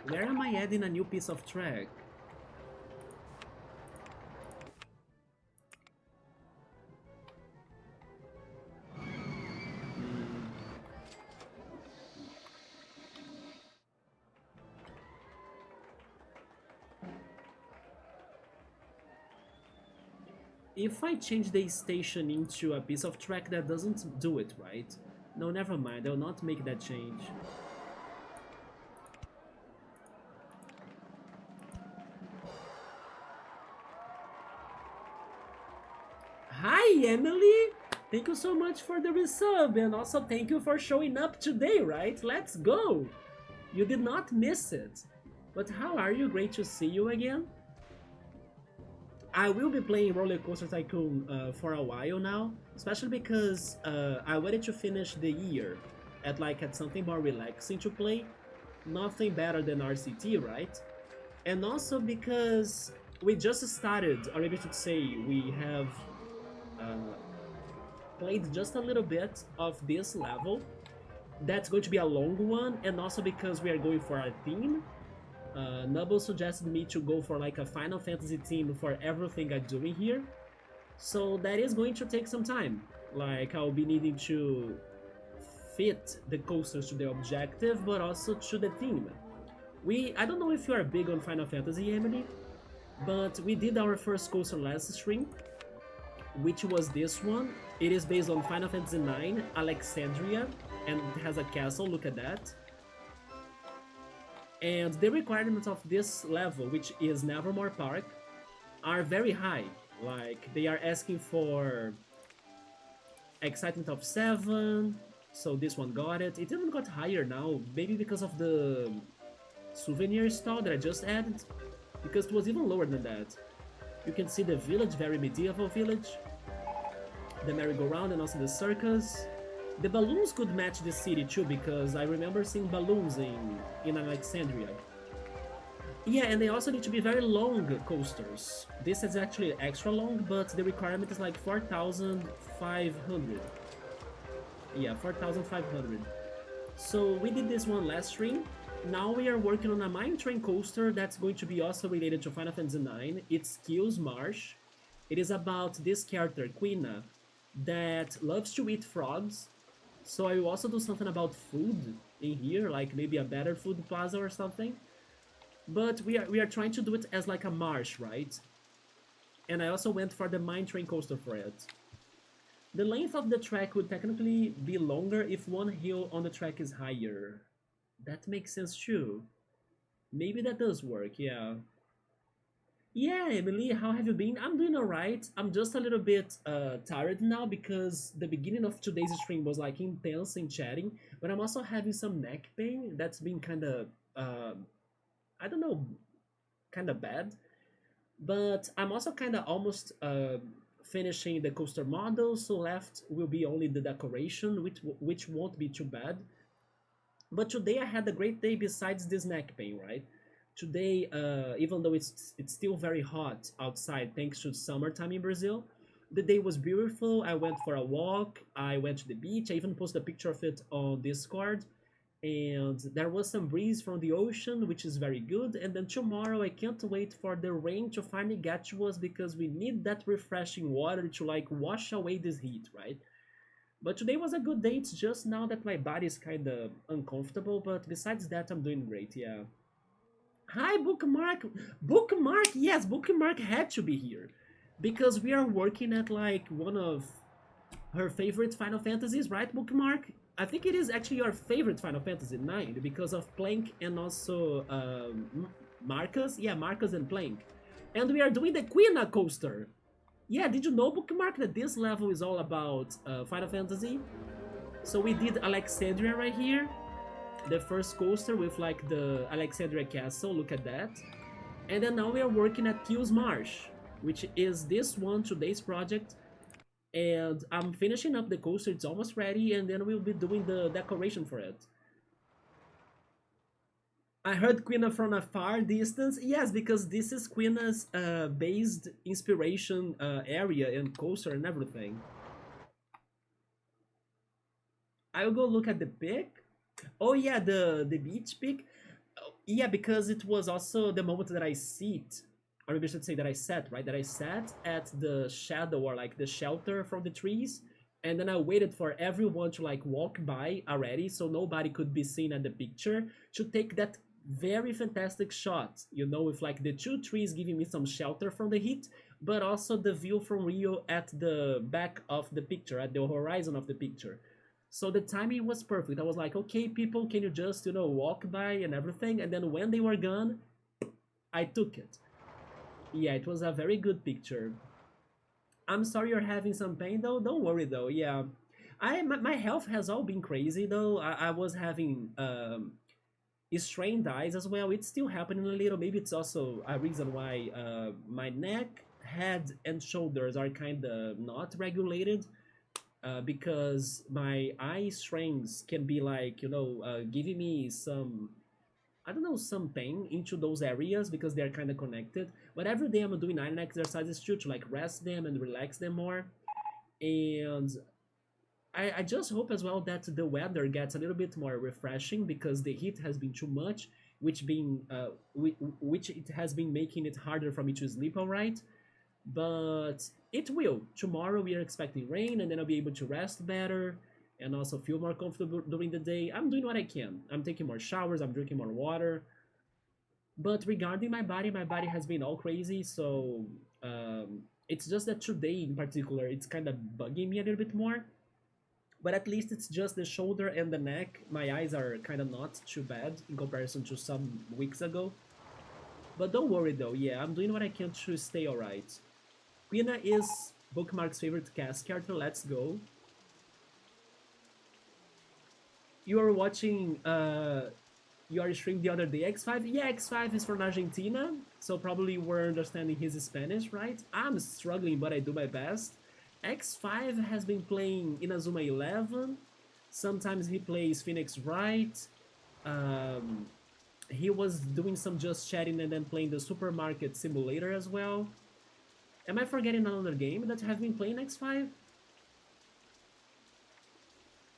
Where am I adding a new piece of track? if I change the station into a piece of track, that doesn't do it, right? No, never mind, I'll not make that change. Hi, Emily! Thank you so much for the resub, and also thank you for showing up today, right? Let's go! You did not miss it. But how are you? Great to see you again. I will be playing RollerCoaster Tycoon for a while now, especially because I wanted to finish the year at something more relaxing to play. Nothing better than RCT, right? And also because we just started, or maybe I should say we have uh, played just a little bit of this level. That's going to be a long one, and also because we are going for a theme. Nubble suggested me to go for like a Final Fantasy theme for everything I'm doing here. So that is going to take some time. Like I'll be needing to fit the coasters to the objective, but also to the theme. I don't know if you are big on Final Fantasy, Emily, but we did our first coaster last stream, which was this one. It is based on Final Fantasy IX, Alexandria, and it has a castle, look at that. And the requirements of this level, which is Nevermore Park, are very high. Like, they are asking for excitement of 7, so this one got it. It even got higher now, maybe because of the souvenir stall that I just added, because it was even lower than that. You can see the village, very medieval village, the merry-go-round and also the circus. The balloons could match the city too, because I remember seeing balloons in Alexandria. Yeah, and they also need to be very long coasters. This is actually extra long, but the requirement is like 4,500. Yeah, 4,500. So we did this one last stream. Now we are working on a mine train coaster that's going to be also related to Final Fantasy IX. It's Kills Marsh. It is about this character, Quina, that loves to eat frogs. So I will also do something about food in here, like maybe a better food plaza or something. But we are trying to do it as like a marsh, right? And I also went for the mine train coaster for it. The length of the track would technically be longer if one hill on the track is higher. That makes sense too. Maybe that does work, yeah. Yeah, Emily, how have you been? I'm doing alright. I'm just a little bit tired now because the beginning of today's stream was like intense in chatting, but I'm also having some neck pain that's been kind of, I don't know, kind of bad. But I'm also kind of almost finishing the coaster model, so left will be only the decoration, which won't be too bad. But today I had a great day besides this neck pain, right? Today, even though it's still very hot outside thanks to summertime in Brazil, the day was beautiful. I went for a walk, I went to the beach, I even posted a picture of it on Discord, and there was some breeze from the ocean, which is very good. And then tomorrow I can't wait for the rain to finally get to us because we need that refreshing water to like wash away this heat, right? But today was a good day. It's just now that my body is kind of uncomfortable, but besides that, I'm doing great, yeah. Hi, Bookmark! Bookmark! Yes, Bookmark had to be here. Because we are working at like one of her favorite Final Fantasies, right, Bookmark? I think it is actually your favorite Final Fantasy 9 because of Plank and also Marcus. Yeah, Marcus and Plank. And we are doing the Quina coaster. Yeah, did you know, Bookmark, that this level is all about Final Fantasy? So we did Alexandria right here. The first coaster with like the Alexandria Castle, look at that. And then now we are working at Kills Marsh, which is this one, today's project. And I'm finishing up the coaster, it's almost ready, and then we'll be doing the decoration for it. I heard Quina from a far distance. Yes, because this is Quina's based inspiration area and coaster and everything. I'll go look at the pic. Oh yeah, the beach pic. Oh, yeah, because it was also the moment that I sit, or maybe I should say that I sat, right? That I sat at the shadow or like the shelter from the trees, and then I waited for everyone to like walk by already, so nobody could be seen at the picture to take that very fantastic shot, you know, with like the two trees giving me some shelter from the heat, but also the view from Rio at the back of the picture, at the horizon of the picture. So the timing was perfect. I was like, okay, people, can you just, walk by and everything? And then when they were gone, I took it. Yeah, it was a very good picture. I'm sorry you're having some pain though. Don't worry though. Yeah, my health has all been crazy though. I was having strained eyes as well. It's still happening a little. Maybe it's also a reason why my neck, head, and shoulders are kind of not regulated. Because my eye strains can be like giving me some, I don't know, some pain into those areas because they're kind of connected. But every day I'm doing eye exercises too to like rest them and relax them more. And I just hope as well that the weather gets a little bit more refreshing because the heat has been too much, which it has been making it harder for me to sleep all right. But it will. Tomorrow we are expecting rain, and then I'll be able to rest better and also feel more comfortable during the day. I'm doing what I can. I'm taking more showers, I'm drinking more water. But regarding my body has been all crazy, so it's just that today in particular, it's kind of bugging me a little bit more. But at least it's just the shoulder and the neck. My eyes are kind of not too bad in comparison to some weeks ago. But don't worry though, yeah, I'm doing what I can to stay alright. Pina is Bookmark's favorite cast character. Let's go. You were watching your stream the other day, X5? Yeah, X5 is from Argentina, so probably we're understanding his Spanish, right? I'm struggling, but I do my best. X5 has been playing Inazuma 11. Sometimes he plays Phoenix Wright. Um, he was doing some just chatting and then playing the supermarket simulator as well. Am I forgetting another game that have been playing X5?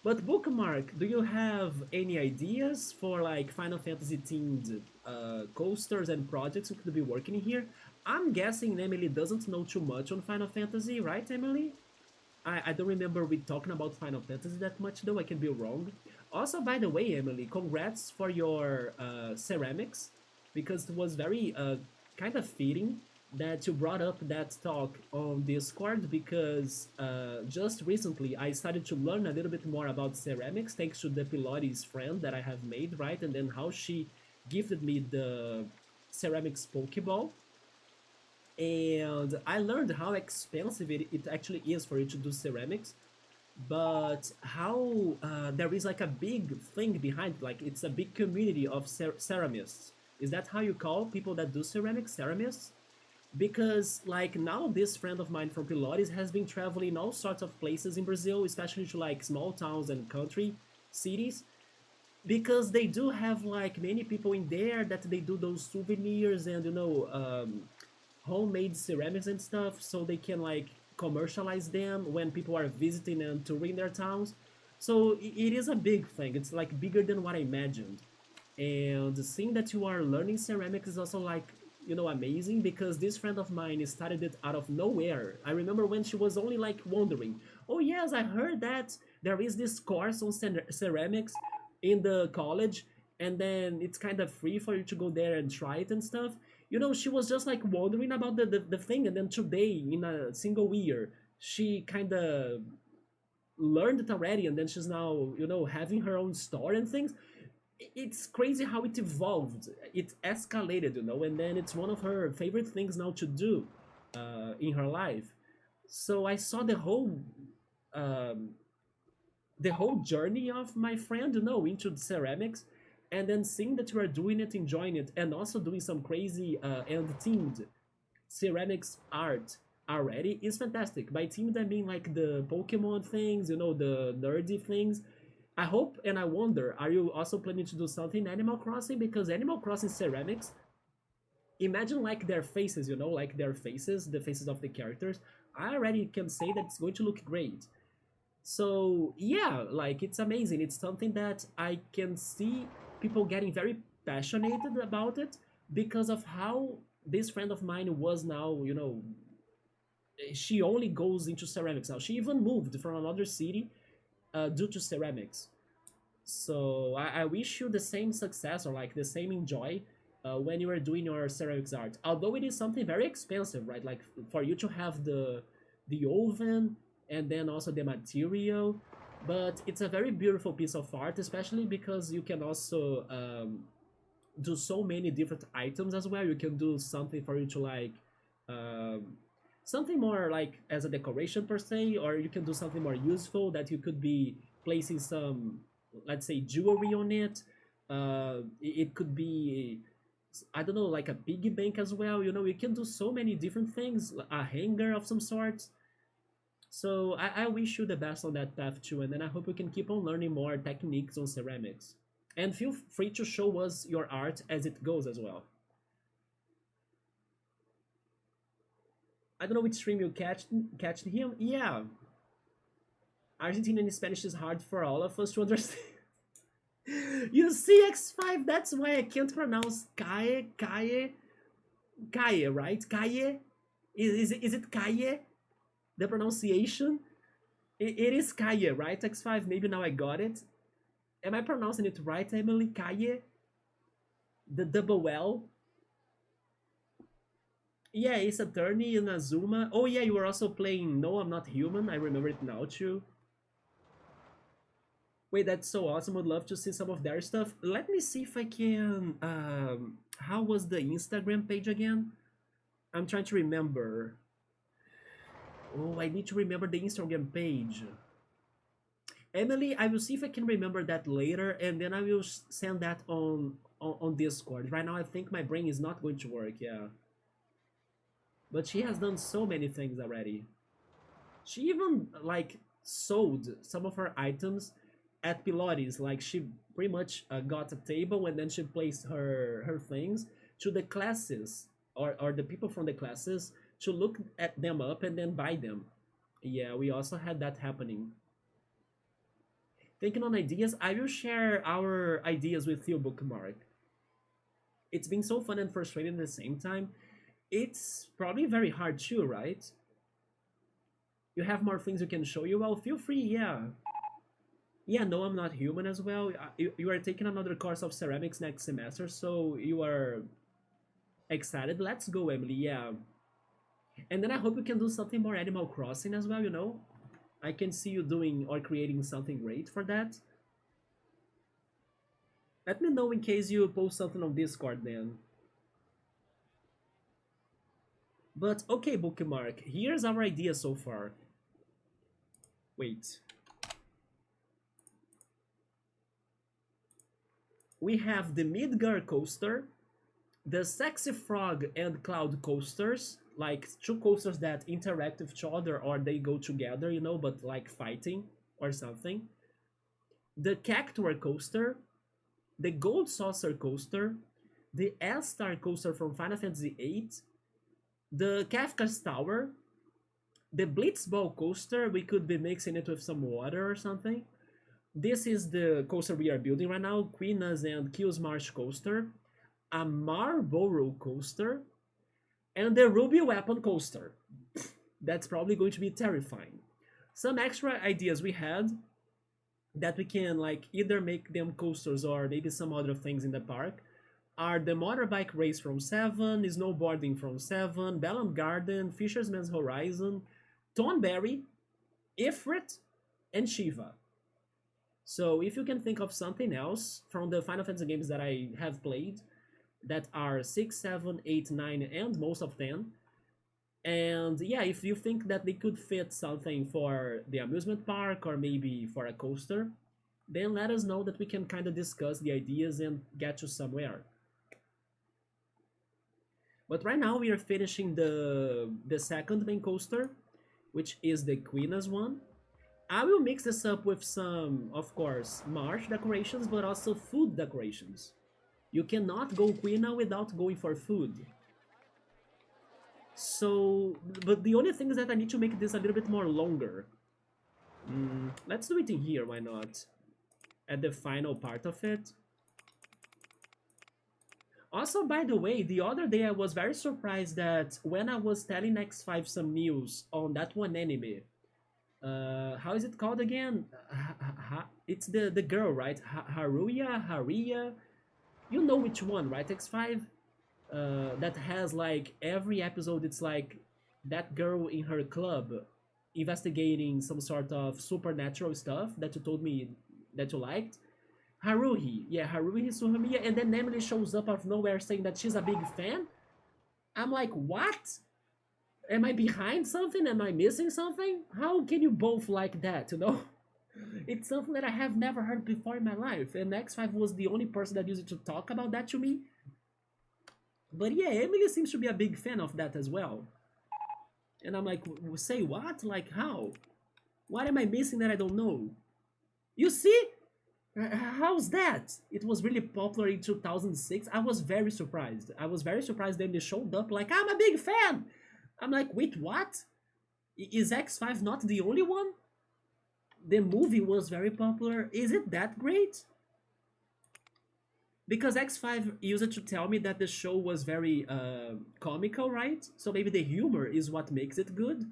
But Bookmark, do you have any ideas for like Final Fantasy themed coasters and projects we could be working here? I'm guessing Emily doesn't know too much on Final Fantasy, right, Emily? I don't remember we talking about Final Fantasy that much though, I can be wrong. Also, by the way, Emily, congrats for your ceramics, because it was very kind of fitting that you brought up that talk on Discord because just recently I started to learn a little bit more about ceramics thanks to the Pilates friend that I have made, right? And then how she gifted me the ceramics Pokeball, and I learned how expensive it actually is for you to do ceramics, but how there is like a big thing behind, like it's a big community of ceramists. Is that how you call people that do ceramics, ceramists? Because like now this friend of mine from Pilates has been traveling all sorts of places in Brazil, especially to like small towns and country cities, because they do have like many people in there that they do those souvenirs and homemade ceramics and stuff, so they can like commercialize them when people are visiting and touring their towns. So it is a big thing. It's like bigger than what I imagined. And seeing that you are learning ceramics is also like amazing, because this friend of mine started it out of nowhere. I remember when she was only like wondering, oh yes, I heard that there is this course on ceramics in the college, and then it's kind of free for you to go there and try it and stuff. She was just like wondering about the thing, and then today in a single year she kind of learned it already, and then she's now having her own store and things. It's crazy how it evolved. It escalated, and then it's one of her favorite things now to do in her life. So I saw um, the whole journey of my friend, into the ceramics, and then seeing that you are doing it, enjoying it, and also doing some crazy and themed ceramics art already is fantastic. By themed, I mean like the Pokemon things, the nerdy things. I hope and I wonder, are you also planning to do something in Animal Crossing? Because Animal Crossing ceramics, imagine like their faces, like their faces, the faces of the characters. I already can say that it's going to look great. So yeah, like it's amazing. It's something that I can see people getting very passionate about it because of how this friend of mine was now, she only goes into ceramics now. She even moved from another city due to ceramics. So I wish you the same success or like the same enjoy. when you are doing your ceramics art. Although it is something very expensive, right? Like for you to have the oven and then also the material, but it's a very beautiful piece of art, especially because you can also do so many different items as well. You can do something for you to like um, something more like as a decoration per se, or you can do something more useful that you could be placing some, let's say, jewelry on it. It could be, I don't know, like a piggy bank as well. You know, you can do so many different things, a hanger of some sort. So I wish you the best on that path too, and then I hope you can keep on learning more techniques on ceramics. And feel free to show us your art as it goes as well. I don't know which stream you catch him. Yeah, Argentinian and Spanish is hard for all of us to understand. You see, X5, that's why I can't pronounce Kaye, right? Kaye? Is it Kaye? The pronunciation? It is Kaye, right? X5, maybe now I got it. Am I pronouncing it right, Emily? Kaye? The double L? Yeah, Ace Attorney in Azuma. Oh yeah, you were also playing No, I'm Not Human. I remember it now too. Wait, that's so awesome. Would love to see some of their stuff. Let me see if I can. How was the Instagram page again? I'm trying to remember. Oh, I need to remember the Instagram page. Emily, I will see if I can remember that later, and then I will send that on Discord. Right now, I think my brain is not going to work. Yeah, but she has done so many things already. She even like sold some of her items at Pilates. Like she pretty much got a table and then she placed her things to the classes or the people from the classes to look at them up and then buy them. Yeah, we also had that happening. Thinking on ideas, I will share our ideas with you, Bookmark. It's been so fun and frustrating at the same time. It's probably very hard too, right? You have more things you can show you. Well, feel free, yeah. Yeah, no, I'm not human as well. You are taking another course of ceramics next semester, so you are excited. Let's go, Emily, yeah. And then I hope you can do something more Animal Crossing as well, you know? I can see you doing or creating something great for that. Let me know in case you post something on Discord then. But okay, Bookmark, here's our idea so far. Wait. We have the Midgar coaster, the Sexy Frog and Cloud coasters, like two coasters that interact with each other or they go together, you know, but like fighting or something. The Cactuar coaster, the Gold Saucer coaster, the S-Star coaster from Final Fantasy VIII, the Kafka's Tower, the Blitzball coaster, we could be mixing it with some water or something. This is the coaster we are building right now, Quinas and Kills Marsh coaster, a Marlboro coaster, and the Ruby Weapon coaster. That's probably going to be terrifying. Some extra ideas we had that we can like either make them coasters or maybe some other things in the park are the motorbike race from 7, snowboarding from 7, Bellum Garden, Fisherman's Horizon, Tonberry, Ifrit, and Shiva. So if you can think of something else from the Final Fantasy games that I have played that are 6, 7, 8, 9, and most of 10, and yeah, if you think that they could fit something for the amusement park or maybe for a coaster, then let us know that we can kind of discuss the ideas and get you somewhere. But right now we are finishing the second main coaster, which is the Queen's one. I will mix this up with some, of course, marsh decorations, but also food decorations. You cannot go Quina without going for food. So, but the only thing is that I need to make this a little bit more longer. Let's do it in here, why not? At the final part of it. Also, by the way, the other day I was very surprised that when I was telling X5 some news on that one anime, how is it called again? It's the girl, right? Haruya, Haria. You know which one, right? X5. that has like every episode. It's like that girl in her club investigating some sort of supernatural stuff that you told me that you liked. Haruhi, yeah, Haruhi Suhamiya, and then Emily shows up out of nowhere saying that she's a big fan. I'm like, what? Am I behind something? Am I missing something? How can you both like that, you know? It's something that I have never heard before in my life, and X5 was the only person that used to talk about that to me. But yeah, Emily seems to be a big fan of that as well. And I'm like, say what? Like, how? What am I missing that I don't know? You see? How's that? It was really popular in 2006. I was very surprised. I was very surprised when they showed up like, I'm a big fan. I'm like, wait, what? Is X5 not the only one? The movie was very popular. Is it that great? Because X5 used to tell me that the show was very comical, right? So maybe the humor is what makes it good.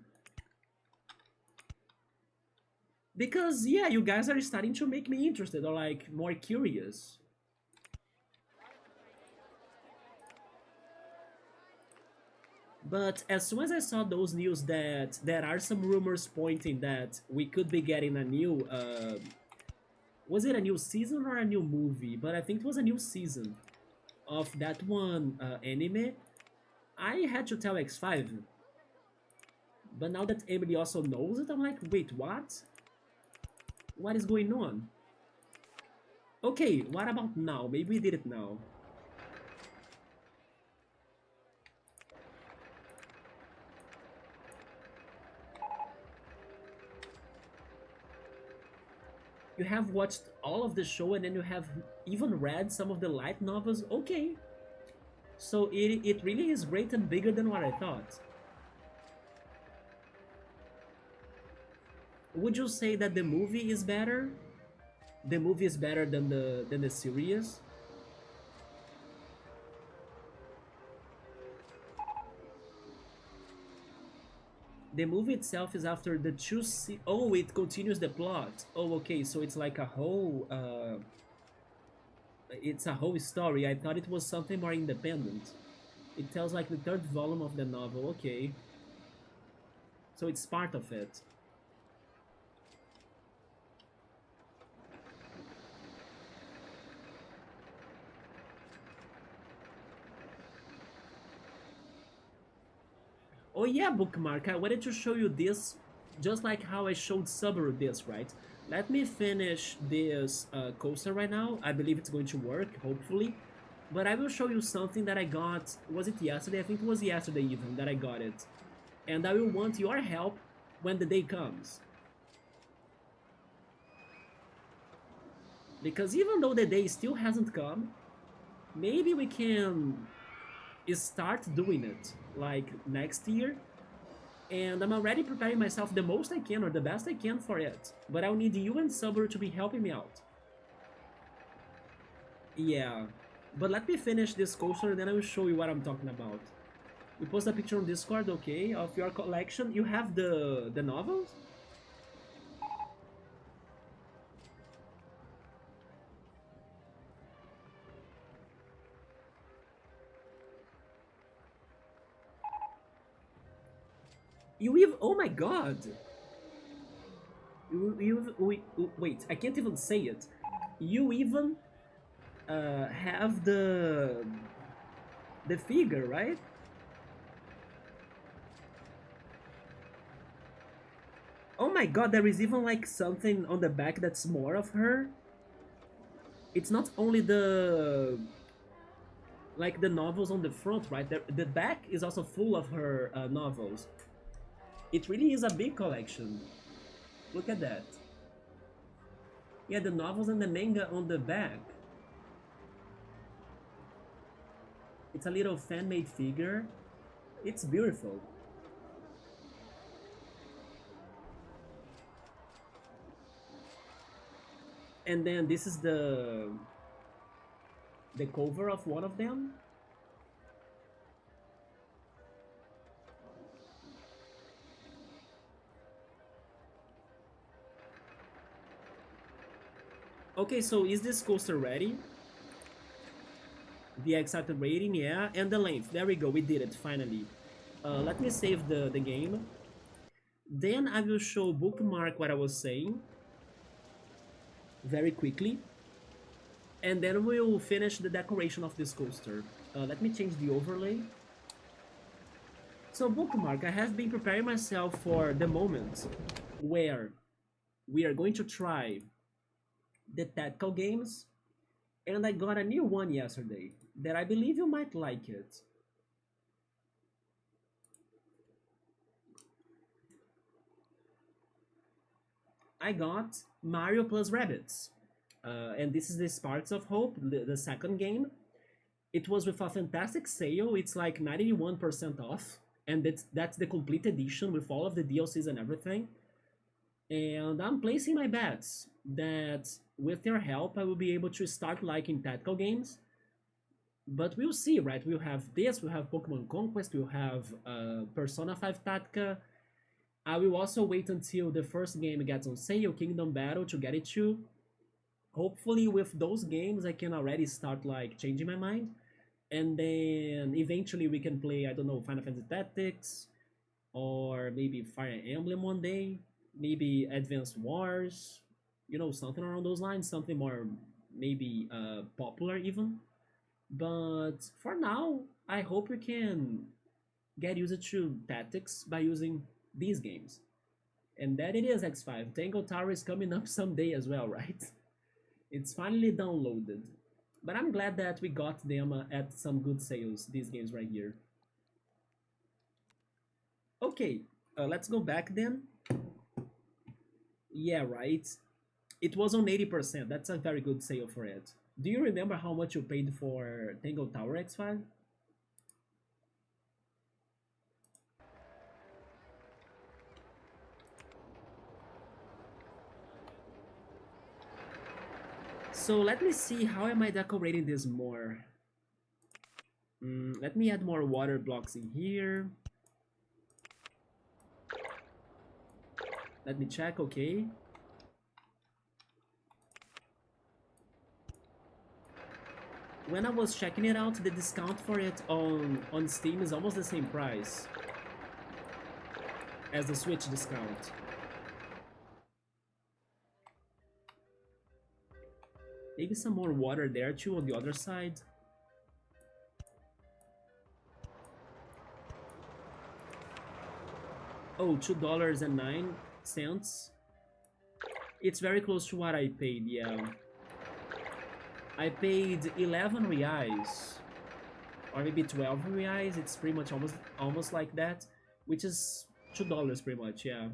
Because, yeah, you guys are starting to make me interested or like more curious. But as soon as I saw those news that there are some rumors pointing that we could be getting a new, was it a new season or a new movie? But I think it was a new season of that one anime. I had to tell X5. But now that Emily also knows it, I'm like, wait, what? What is going on? Okay, what about now? Maybe we did it now. You have watched all of the show and then you have even read some of the light novels? Okay. So it really is great and bigger than what I thought. Would you say that the movie is better? The movie is better than the series? The movie itself is after the oh, it continues the plot. Oh, okay, so it's like a whole it's a whole story. I thought it was something more independent. It tells like the third volume of the novel. Okay, so it's part of it. Oh yeah, bookmark. I wanted to show you this, just like how I showed Subaru this, right? Let me finish this coaster right now. I believe it's going to work, hopefully. But I will show you something that I got. Was it yesterday? I think it was yesterday even that I got it. And I will want your help when the day comes. Because even though the day still hasn't come, maybe we can start doing it like next year. And I'm already preparing myself the most I can or the best I can for it. But I'll need you and Subaru to be helping me out. Yeah, but let me finish this coaster and then I will show you what I'm talking about. We post a picture on Discord, okay, of your collection. You have the novels? You even, oh my god! Wait, I can't even say it. You even have the figure, right? Oh my god, there is even like something on the back that's more of her. It's not only the like the novels on the front, right? The back is also full of her novels. It really is a big collection. Look at that. Yeah, the novels and the manga on the back. It's a little fan-made figure. It's beautiful. And then this is the cover of one of them. Okay, so is this coaster ready? The accepted rating, yeah, and the length. There we go, we did it, finally. Let me save the game. Then I will show bookmark what I was saying very quickly. And then we'll finish the decoration of this coaster. Let me change the overlay. So bookmark, I have been preparing myself for the moment where we are going to try the tactical games, and I got a new one yesterday that I believe you might like it. I got Mario plus Rabbids. And this is the Sparks of Hope, the second game. It was with a fantastic sale. It's like 91% off, and that's the complete edition with all of the DLCs and everything. And I'm placing my bets that with their help, I will be able to start liking tactical games. But we'll see, right? We'll have this, we'll have Pokemon Conquest, we'll have Persona 5 Tactica. I will also wait until the first game gets on sale, Kingdom Battle, to get it too. Hopefully with those games I can already start like changing my mind, and then eventually we can play, I don't know, Final Fantasy Tactics, or maybe Fire Emblem one day, maybe Advanced Wars, you know, something around those lines, something more maybe popular even. But for now, I hope we can get used to tactics by using these games. And that it is X5. Tango Tower is coming up someday as well, right? It's finally downloaded. But I'm glad that we got them at some good sales, these games right here. Okay, let's go back then. Yeah, right. It was on 80%. That's a very good sale for it. Do you remember how much you paid for Tango Tower X5? So let me see, how am I decorating this more? Let me add more water blocks in here. Let me check, okay. When I was checking it out, the discount for it on Steam is almost the same price as the Switch discount. Maybe some more water there too on the other side. Oh, $2.09. It's very close to what I paid, yeah. I paid 11 reais, or maybe 12 reais. It's pretty much almost like that, which is $2 pretty much, yeah.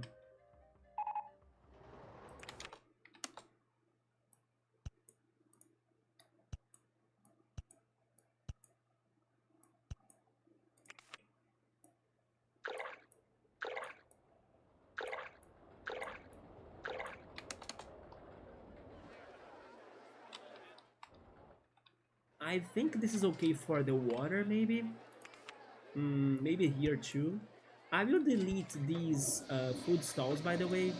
I think this is okay for the water, maybe. Maybe here too. I will delete these food stalls, by the way.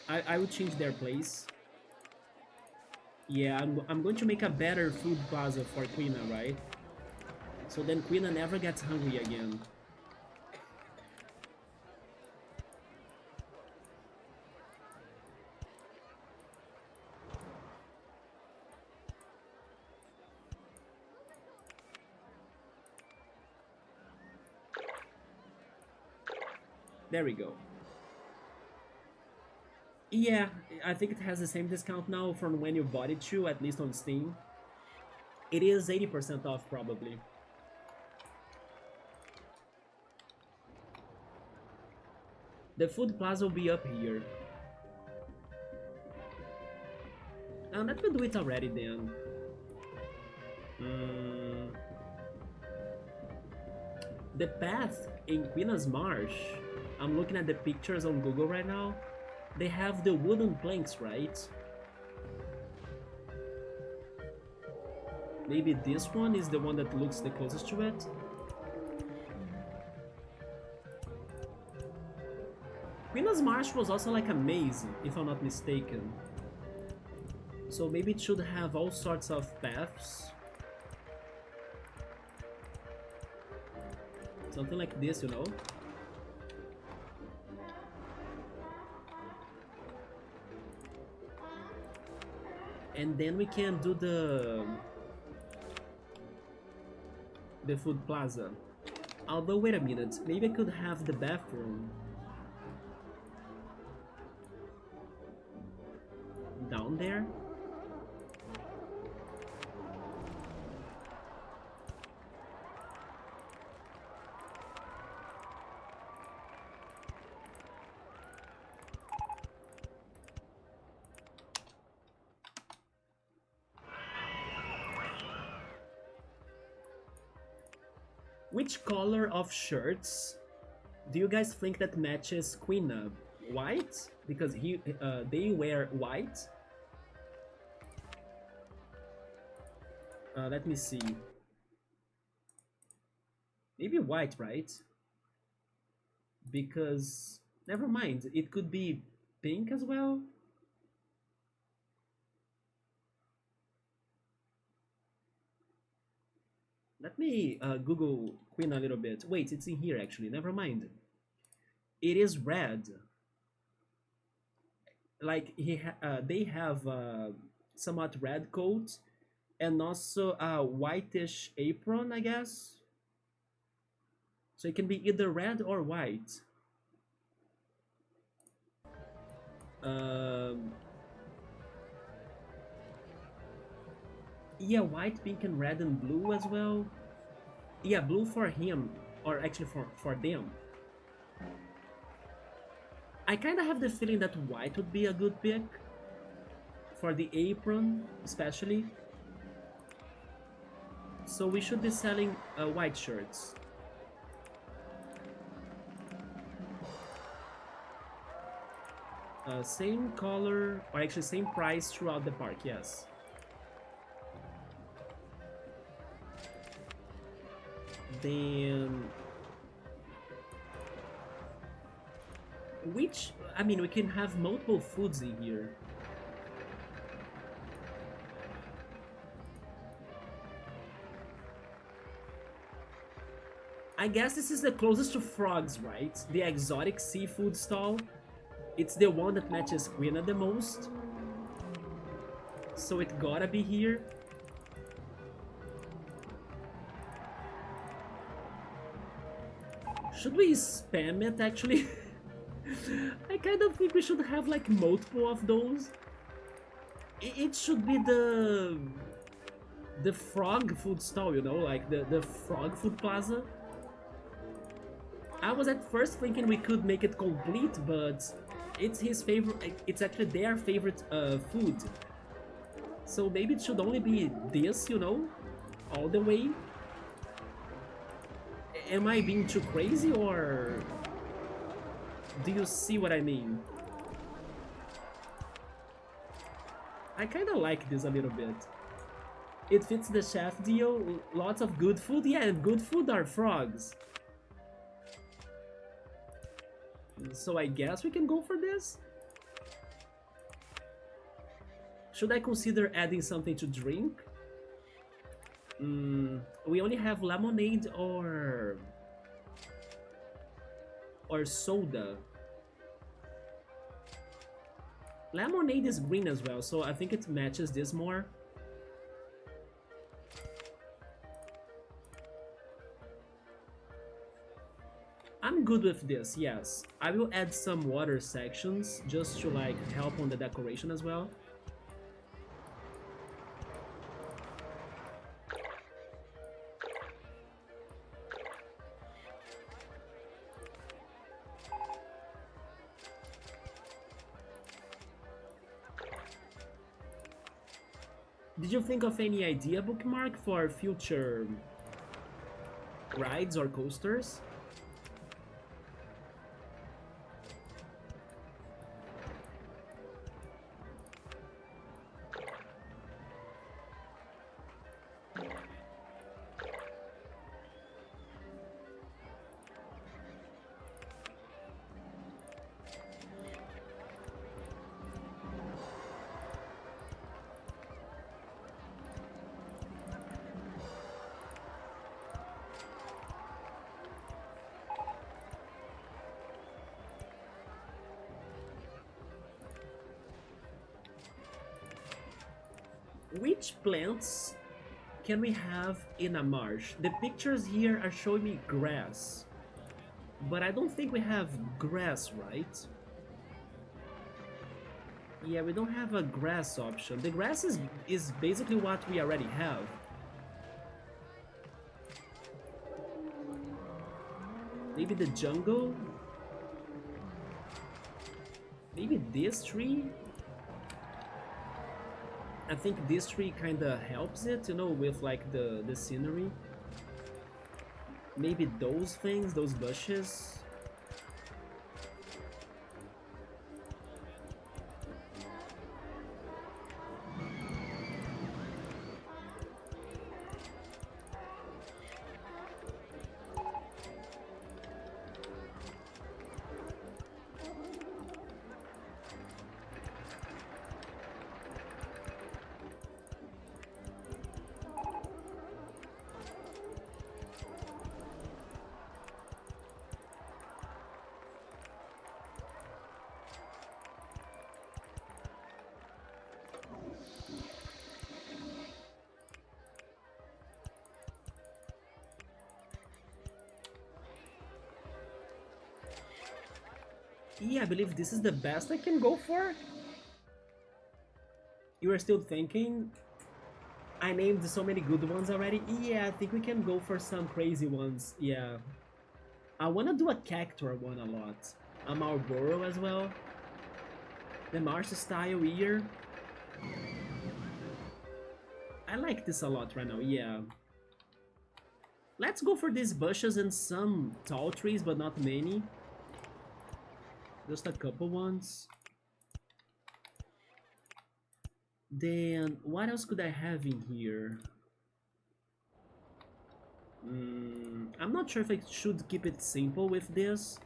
I will change their place. Yeah, I'm going to make a better food plaza for Quina, right? So then Quina never gets hungry again. There we go. Yeah, I think it has the same discount now from when you bought it too, at least on Steam. It is 80% off probably. The food plaza will be up here. Let me do it already then. The path in Quina's Marsh, I'm looking at the pictures on Google right now. They have the wooden planks, right? Maybe this one is the one that looks the closest to it. Quina's Marsh was also like a maze, if I'm not mistaken. So maybe it should have all sorts of paths. Something like this, you know? And then we can do the food plaza. Although, wait a minute, maybe I could have the bathroom down there. Which color of shirts do you guys think that matches Queen? White? Because they wear white. Let me see. Maybe white, right? Because never mind. It could be pink as well. Let me Google Queen a little bit. Wait, it's in here actually. Never mind. It is red. Like they have somewhat red coat and also a whitish apron, I guess. So it can be either red or white. Yeah, white, pink, and red and blue as well. Yeah, blue for him, or actually for them. I kind of have the feeling that white would be a good pick for the apron, especially. So we should be selling white shirts. Same color, or actually same price throughout the park, yes. Then... which... I mean, we can have multiple foods in here. I guess this is the closest to frogs, right? The exotic seafood stall. It's the one that matches Quina the most. So it gotta be here. Should we spam it actually? I kind of think we should have like multiple of those. It should be the frog food stall, you know, like the frog food plaza. I was at first thinking we could make it complete, but it's his favorite. It's actually their favorite food. So maybe it should only be this, you know, all the way. Am I being too crazy, or do you see what I mean? I kind of like this a little bit. It fits the chef deal. Lots of good food. Yeah, and good food are frogs. So I guess we can go for this? Should I consider adding something to drink? We only have lemonade or soda. Lemonade is green as well, so I think it matches this more. I'm good with this, yes. I will add some water sections just to like help on the decoration as well. Did you think of any idea, Bookmark, for future rides or coasters? Which plants can we have in a marsh? The pictures here are showing me grass, but I don't think we have grass, right? Yeah, we don't have a grass option. The grass is basically what we already have. Maybe the jungle? Maybe this tree? I think this tree kinda helps it, you know, with like the scenery. Maybe those things, those bushes. Yeah, I believe this is the best I can go for. You are still thinking? I named so many good ones already. Yeah, I think we can go for some crazy ones. Yeah. I wanna do a cactuar one a lot. A Marlboro as well. The marsh style here. I like this a lot right now, yeah. Let's go for these bushes and some tall trees, but not many. Just a couple ones. Then, what else could I have in here? I'm not sure if I should keep it simple with this.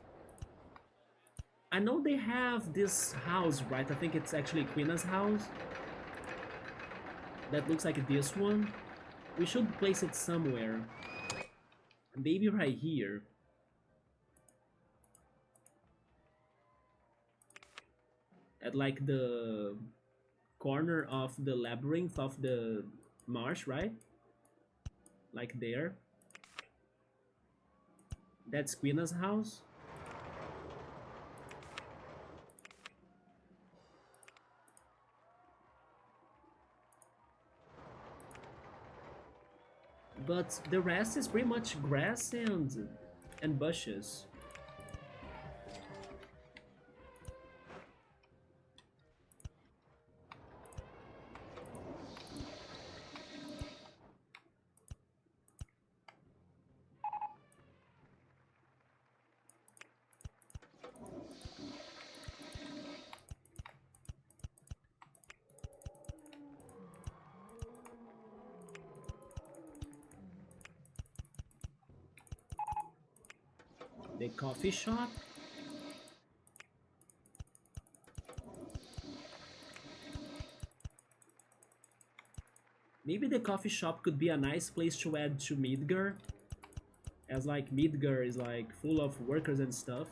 I know they have this house, right? I think it's actually Quina's house. That looks like this one. We should place it somewhere. Maybe right here. At like the corner of the labyrinth of the marsh, right? Like there. That's Quina's house. But the rest is pretty much grass and bushes. The coffee shop. Maybe the coffee shop could be a nice place to add to Midgar, as like Midgar is like full of workers and stuff.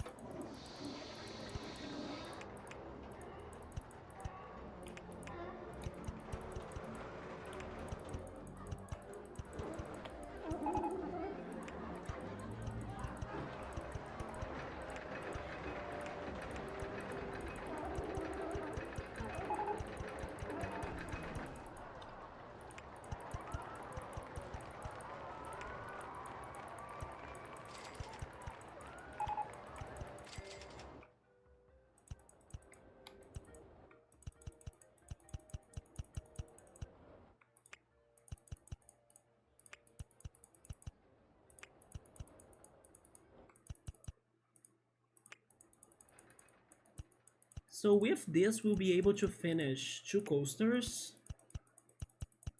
So with this, we'll be able to finish 2 coasters.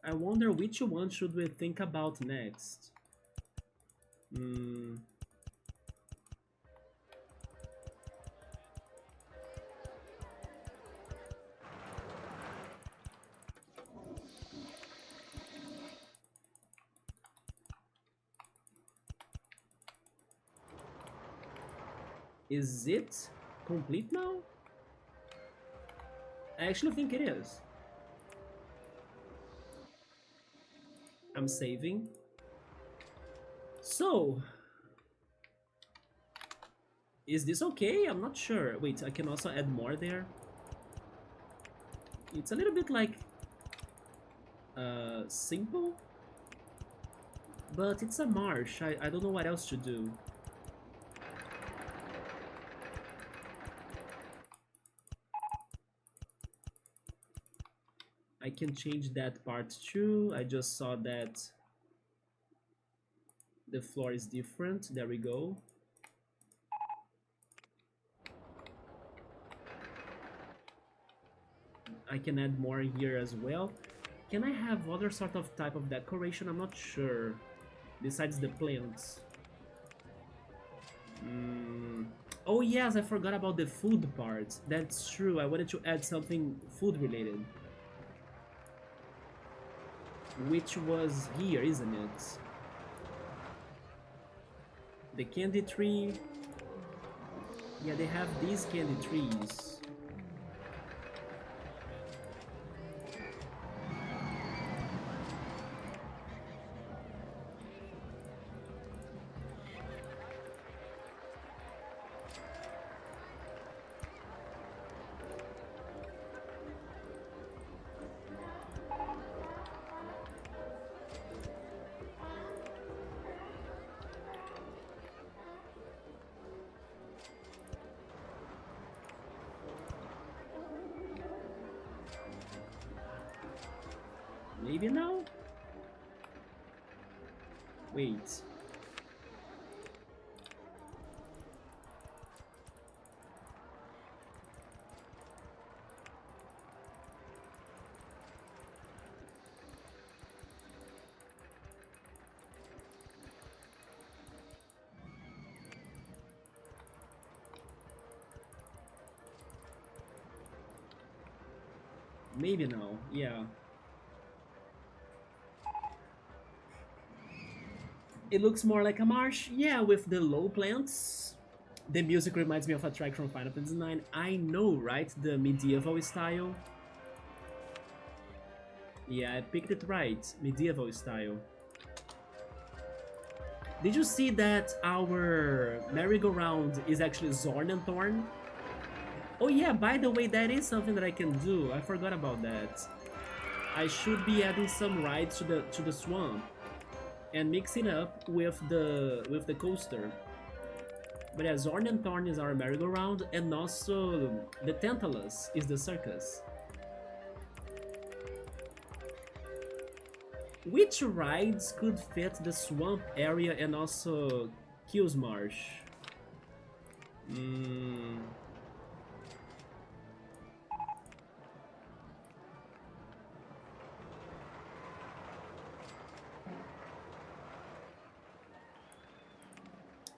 I wonder which one should we think about next. Is it complete now? I actually think it is. I'm saving. So, is this okay? I'm not sure. Wait, I can also add more there. It's a little bit like simple, but it's a marsh. I don't know what else to do. I can change that part too. I just saw that the floor is different. There we go. I can add more here as well. Can I have other sort of type of decoration? I'm not sure. Besides the plants. Oh yes, I forgot about the food part. That's true. I wanted to add something food related. Which was here, isn't it? The candy tree. Yeah, they have these candy trees. Maybe now? Wait. Maybe now, yeah. It looks more like a marsh, yeah, with the low plants. The music reminds me of a track from Final Fantasy IX. I know, right? The medieval style. Yeah, I picked it right. Medieval style. Did you see that our merry-go-round is actually Zorn and Thorn? Oh yeah, by the way, that is something that I can do. I forgot about that. I should be adding some rides to the swamp and mixing up with the coaster. But yeah, Zorn and Thorn is our merry-go-round, and also the Tantalus is the circus. Which rides could fit the swamp area and also Kills Marsh?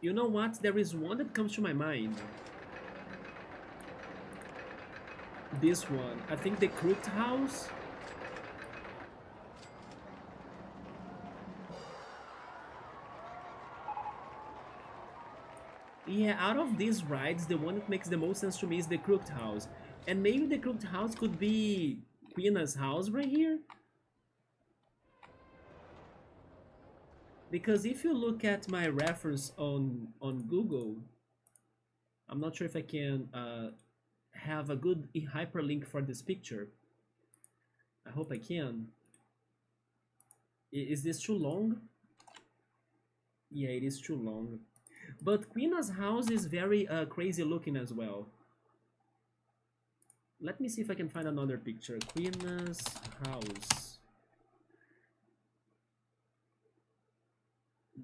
You know what? There is one that comes to my mind. This one. I think the Crooked House. Yeah, out of these rides, the one that makes the most sense to me is the Crooked House. And maybe the Crooked House could be Queena's house right here? Because if you look at my reference on Google, I'm not sure if I can have a good hyperlink for this picture. I hope I can. Is this too long? Yeah, it is too long. But Queena's house is very crazy looking as well. Let me see if I can find another picture. Queena's house.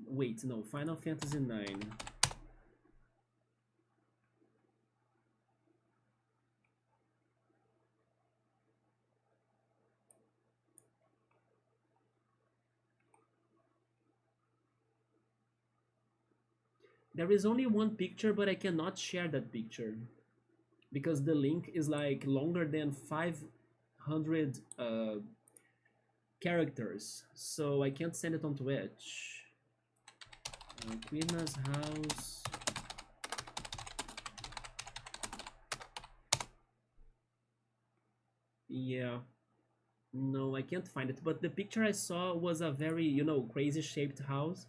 Wait, no, Final Fantasy IX. There is only one picture, but I cannot share that picture because the link is like longer than 500 characters, so I can't send it on Twitch. Queena's house. Yeah. No, I can't find it, but the picture I saw was a very, you know, crazy shaped house.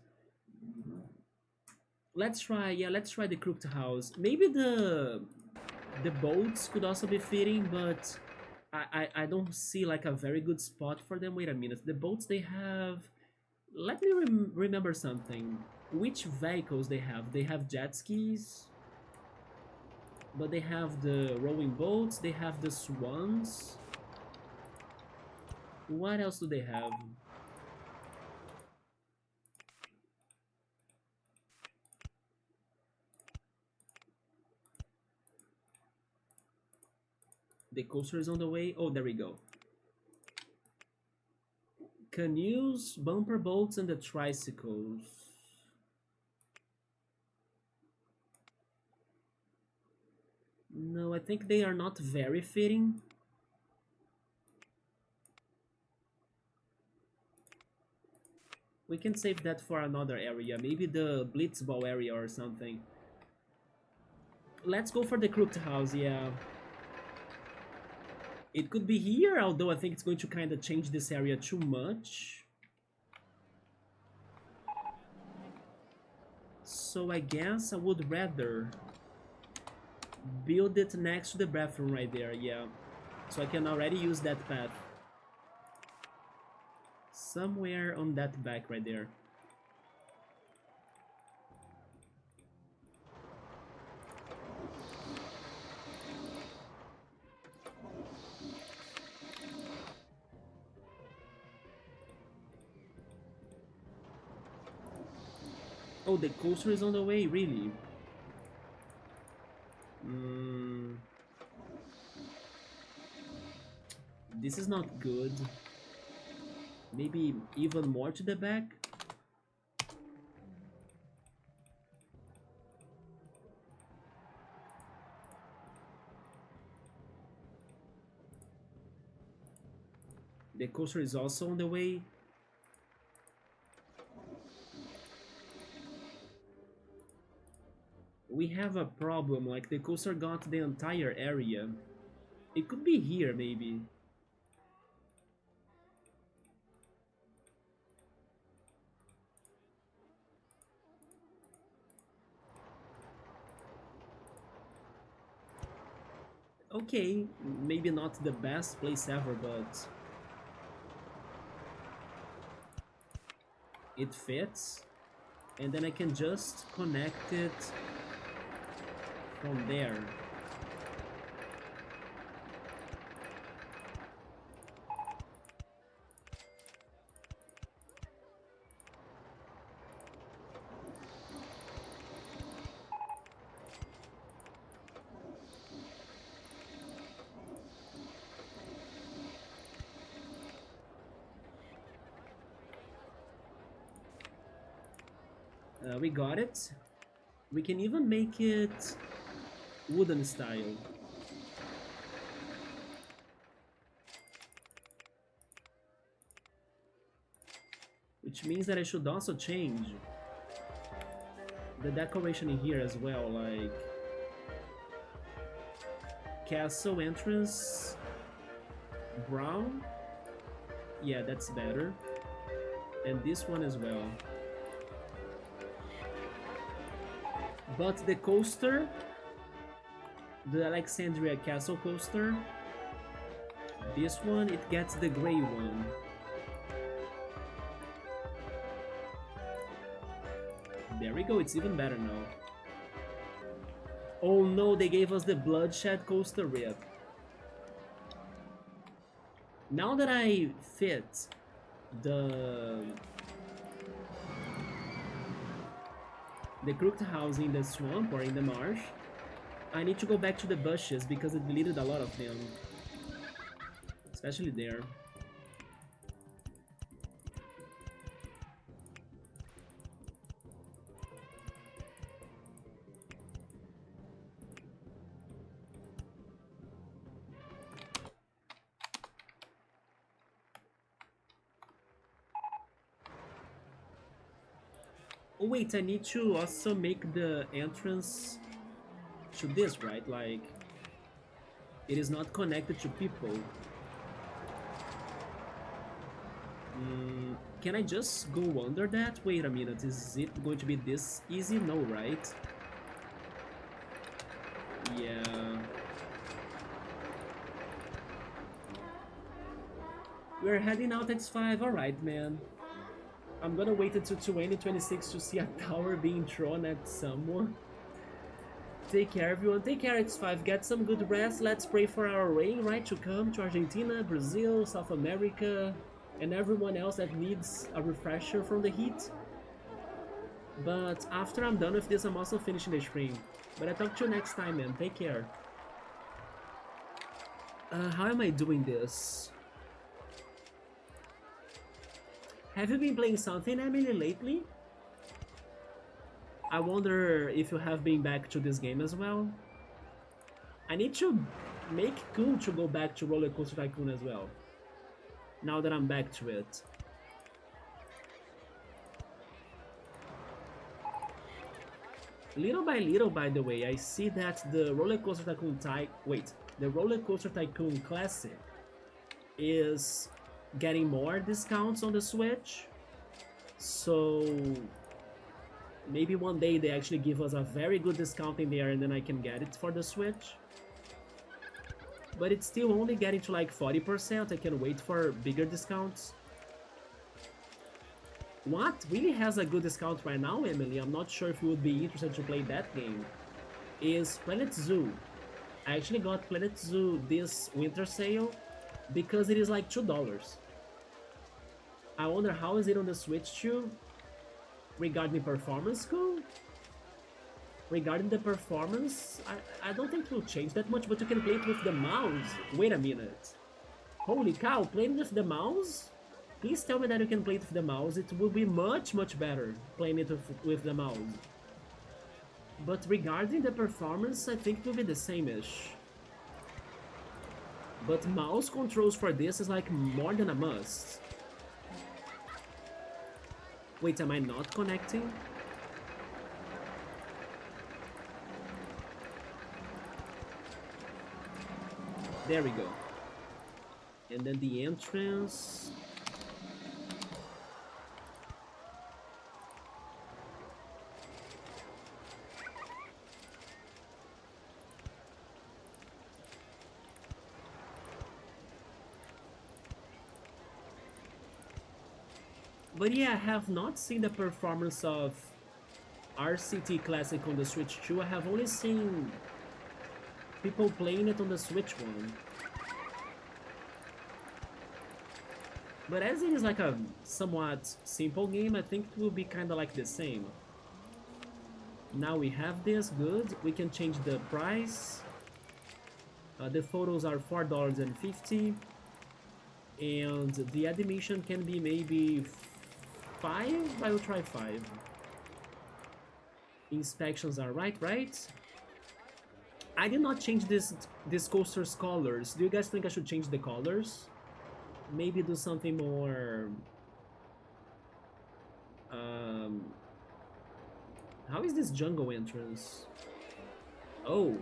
Let's try, yeah, let's try the crooked house. Maybe the boats could also be fitting, but I don't see like a very good spot for them. Wait a minute, the boats they have. Let me remember something. Which vehicles they have? They have jet skis, but they have the rowing boats. They have the swans. What else do they have? The coaster is on the way. Oh, there we go. Canoes, bumper boats, and the tricycles. No, I think they are not very fitting. We can save that for another area. Maybe the Blitzball area or something. Let's go for the crooked house, yeah. It could be here, although I think it's going to kind of change this area too much. So I guess I would rather build it next to the bathroom right there, yeah. So I can already use that path. Somewhere on that back right there. Oh, the coaster is on the way, really? This is not good. Maybe even more to the back? The coaster is also on the way. We have a problem, like the coaster got the entire area. It could be here, maybe. Okay, maybe not the best place ever, but it fits. And then I can just connect it from there. We got it. We can even make it wooden style. Which means that I should also change the decoration in here as well, like castle entrance brown. Yeah, that's better. And this one as well. But the coaster, the Alexandria Castle coaster, this one, it gets the gray one. There we go, it's even better now. Oh no, they gave us the Bloodshed coaster rip. Now that I fit the crooked house in the swamp or in the marsh, I need to go back to the bushes because it deleted a lot of them. Especially there. Oh wait, I need to also make the entrance to this, right? Like, it is not connected to people. Can I just go under that? Wait a minute, is it going to be this easy? No, right? Yeah. We're heading out X5, alright, man. I'm gonna wait until 2026 to see a tower being thrown at someone. Take care, everyone. Take care, X5. Get some good rest. Let's pray for our rain, right, to come to Argentina, Brazil, South America, and everyone else that needs a refresher from the heat. But after I'm done with this, I'm also finishing the stream. But I'll talk to you next time, man. Take care. How am I doing this? Have you been playing something, Emily, lately? I wonder if you have been back to this game as well. I need to make cool to go back to RollerCoaster Tycoon as well. Now that I'm back to it. Little by little, by the way, I see that the RollerCoaster Tycoon the RollerCoaster Tycoon Classic is getting more discounts on the Switch. So maybe one day they actually give us a very good discount in there and then I can get it for the Switch. But it's still only getting to like 40%. I can wait for bigger discounts. What really has a good discount right now, Emily? I'm not sure if you would be interested to play that game. Is Planet Zoo. I actually got Planet Zoo this winter sale because it is like $2. I wonder how is it on the Switch too? Regarding performance, cool. Regarding the performance, I don't think it will change that much, but you can play it with the mouse. Wait a minute. Holy cow, playing with the mouse? Please tell me that you can play it with the mouse. It will be much, much better playing it with the mouse. But regarding the performance, I think it will be the same-ish. But mouse controls for this is like more than a must. Wait, am I not connecting? There we go. And then the entrance. But yeah, I have not seen the performance of RCT Classic on the Switch 2. I have only seen people playing it on the Switch one. But as it is like a somewhat simple game, I think it will be kind of like the same. Now we have this, good. We can change the price. The photos are $4.50. And the admission can be maybe 5? I will try 5. Inspections are right? I did not change this coaster's colors. Do you guys think I should change the colors? Maybe do something more... How is this jungle entrance? Oh.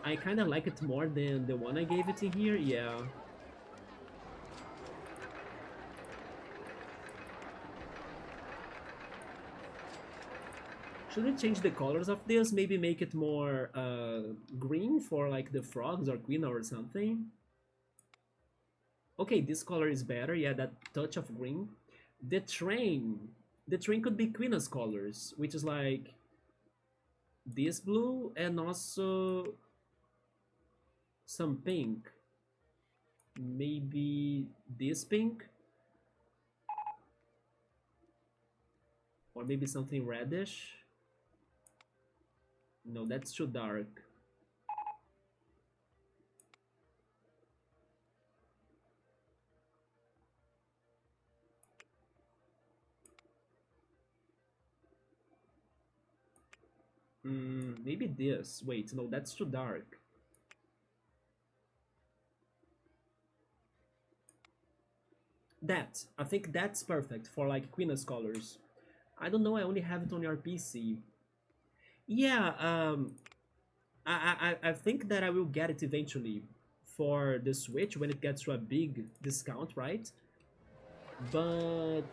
I kind of like it more than the one I gave it in here, yeah. Should we change the colors of this? Maybe make it more green for like the frogs or queen or something? Okay, this color is better, yeah, that touch of green. The train could be Queen's colors, which is like this blue and also some pink. Maybe this pink? Or maybe something reddish? No, that's too dark. Maybe this. Wait, no, that's too dark. That. I think that's perfect for like Queen's colors. I don't know, I only have it on your PC. Yeah, I think that I will get it eventually for the Switch when it gets to a big discount, right? But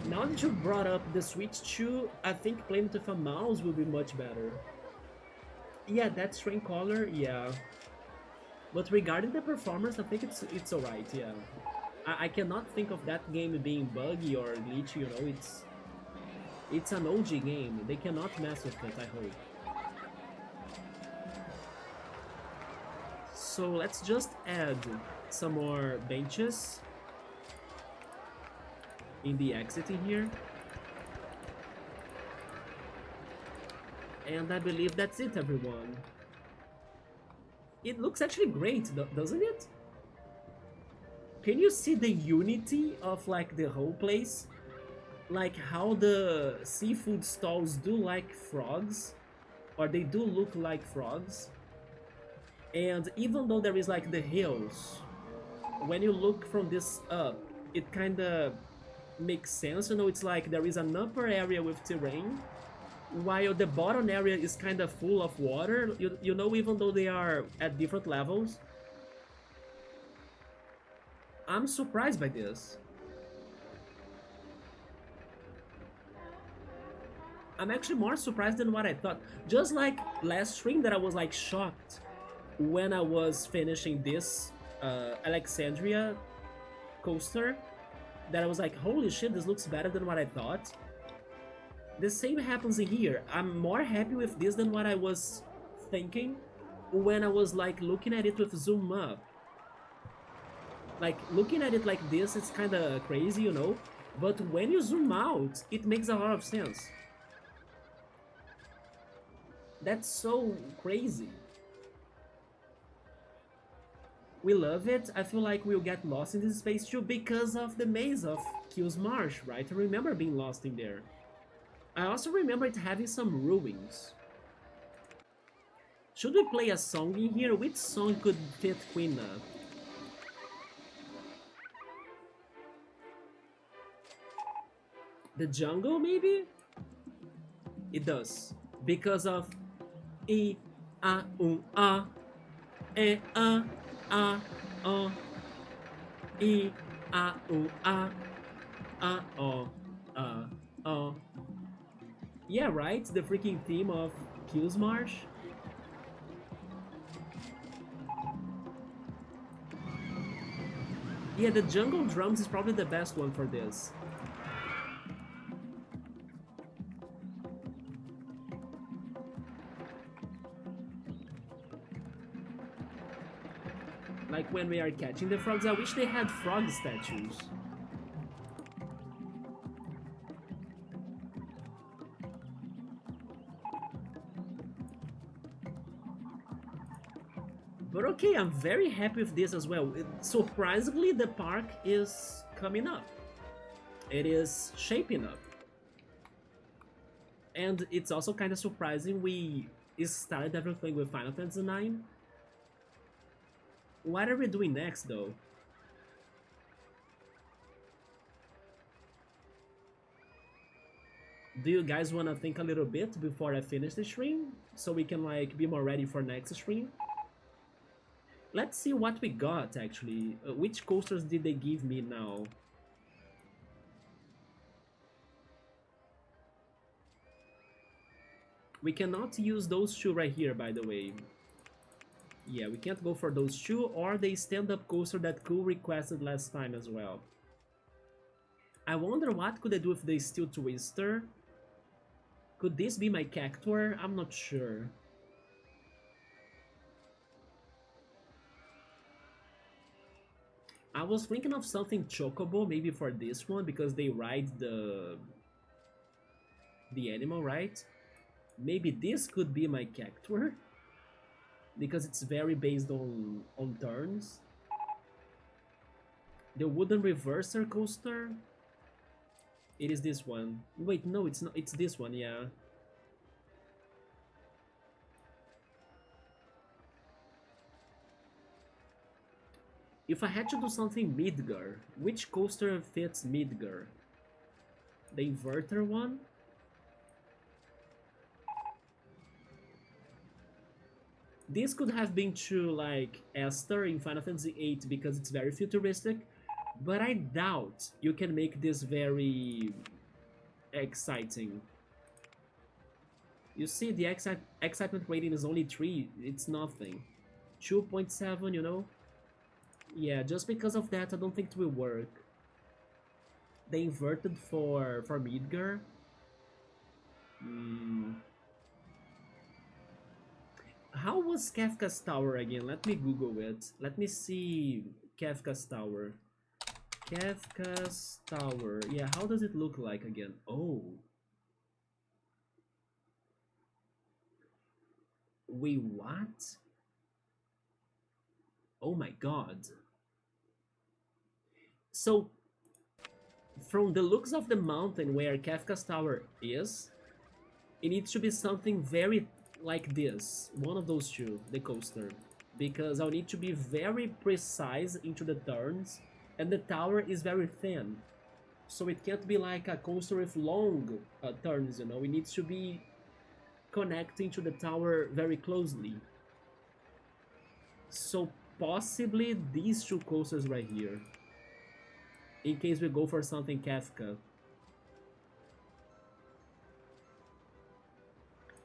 now that you brought up the Switch 2, I think playing with a mouse will be much better. Yeah, that screen color, yeah. But regarding the performance, I think it's alright, yeah. I cannot think of that game being buggy or glitchy, you know, it's an OG game. They cannot mess with it, I hope. So let's just add some more benches in the exit in here. And I believe that's it, everyone. It looks actually great, doesn't it? Can you see the unity of like the whole place? Like how the seafood stalls do like frogs, or they do look like frogs. And even though there is like the hills, when you look from this up, it kind of makes sense. You know, it's like there is an upper area with terrain, while the bottom area is kind of full of water. You know, even though they are at different levels. I'm surprised by this. I'm actually more surprised than what I thought. Just like last stream that I was like shocked when I was finishing this Alexandria coaster, that I was like, holy shit, this looks better than what I thought. The same happens in here. I'm more happy with this than what I was thinking when I was like looking at it with zoom up. Like looking at it like this, it's kind of crazy, you know, but when you zoom out, it makes a lot of sense. That's so crazy. We love it. I feel like we'll get lost in this space too because of the maze of Kills Marsh, right? I remember being lost in there. I also remember it having some ruins. Should we play a song in here? Which song could fit Queen up? The jungle, maybe? It does. Because of E, A, U, A, E, A, O, E, A, U, A, O, O. Yeah, right? The freaking theme of Kills Marsh. Yeah, the jungle drums is probably the best one for this. Like when we are catching the frogs, I wish they had frog statues. But okay, I'm very happy with this as well. Surprisingly, the park is coming up. It is shaping up. And it's also kind of surprising we started everything with Final Fantasy IX. What are we doing next, though? Do you guys want to think a little bit before I finish the stream? So we can, like, be more ready for next stream? Let's see what we got, actually. Which coasters did they give me now? We cannot use those two right here, by the way. Yeah, we can't go for those two, or the stand-up coaster that Cool requested last time as well. I wonder what could I do with the Steel Twister? Could this be my Cactuar? I'm not sure. I was thinking of something Chocobo, maybe for this one, because they ride the animal, right? Maybe this could be my Cactuar, because it's very based on turns. The wooden reverser coaster. It is this one. Wait, no, it's not. It's this one, yeah. If I had to do something Midgar, which coaster fits Midgar? The inverter one? This could have been true like Esther in Final Fantasy VIII because it's very futuristic, but I doubt you can make this very exciting. You see, the excitement rating is only 3, it's nothing. 2.7, you know? Yeah, just because of that, I don't think it will work. They inverted for Midgar. How was Kafka's Tower again? Let me Google it. Let me see Kafka's Tower. Kafka's Tower. Yeah, how does it look like again? Oh. Wait, what? Oh my god. So, from the looks of the mountain where Kafka's Tower is, it needs to be something very like this. One of those two, the coaster. Because I'll need to be very precise into the turns, and the tower is very thin. So it can't be like a coaster with long turns, you know? It needs to be connecting to the tower very closely. So possibly these two coasters right here. In case we go for something Kafka.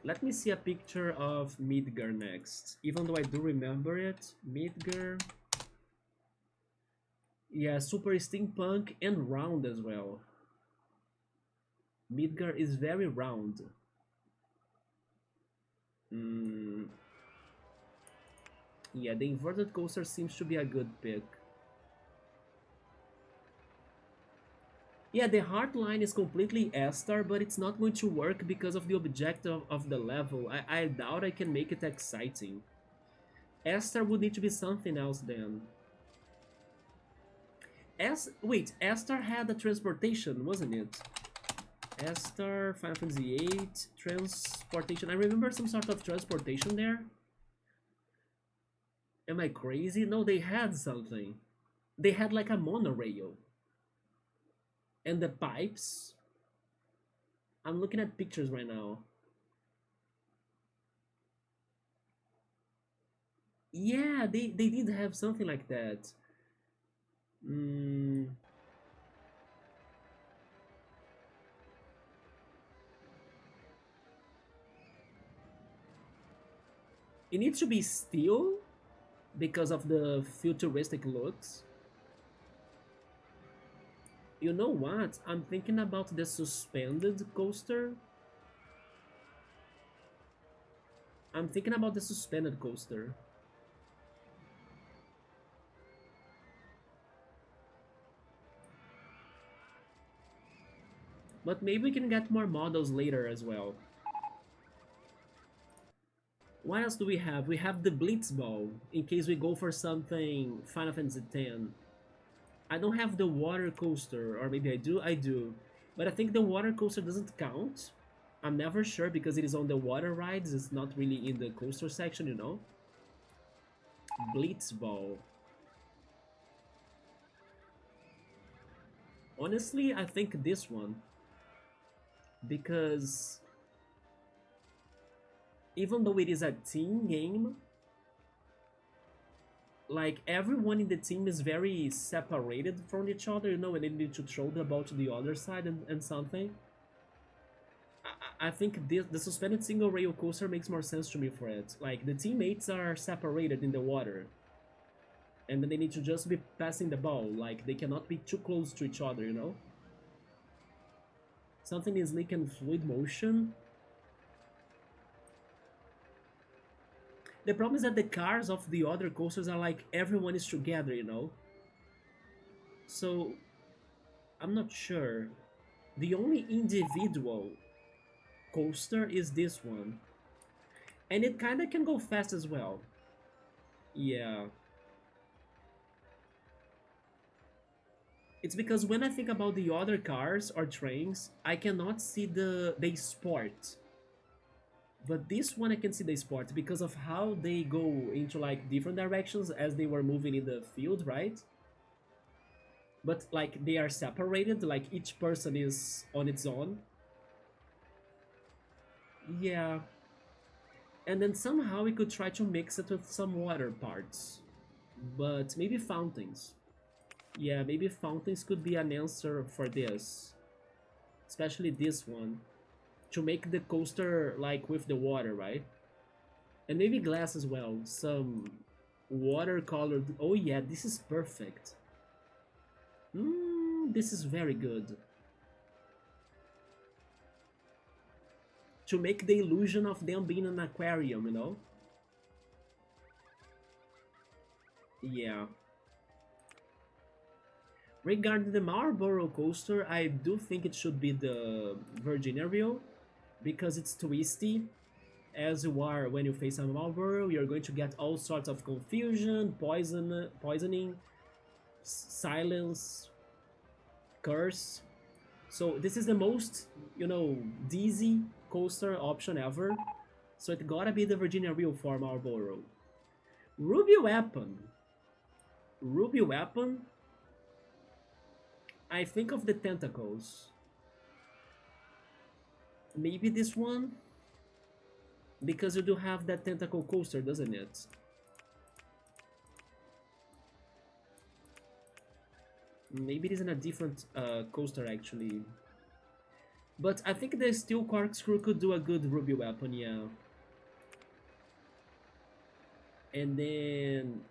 Let me see a picture of Midgar next. Even though I do remember it. Midgar. Yeah, super steampunk and round as well. Midgar is very round. Yeah, the inverted coaster seems to be a good pick. Yeah, the hard line is completely S-star, but it's not going to work because of the objective of the level. I doubt I can make it exciting. S-star would need to be something else then. Wait, S-star had a transportation, wasn't it? S-star, Final Fantasy VIII, transportation. I remember some sort of transportation there. Am I crazy? No, they had something. They had like a monorail. And the pipes. I'm looking at pictures right now. Yeah, they did have something like that. It needs to be steel because of the futuristic looks. You know what? I'm thinking about the suspended coaster. I'm thinking about the suspended coaster. But maybe we can get more models later as well. What else do we have? We have the Blitzball, in case we go for something Final Fantasy X. I don't have the water coaster, or maybe I do, But I think the water coaster doesn't count. I'm never sure because it is on the water rides, it's not really in the coaster section, you know? Blitzball. Honestly, I think this one. Because even though it is a team game, like everyone in the team is very separated from each other, you know, and they need to throw the ball to the other side and something. I think the suspended single rail coaster makes more sense to me for it. Like the teammates are separated in the water, and then they need to just be passing the ball. Like they cannot be too close to each other, you know. Something is slick and fluid motion. The problem is that the cars of the other coasters are like everyone is together, you know? So, I'm not sure. The only individual coaster is this one. And it kinda can go fast as well. Yeah. It's because when I think about the other cars or trains, I cannot see the sport. But this one I can see the sport because of how they go into like different directions as they were moving in the field, right? But like they are separated, like each person is on its own. Yeah. And then somehow we could try to mix it with some water parts. But maybe fountains. Yeah, maybe fountains could be an answer for this. Especially this one. To make the coaster like with the water, right? And maybe glass as well. Some watercolored. Oh yeah, this is perfect. This is very good. To make the illusion of them being an aquarium, you know? Yeah. Regarding the Marlboro coaster, I do think it should be the Virginia Reel because it's twisty. As you are when you face a Marlboro, you're going to get all sorts of confusion, poisoning, silence, curse. So this is the most, you know, dizzy coaster option ever. So it gotta be the Virginia Reel for Marlboro. Ruby Weapon. Ruby Weapon. I think of the tentacles. Maybe this one? Because you do have that tentacle coaster, doesn't it? Maybe it is in a different coaster, actually. But I think the steel corkscrew could do a good Ruby Weapon, yeah. And then...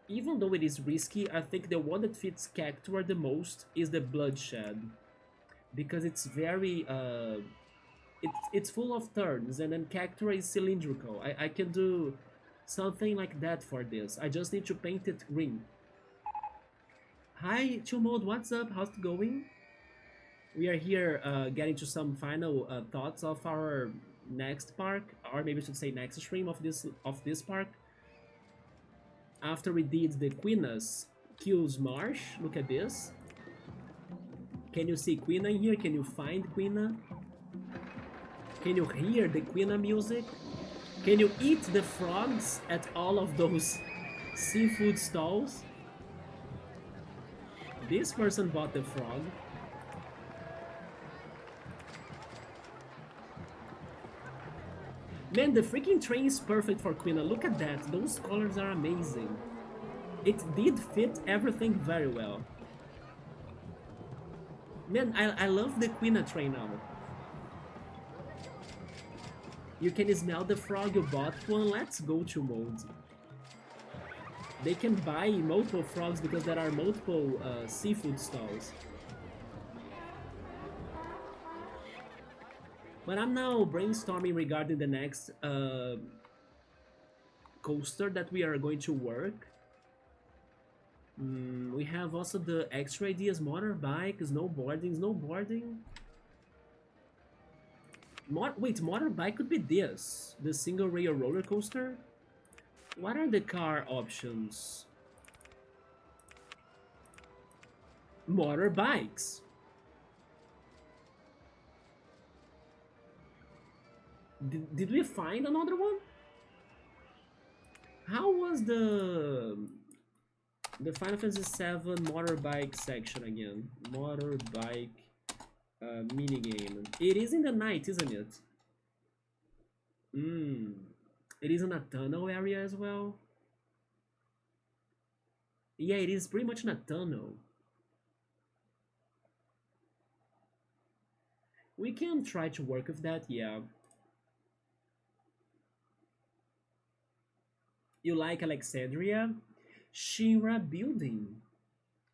even though it is risky, I think the one that fits Cactuar the most is the Bloodshed. Because it's very... it's full of turns, and then Cactuar is cylindrical. I can do something like that for this. I just need to paint it green. Hi, Chill Mode, what's up? How's it going? We are here getting to some final thoughts of our next park, or maybe I should say next stream of this park. After we did the Queena's Kills Marsh, look at this. Can you see Queena in here? Can you find Queena? Can you hear the Queena music? Can you eat the frogs at all of those seafood stalls? This person bought the frog. Man, the freaking train is perfect for Queena. Look at that. Those colors are amazing. It did fit everything very well. Man, I love the Queena train now. You can smell the frog, you bought one. Let's go to mode. They can buy multiple frogs because there are multiple seafood stalls. But I'm now brainstorming regarding the next coaster that we are going to work. We have also the extra ideas, motorbike, snowboarding. Wait, motorbike could be this. The single rail roller coaster? What are the car options? Motorbikes. Did we find another one? How was the Final Fantasy VII motorbike section again? Motorbike minigame. It is in the night, isn't it? It is in a tunnel area as well. Yeah, it is pretty much in a tunnel. We can try to work with that, yeah. You like Alexandria? Shira Building.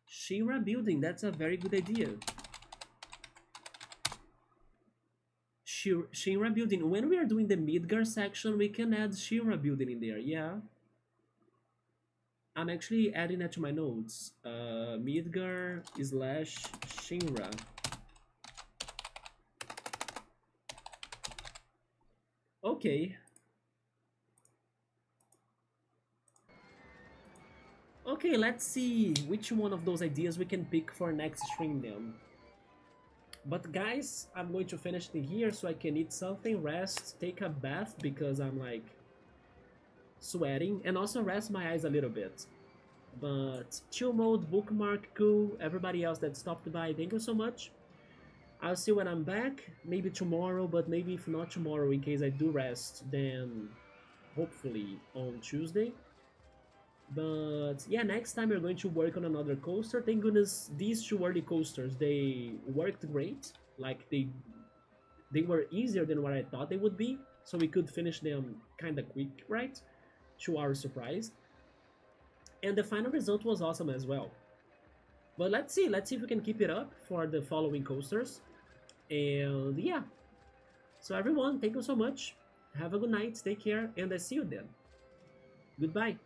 Shira Building, that's a very good idea. Shira Building. When we are doing the Midgar section, we can add Shira Building in there, yeah. I'm actually adding that to my notes. Midgar / Shinra. Okay. Okay, let's see which one of those ideas we can pick for next stream then. But guys, I'm going to finish it here so I can eat something, rest, take a bath because I'm like sweating, and also rest my eyes a little bit. But chill mode, bookmark, cool, everybody else that stopped by, thank you so much. I'll see when I'm back, maybe tomorrow, but maybe if not tomorrow, in case I do rest, then hopefully on Tuesday. But yeah, next time we're going to work on another coaster. Thank goodness these two early coasters, they worked great. Like they were easier than what I thought they would be, so we could finish them kind of quick, right? To our surprise. And the final result was awesome as well. But let's see if we can keep it up for the following coasters. And yeah, so everyone, thank you so much. Have a good night, take care, and I see you then. Goodbye.